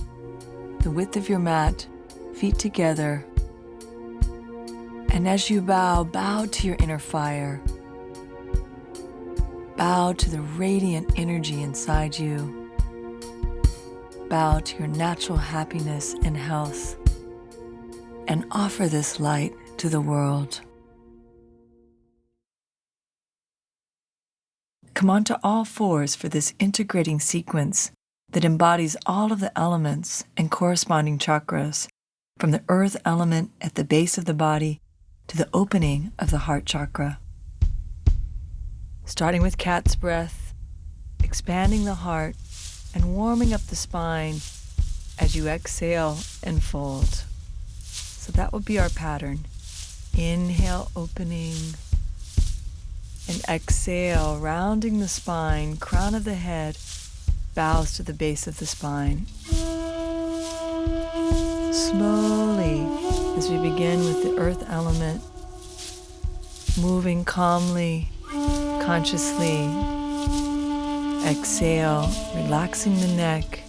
the width of your mat, feet together. And as you bow, bow to your inner fire. Bow to the radiant energy inside you. Bow to your natural happiness and health, and offer this light to the world. Come onto all fours for this integrating sequence that embodies all of the elements and corresponding chakras, from the earth element at the base of the body to the opening of the heart chakra. Starting with cat's breath, expanding the heart, and warming up the spine as you exhale and fold. So that will be our pattern. Inhale, opening, and exhale, rounding the spine, crown of the head, bows to the base of the spine. Slowly, as we begin with the earth element, moving calmly, consciously. Exhale, relaxing the neck,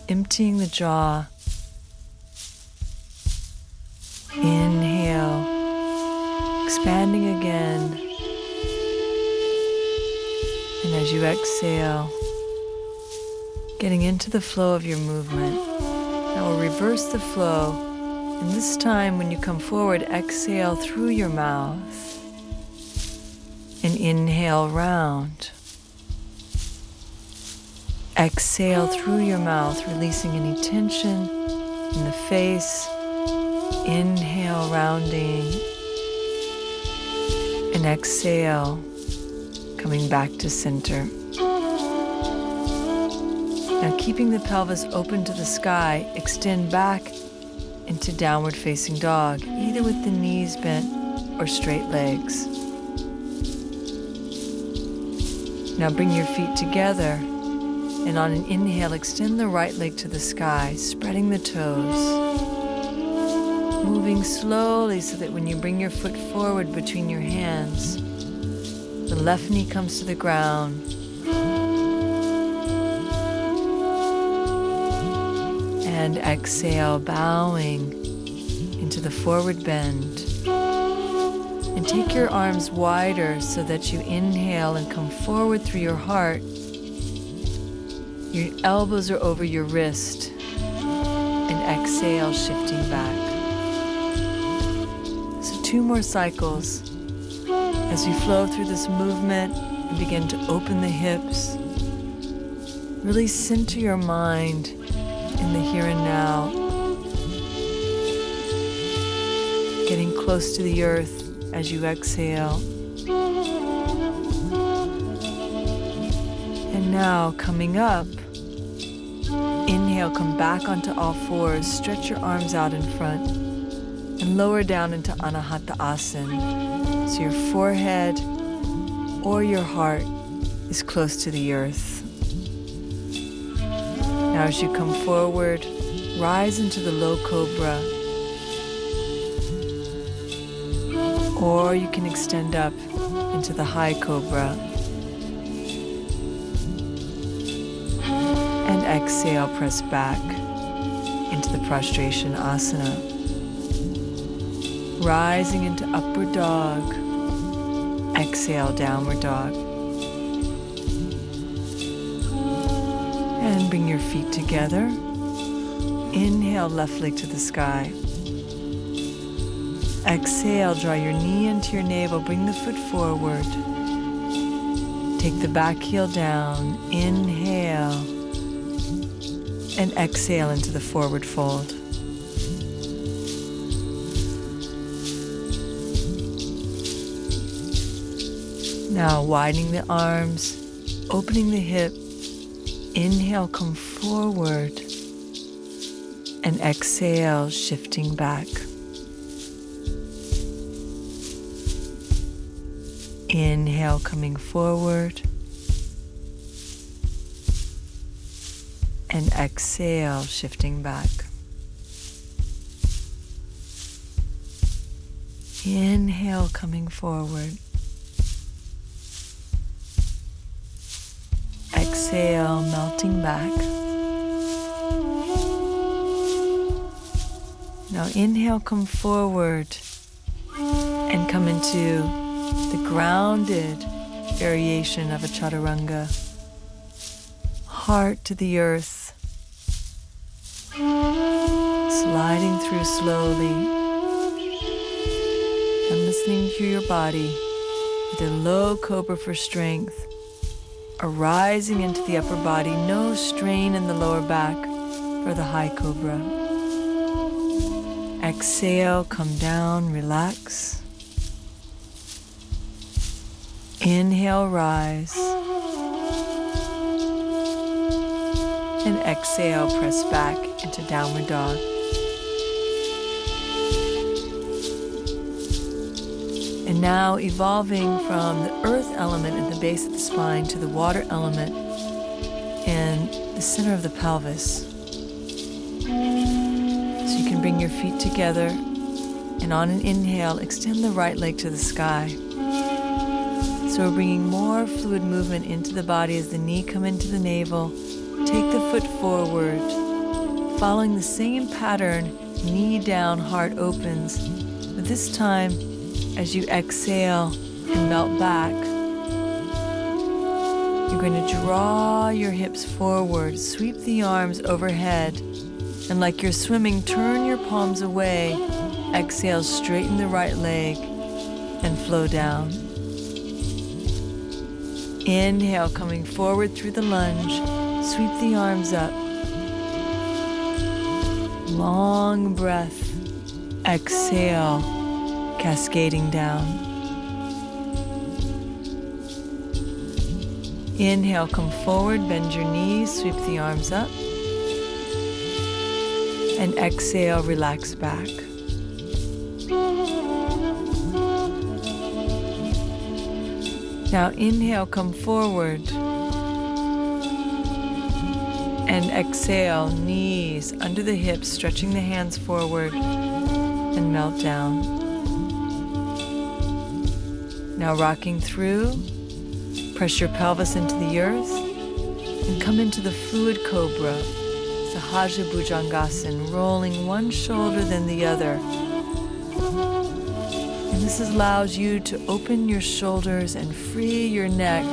emptying the jaw. Inhale, expanding again. And as you exhale, getting into the flow of your movement. Now we'll reverse the flow, and this time when you come forward, exhale through your mouth. And inhale, round. Exhale through your mouth, releasing any tension in the face. Inhale, rounding. And exhale, coming back to center. Now keeping the pelvis open to the sky, extend back into downward facing dog, either with the knees bent or straight legs. Now bring your feet together, and on an inhale, extend the right leg to the sky, spreading the toes. Moving slowly so that when you bring your foot forward between your hands, the left knee comes to the ground. And exhale, bowing into the forward bend. And take your arms wider so that you inhale and come forward through your heart, Your elbows are over your wrist. And exhale, shifting back. So 2 more cycles as we flow through this movement and begin to open the hips. Really center your mind in the here and now. Getting close to the earth as you exhale. And now coming up, inhale, come back onto all fours, stretch your arms out in front, and lower down into Anahata Asana. So your forehead or your heart is close to the earth. Now as you come forward, rise into the low cobra. Or you can extend up into the high cobra. And exhale, press back into the prostration asana. Rising into upward dog. Exhale, downward dog. And bring your feet together. Inhale, left leg to the sky. Exhale, draw your knee into your navel, bring the foot forward. Take the back heel down, inhale, and exhale into the forward fold. Now widening the arms, opening the hip, inhale, come forward, and exhale, shifting back. Inhale, coming forward, and exhale, shifting back. Inhale, coming forward. Exhale, melting back. Now inhale, come forward, and come into the grounded variation of a chaturanga. Heart to the earth, sliding through slowly, and listening to your body with a low cobra for strength, arising into the upper body, no strain in the lower back for the high cobra. Exhale, come down, relax. Inhale, rise. And exhale, press back into downward dog. And now evolving from the earth element at the base of the spine to the water element in the center of the pelvis. So you can bring your feet together, and on an inhale, extend the right leg to the sky. So we're bringing more fluid movement into the body as the knee come into the navel. Take the foot forward, following the same pattern, knee down, heart opens. But this time, as you exhale and melt back, you're going to draw your hips forward, sweep the arms overhead, and like you're swimming, turn your palms away. Exhale, straighten the right leg, and flow down. Inhale, coming forward through the lunge, sweep the arms up. Long breath. Exhale, cascading down. Inhale, come forward, bend your knees, sweep the arms up. And exhale, relax back. Now inhale, come forward. And exhale, knees under the hips, stretching the hands forward, and melt down. Now rocking through, press your pelvis into the earth, and come into the fluid cobra, Sahaja Bhujangasana, rolling one shoulder then the other. And this allows you to open your shoulders and free your neck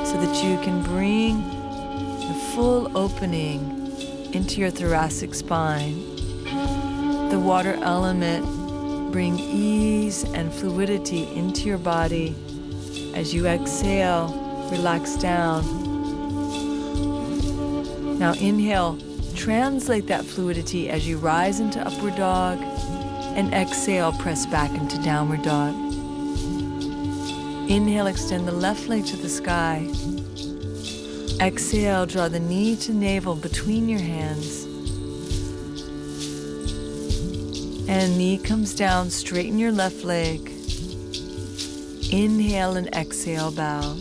so that you can bring the full opening into your thoracic spine. The water element bring ease and fluidity into your body. As you exhale, relax down. Now inhale, translate that fluidity as you rise into upward dog, and exhale, press back into downward dog. Inhale, extend the left leg to the sky. Exhale, draw the knee to navel between your hands. And knee comes down, straighten your left leg. Inhale and exhale, bow.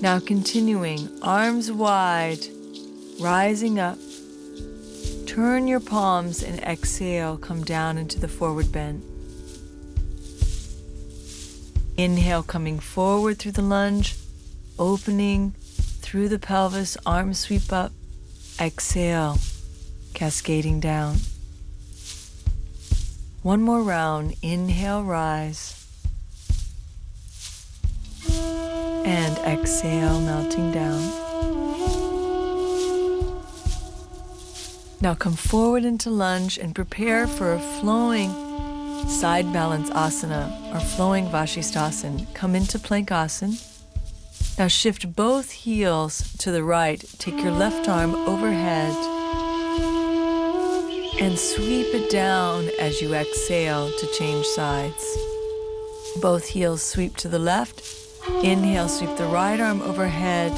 Now continuing, arms wide, rising up. Turn your palms and exhale, come down into the forward bend. Inhale, coming forward through the lunge, opening through the pelvis, arms sweep up. Exhale, cascading down. One more round, inhale, rise. And exhale, melting down. Now come forward into lunge and prepare for a flowing side balance asana or flowing Vashisthasana. Come into Planksasana. Now shift both heels to the right. Take your left arm overhead and sweep it down as you exhale to change sides. Both heels sweep to the left. Inhale, sweep the right arm overhead,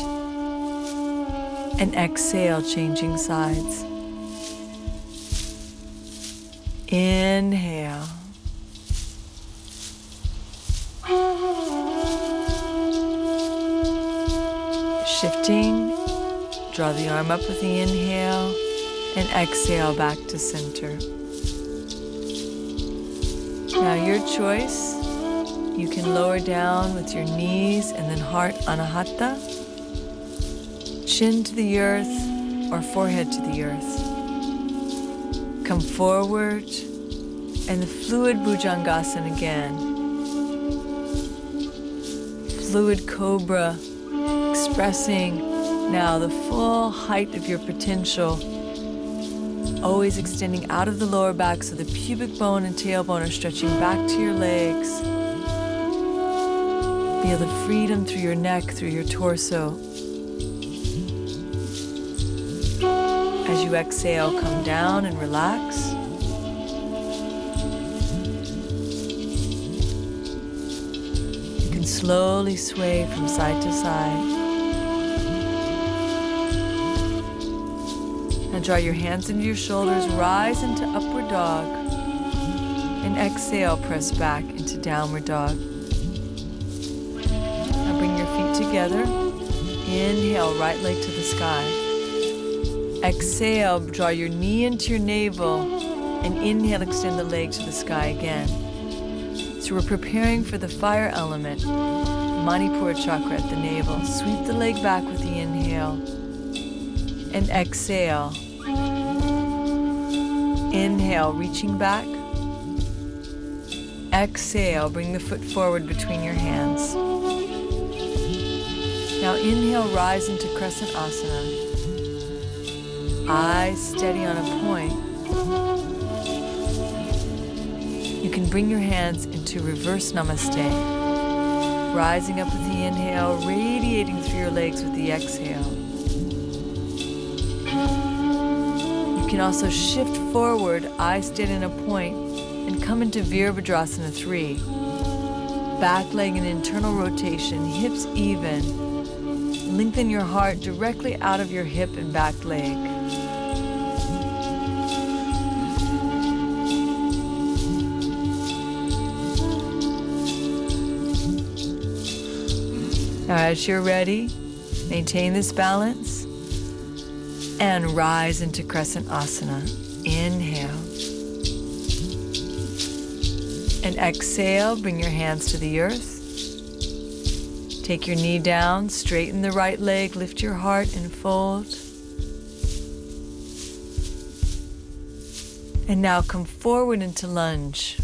and exhale, changing sides. Inhale. Shifting, draw the arm up with the inhale, and exhale back to center. Now your choice. You can lower down with your knees and then heart anahata, chin to the earth or forehead to the earth. Come forward and the fluid bhujangasana again. Fluid cobra, expressing now the full height of your potential, always extending out of the lower back so the pubic bone and tailbone are stretching back to your legs. Feel the freedom through your neck, through your torso. As you exhale, come down and relax. You can slowly sway from side to side. Now draw your hands into your shoulders, rise into upward dog, and exhale, press back into downward dog. Together. Inhale, right leg to the sky. Exhale, draw your knee into your navel, and inhale, extend the leg to the sky again. So we're preparing for the fire element, Manipura chakra at the navel. Sweep the leg back with the inhale, and exhale. Inhale, reaching back. Exhale, bring the foot forward between your hands. Now inhale, rise into Crescent Asana. Eyes steady on a point. You can bring your hands into reverse namaste. Rising up with the inhale, radiating through your legs with the exhale. You can also shift forward, eyes steady on a point, and come into Virabhadrasana 3. Back leg and internal rotation, hips even. Lengthen your heart directly out of your hip and back leg. Now, as you're ready, maintain this balance and rise into Crescent Asana. Inhale. And exhale, bring your hands to the earth. Take your knee down, straighten the right leg, lift your heart and fold. And now come forward into lunge.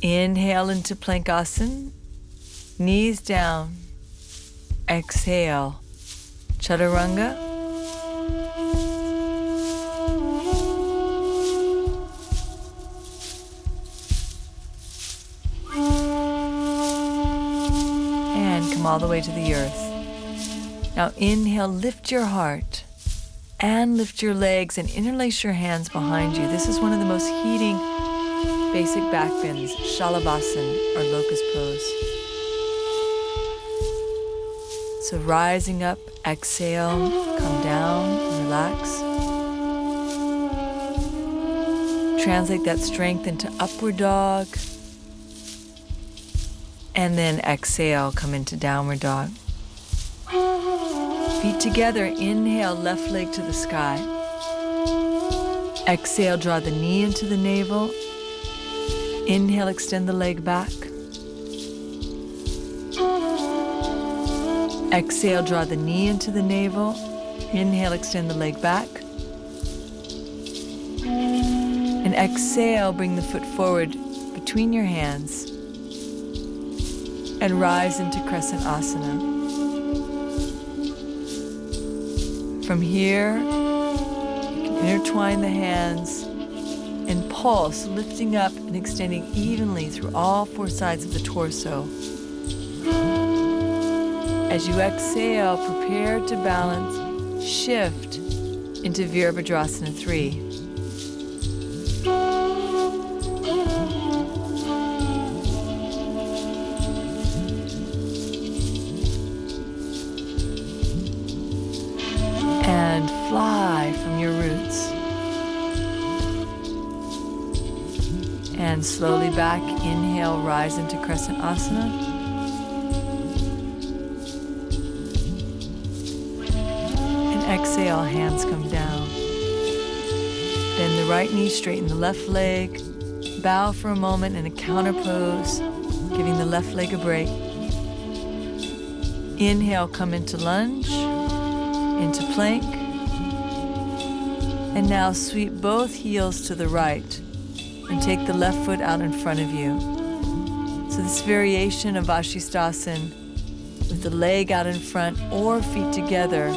Inhale into Planksasana, knees down. exhale, chaturanga. And come all the way to the earth. Now inhale, lift your heart and lift your legs and interlace your hands behind you. This is one of the most heating basic back bends, Shalabhasana or locust pose. So rising up, exhale, come down, relax. Translate that strength into upward dog. And then exhale, come into downward dog. Feet together, inhale, left leg to the sky. Exhale, draw the knee into the navel. Inhale, extend the leg back. Exhale, draw the knee into the navel. Inhale, extend the leg back. And exhale, bring the foot forward between your hands and rise into Crescent Asana. From here, you can intertwine the hands and pulse, lifting up and extending evenly through all four sides of the torso. As you exhale, prepare to balance, shift into Virabhadrasana 3. And fly from your roots. And slowly back, inhale, rise into Crescent Asana. And exhale, hands come down. Bend the right knee, straighten the left leg. Bow for a moment in a counter pose, giving the left leg a break. Inhale, come into lunge, into plank. And now sweep both heels to the right and take the left foot out in front of you. So this variation of Vashisthasana with the leg out in front or feet together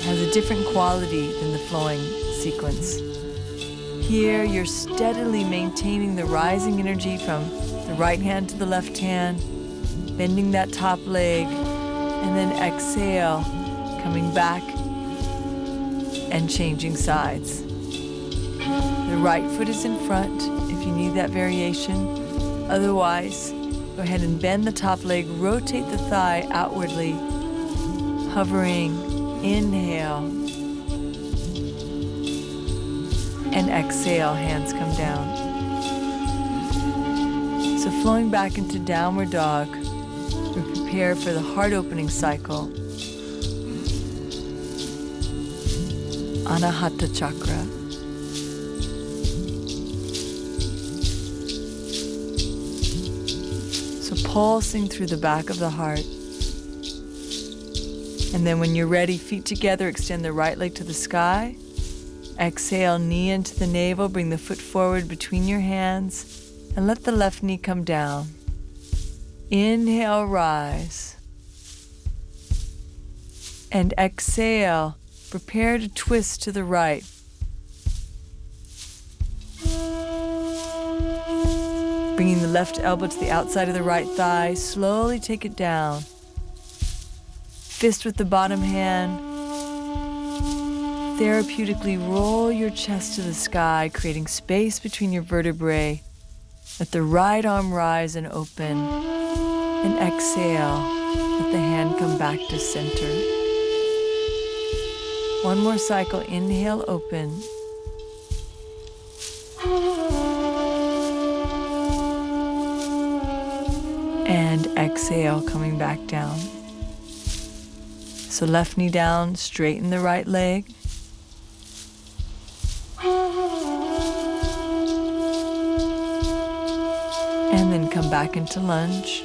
has a different quality than the flowing sequence. Here you're steadily maintaining the rising energy from the right hand to the left hand, bending that top leg, and then exhale, coming back and changing sides. The right foot is in front if you need that variation. Otherwise, go ahead and bend the top leg, rotate the thigh outwardly, hovering, inhale, and exhale, hands come down. So flowing back into downward dog, we prepare for the heart opening cycle. Anahata chakra. So pulsing through the back of the heart. And then when you're ready, feet together, extend the right leg to the sky. Exhale, knee into the navel, bring the foot forward between your hands, and let the left knee come down. Inhale, rise. And exhale, prepare to twist to the right. Bringing the left elbow to the outside of the right thigh, slowly take it down. Fist with the bottom hand. Therapeutically roll your chest to the sky, creating space between your vertebrae. Let the right arm rise and open. And exhale, let the hand come back to center. One more cycle, inhale, open. And exhale, coming back down. So left knee down, straighten the right leg. And then come back into lunge.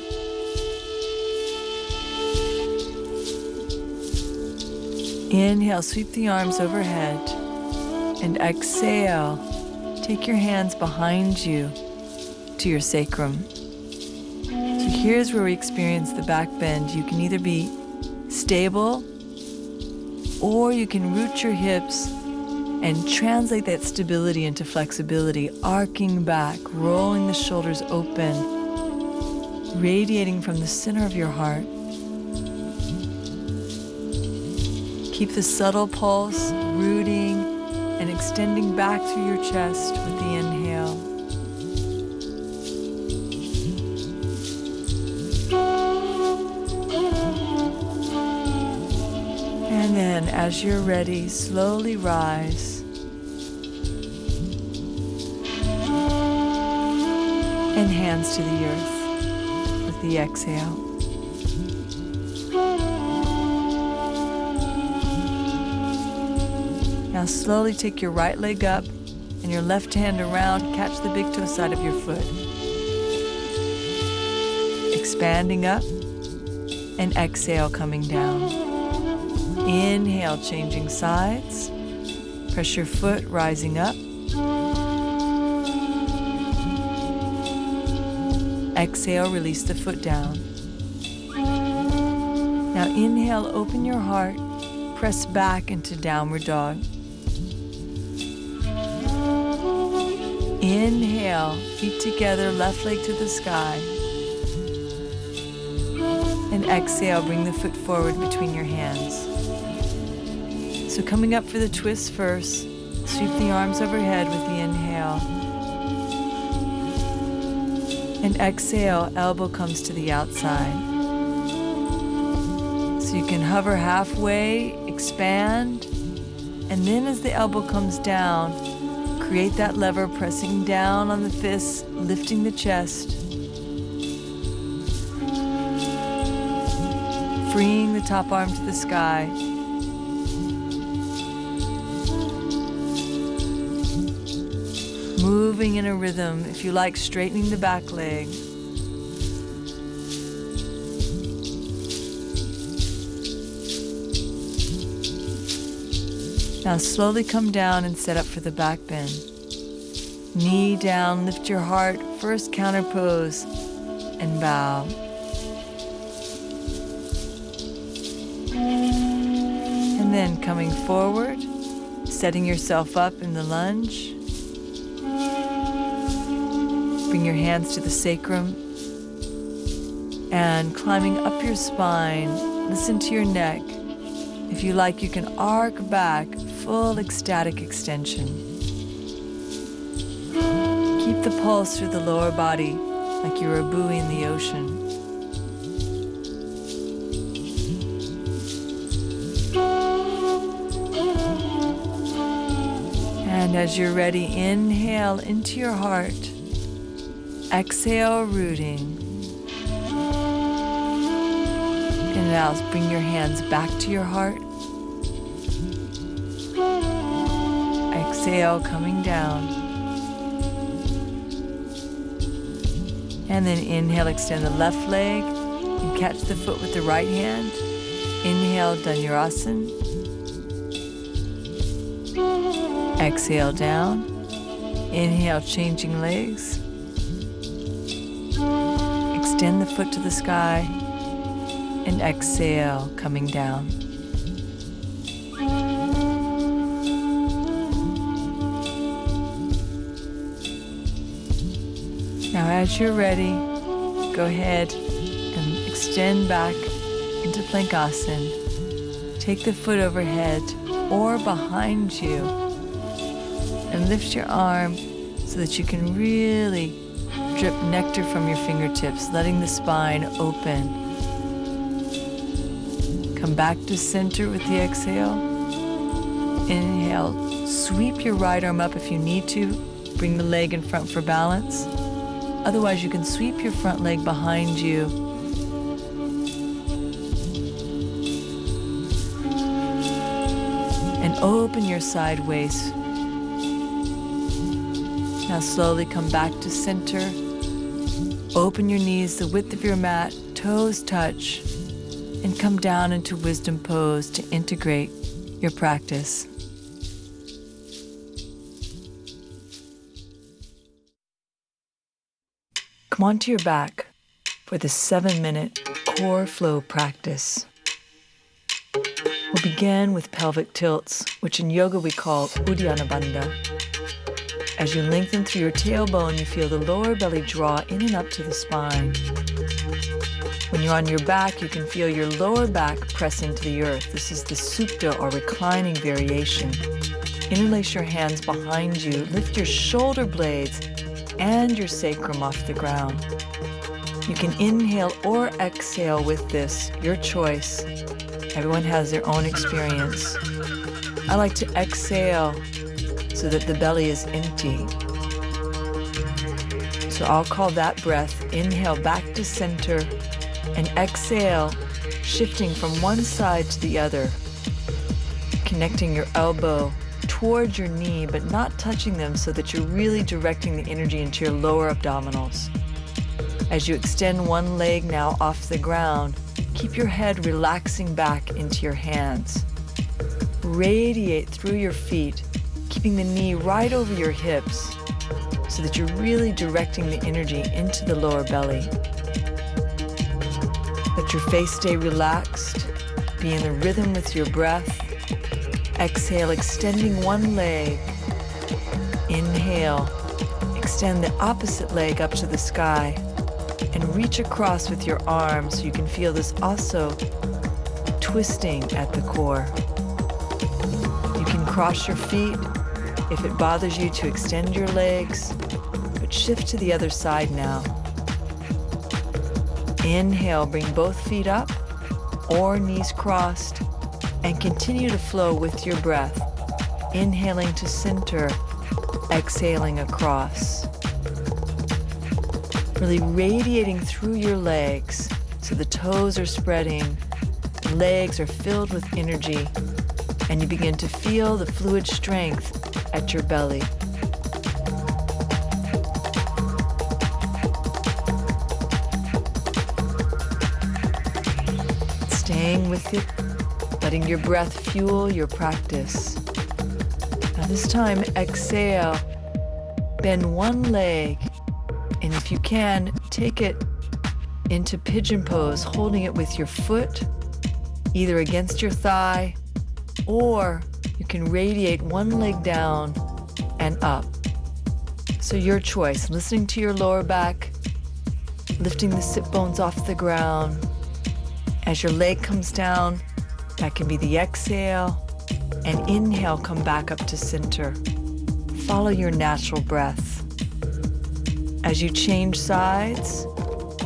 Inhale, sweep the arms overhead. And exhale, take your hands behind you to your sacrum. So Here's where we experience the back bend. You can either be stable or you can root your hips and translate that stability into flexibility, arcing back, rolling the shoulders open, radiating from the center of your heart. Keep the subtle pulse rooting and extending back through your chest with the inhale. And then, as you're ready, slowly rise. And hands to the earth with the exhale. Now slowly take your right leg up and your left hand around, catch the big toe side of your foot. Expanding up and exhale, coming down. Inhale, changing sides. Press your foot, rising up. Exhale, release the foot down. Now inhale, open your heart, press back into downward dog. Inhale, feet together, left leg to the sky. And exhale, bring the foot forward between your hands. So coming up for the twist first, sweep the arms overhead with the inhale. And exhale, elbow comes to the outside. So you can hover halfway, expand, and then as the elbow comes down, create that lever, pressing down on the fists, lifting the chest. Freeing the top arm to the sky. Moving in a rhythm, if you like, straightening the back leg. Now slowly come down and set up for the back bend. Knee down, lift your heart, first counter pose, and bow. And then coming forward, setting yourself up in the lunge. Bring your hands to the sacrum and climbing up your spine, listen to your neck. If you like, you can arc back, full ecstatic extension. Keep the pulse through the lower body like you're a buoy in the ocean. And as you're ready, inhale into your heart. Exhale, rooting. And now bring your hands back to your heart. Exhale, coming down. And then inhale, extend the left leg and catch the foot with the right hand. Inhale, Dhanurasana. Exhale, down. Inhale, changing legs. Extend the foot to the sky. And exhale, coming down. Now as you're ready, go ahead and extend back into Plankasana. Take the foot overhead or behind you and lift your arm so that you can really drip nectar from your fingertips, letting the spine open. Come back to center with the exhale. Inhale, sweep your right arm up if you need to. Bring the leg in front for balance. Otherwise, you can sweep your front leg behind you. And open your side waist. Now slowly come back to center. Open your knees the width of your mat, toes touch, and come down into wisdom pose to integrate your practice. Come onto your back. for the 7-minute core flow practice. We'll begin with pelvic tilts, which in yoga we call Uddiyana Bandha. As you lengthen through your tailbone, you feel the lower belly draw in and up to the spine. When you're on your back, you can feel your lower back press into the earth. This is the supta or reclining variation. Interlace your hands behind you, lift your shoulder blades and your sacrum off the ground. You can inhale or exhale with this, your choice. Everyone has their own experience. I like to exhale so that the belly is empty. So I'll call that breath, inhale back to center, and exhale, shifting from one side to the other, connecting your elbow towards your knee, but not touching them so that you're really directing the energy into your lower abdominals. As you extend one leg now off the ground, keep your head relaxing back into your hands. Radiate through your feet, keeping the knee right over your hips so that you're really directing the energy into the lower belly. Let your face stay relaxed, be in the rhythm with your breath. Exhale, extending one leg. Inhale, extend the opposite leg up to the sky and reach across with your arms so you can feel this also twisting at the core. You can cross your feet if it bothers you to extend your legs, but shift to the other side now. Inhale, bring both feet up or knees crossed and continue to flow with your breath. Inhaling to center, exhaling across. Really radiating through your legs so the toes are spreading, legs are filled with energy, and you begin to feel the fluid strength at your belly. Staying with it, letting your breath fuel your practice. Now this time, exhale, bend one leg, and if you can, take it into pigeon pose, holding it with your foot, either against your thigh, or you can radiate one leg down and up. So your choice, listening to your lower back, lifting the sit bones off the ground. As your leg comes down, that can be the exhale, and inhale, come back up to center. Follow your natural breath. As you change sides,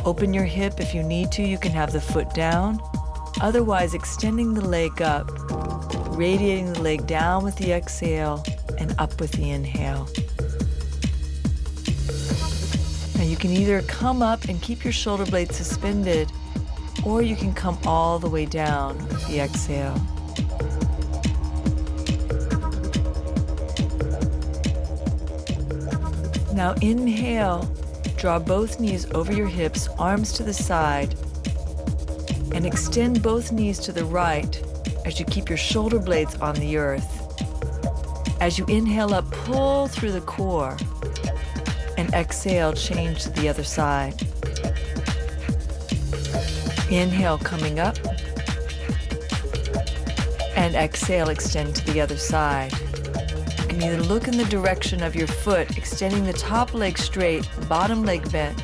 open your hip. If you need to, you can have the foot down. Otherwise, extending the leg up, radiating the leg down with the exhale and up with the inhale. Now you can either come up and keep your shoulder blades suspended, or you can come all the way down with the exhale. Now inhale, draw both knees over your hips, arms to the side, and extend both knees to the right as you keep your shoulder blades on the earth. As you inhale up, pull through the core, and exhale, change to the other side. Inhale, coming up, and exhale, extend to the other side. You can either look in the direction of your foot, extending the top leg straight, the bottom leg bent,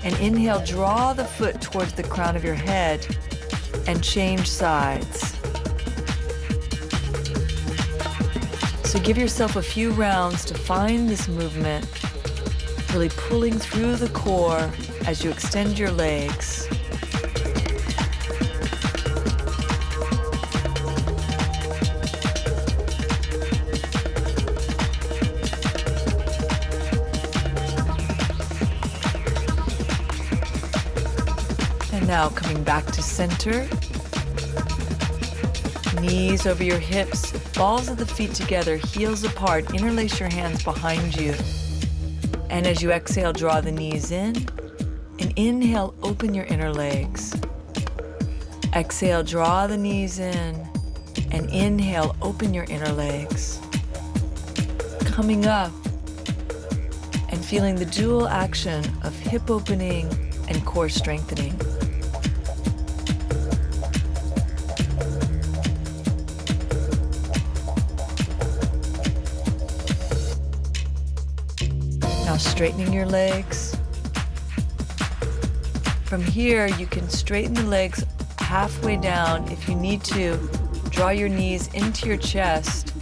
and inhale, draw the foot towards the crown of your head and change sides. So give yourself a few rounds to find this movement, really pulling through the core as you extend your legs. Now coming back to center, knees over your hips, balls of the feet together, heels apart, interlace your hands behind you. And as you exhale, draw the knees in, and inhale, open your inner legs. Exhale, draw the knees in, and inhale, open your inner legs. Coming up and feeling the dual action of hip opening and core strengthening. Now straightening your legs. From here, you can straighten the legs halfway down. If you need to, draw your knees into your chest.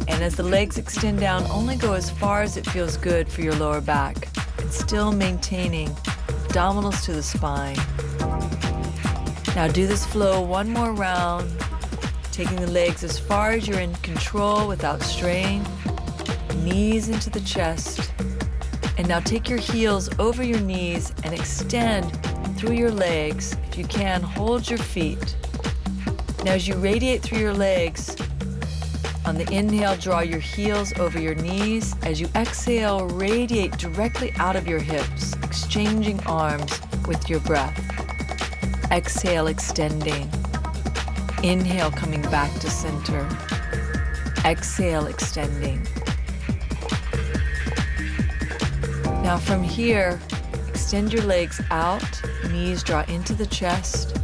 And as the legs extend down, only go as far as it feels good for your lower back. And still maintaining abdominals to the spine. Now do this flow one more round, taking the legs as far as you're in control without strain. Knees into the chest. And now take your heels over your knees and extend through your legs. If you can, hold your feet. Now as you radiate through your legs, on the inhale, draw your heels over your knees. As you exhale, radiate directly out of your hips, exchanging arms with your breath. Exhale, extending. Inhale, coming back to center. Exhale, extending. Now from here, extend your legs out, knees draw into the chest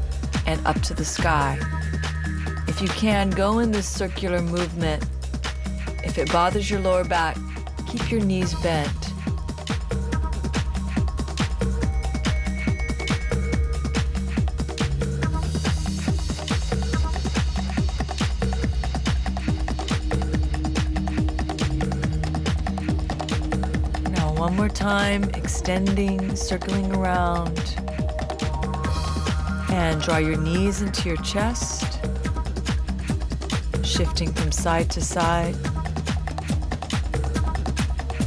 and up to the sky. If you can, go in this circular movement. If it bothers your lower back, keep your knees bent. One more time, extending, circling around. And draw your knees into your chest, shifting from side to side.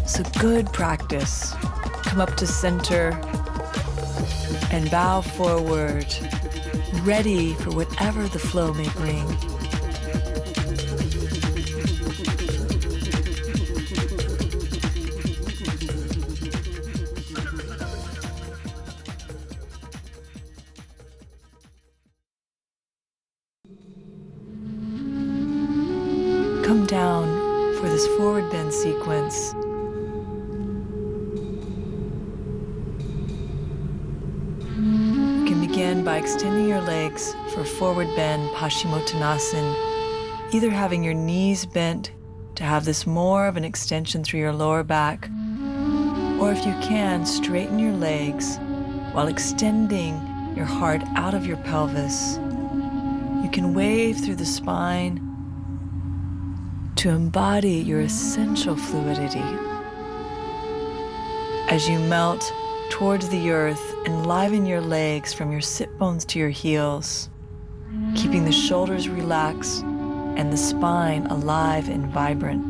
So good practice. Come up to center and bow forward, ready for whatever the flow may bring. Come down for this forward bend sequence. You can begin by extending your legs for forward bend Paschimottanasana, either having your knees bent to have this more of an extension through your lower back, or if you can, straighten your legs while extending your heart out of your pelvis. You can wave through the spine to embody your essential fluidity. As you melt towards the earth, enliven your legs from your sit bones to your heels, keeping the shoulders relaxed and the spine alive and vibrant.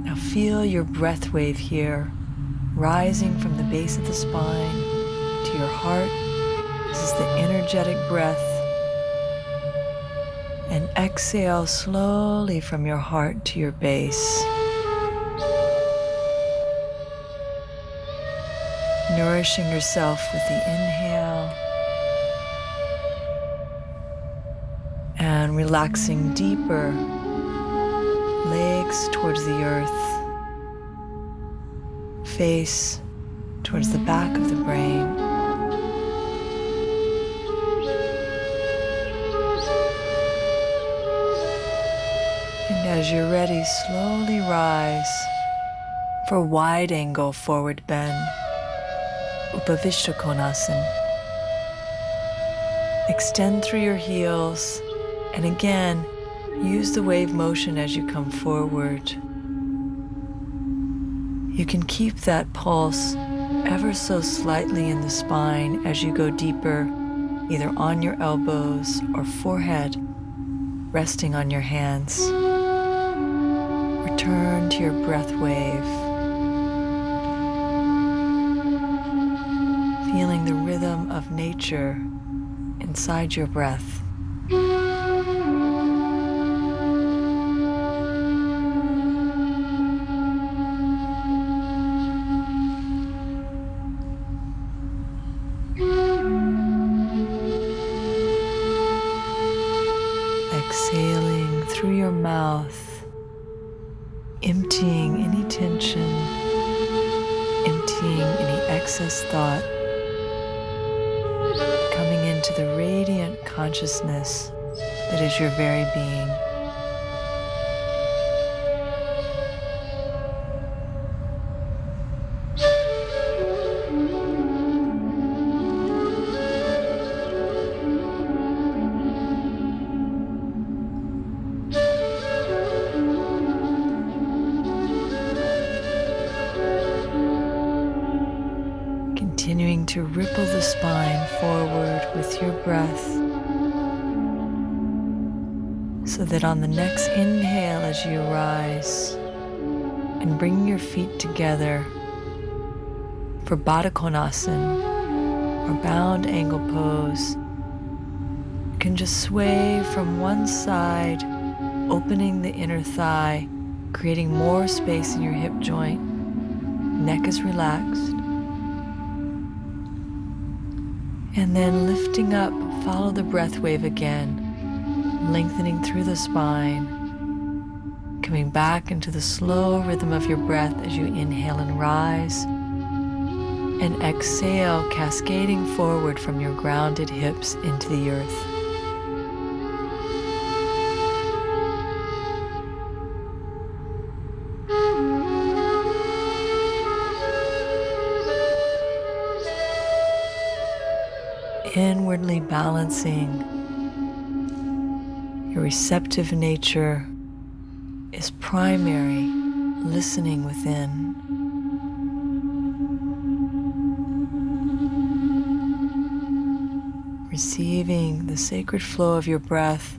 Now feel your breath wave here, rising from the base of the spine to your heart. This is the energetic breath. And exhale slowly from your heart to your base. Nourishing yourself with the inhale and relaxing deeper, legs towards the earth, face towards the back of the brain. And as you're ready, slowly rise for wide angle forward bend, Upavishta Konasana. Extend through your heels, and again, use the wave motion as you come forward. You can keep that pulse ever so slightly in the spine as you go deeper, either on your elbows or forehead, resting on your hands. Return to your breath wave, feeling the rhythm of nature inside your breath. Exhaling through your mouth, emptying any tension, emptying excess thought, coming into the radiant consciousness that is your very being. Continuing to ripple the spine forward with your breath, so that on the next inhale as you rise and bring your feet together for Baddha Konasana or bound angle pose, you can just sway from one side, opening the inner thigh, creating more space in your hip joint. Neck is relaxed. And then lifting up, follow the breath wave again, lengthening through the spine, coming back into the slow rhythm of your breath as you inhale and rise, and exhale, cascading forward from your grounded hips into the earth. Inwardly balancing. Your receptive nature is primary, listening within. Receiving the sacred flow of your breath.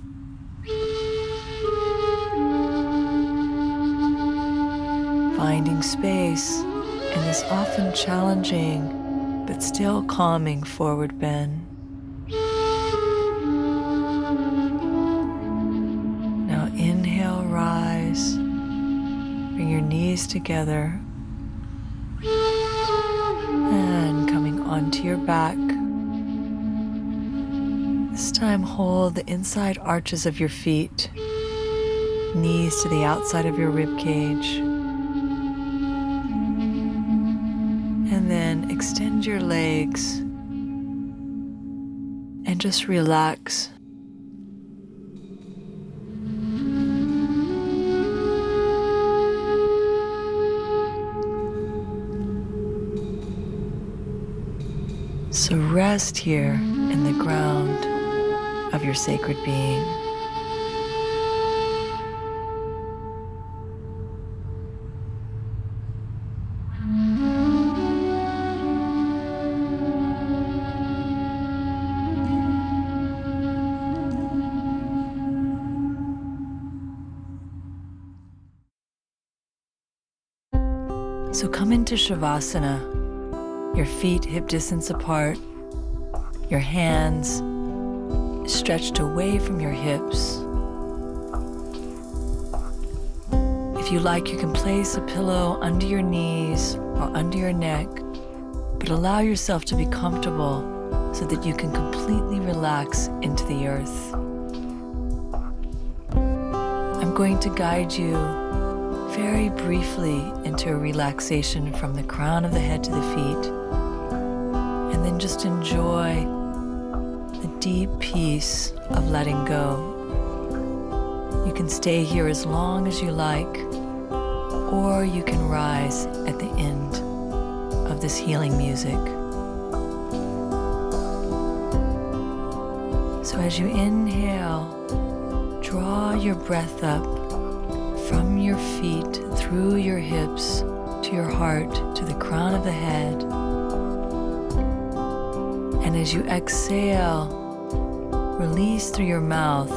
Finding space in this often challenging but still calming forward bend. Now inhale, rise, bring your knees together, and coming onto your back. This time hold the inside arches of your feet, knees to the outside of your rib cage. And then extend your legs and just relax. So rest here in the ground of your sacred being. So come into Savasana, your feet hip distance apart, your hands stretched away from your hips. If you like, you can place a pillow under your knees or under your neck, but allow yourself to be comfortable so that you can completely relax into the earth. I'm going to guide you very briefly into a relaxation from the crown of the head to the feet, and then just enjoy the deep peace of letting go. You can stay here as long as you like, or you can rise at the end of this healing music. So as you inhale, draw your breath up from your feet, through your hips, to your heart, to the crown of the head. And as you exhale, release through your mouth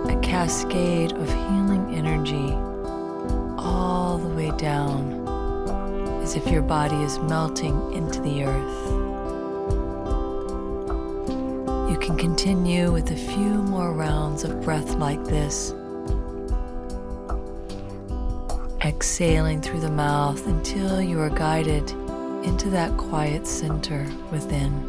a cascade of healing energy all the way down, as if your body is melting into the earth. You can continue with a few more rounds of breath like this, exhaling through the mouth until you are guided into that quiet center within.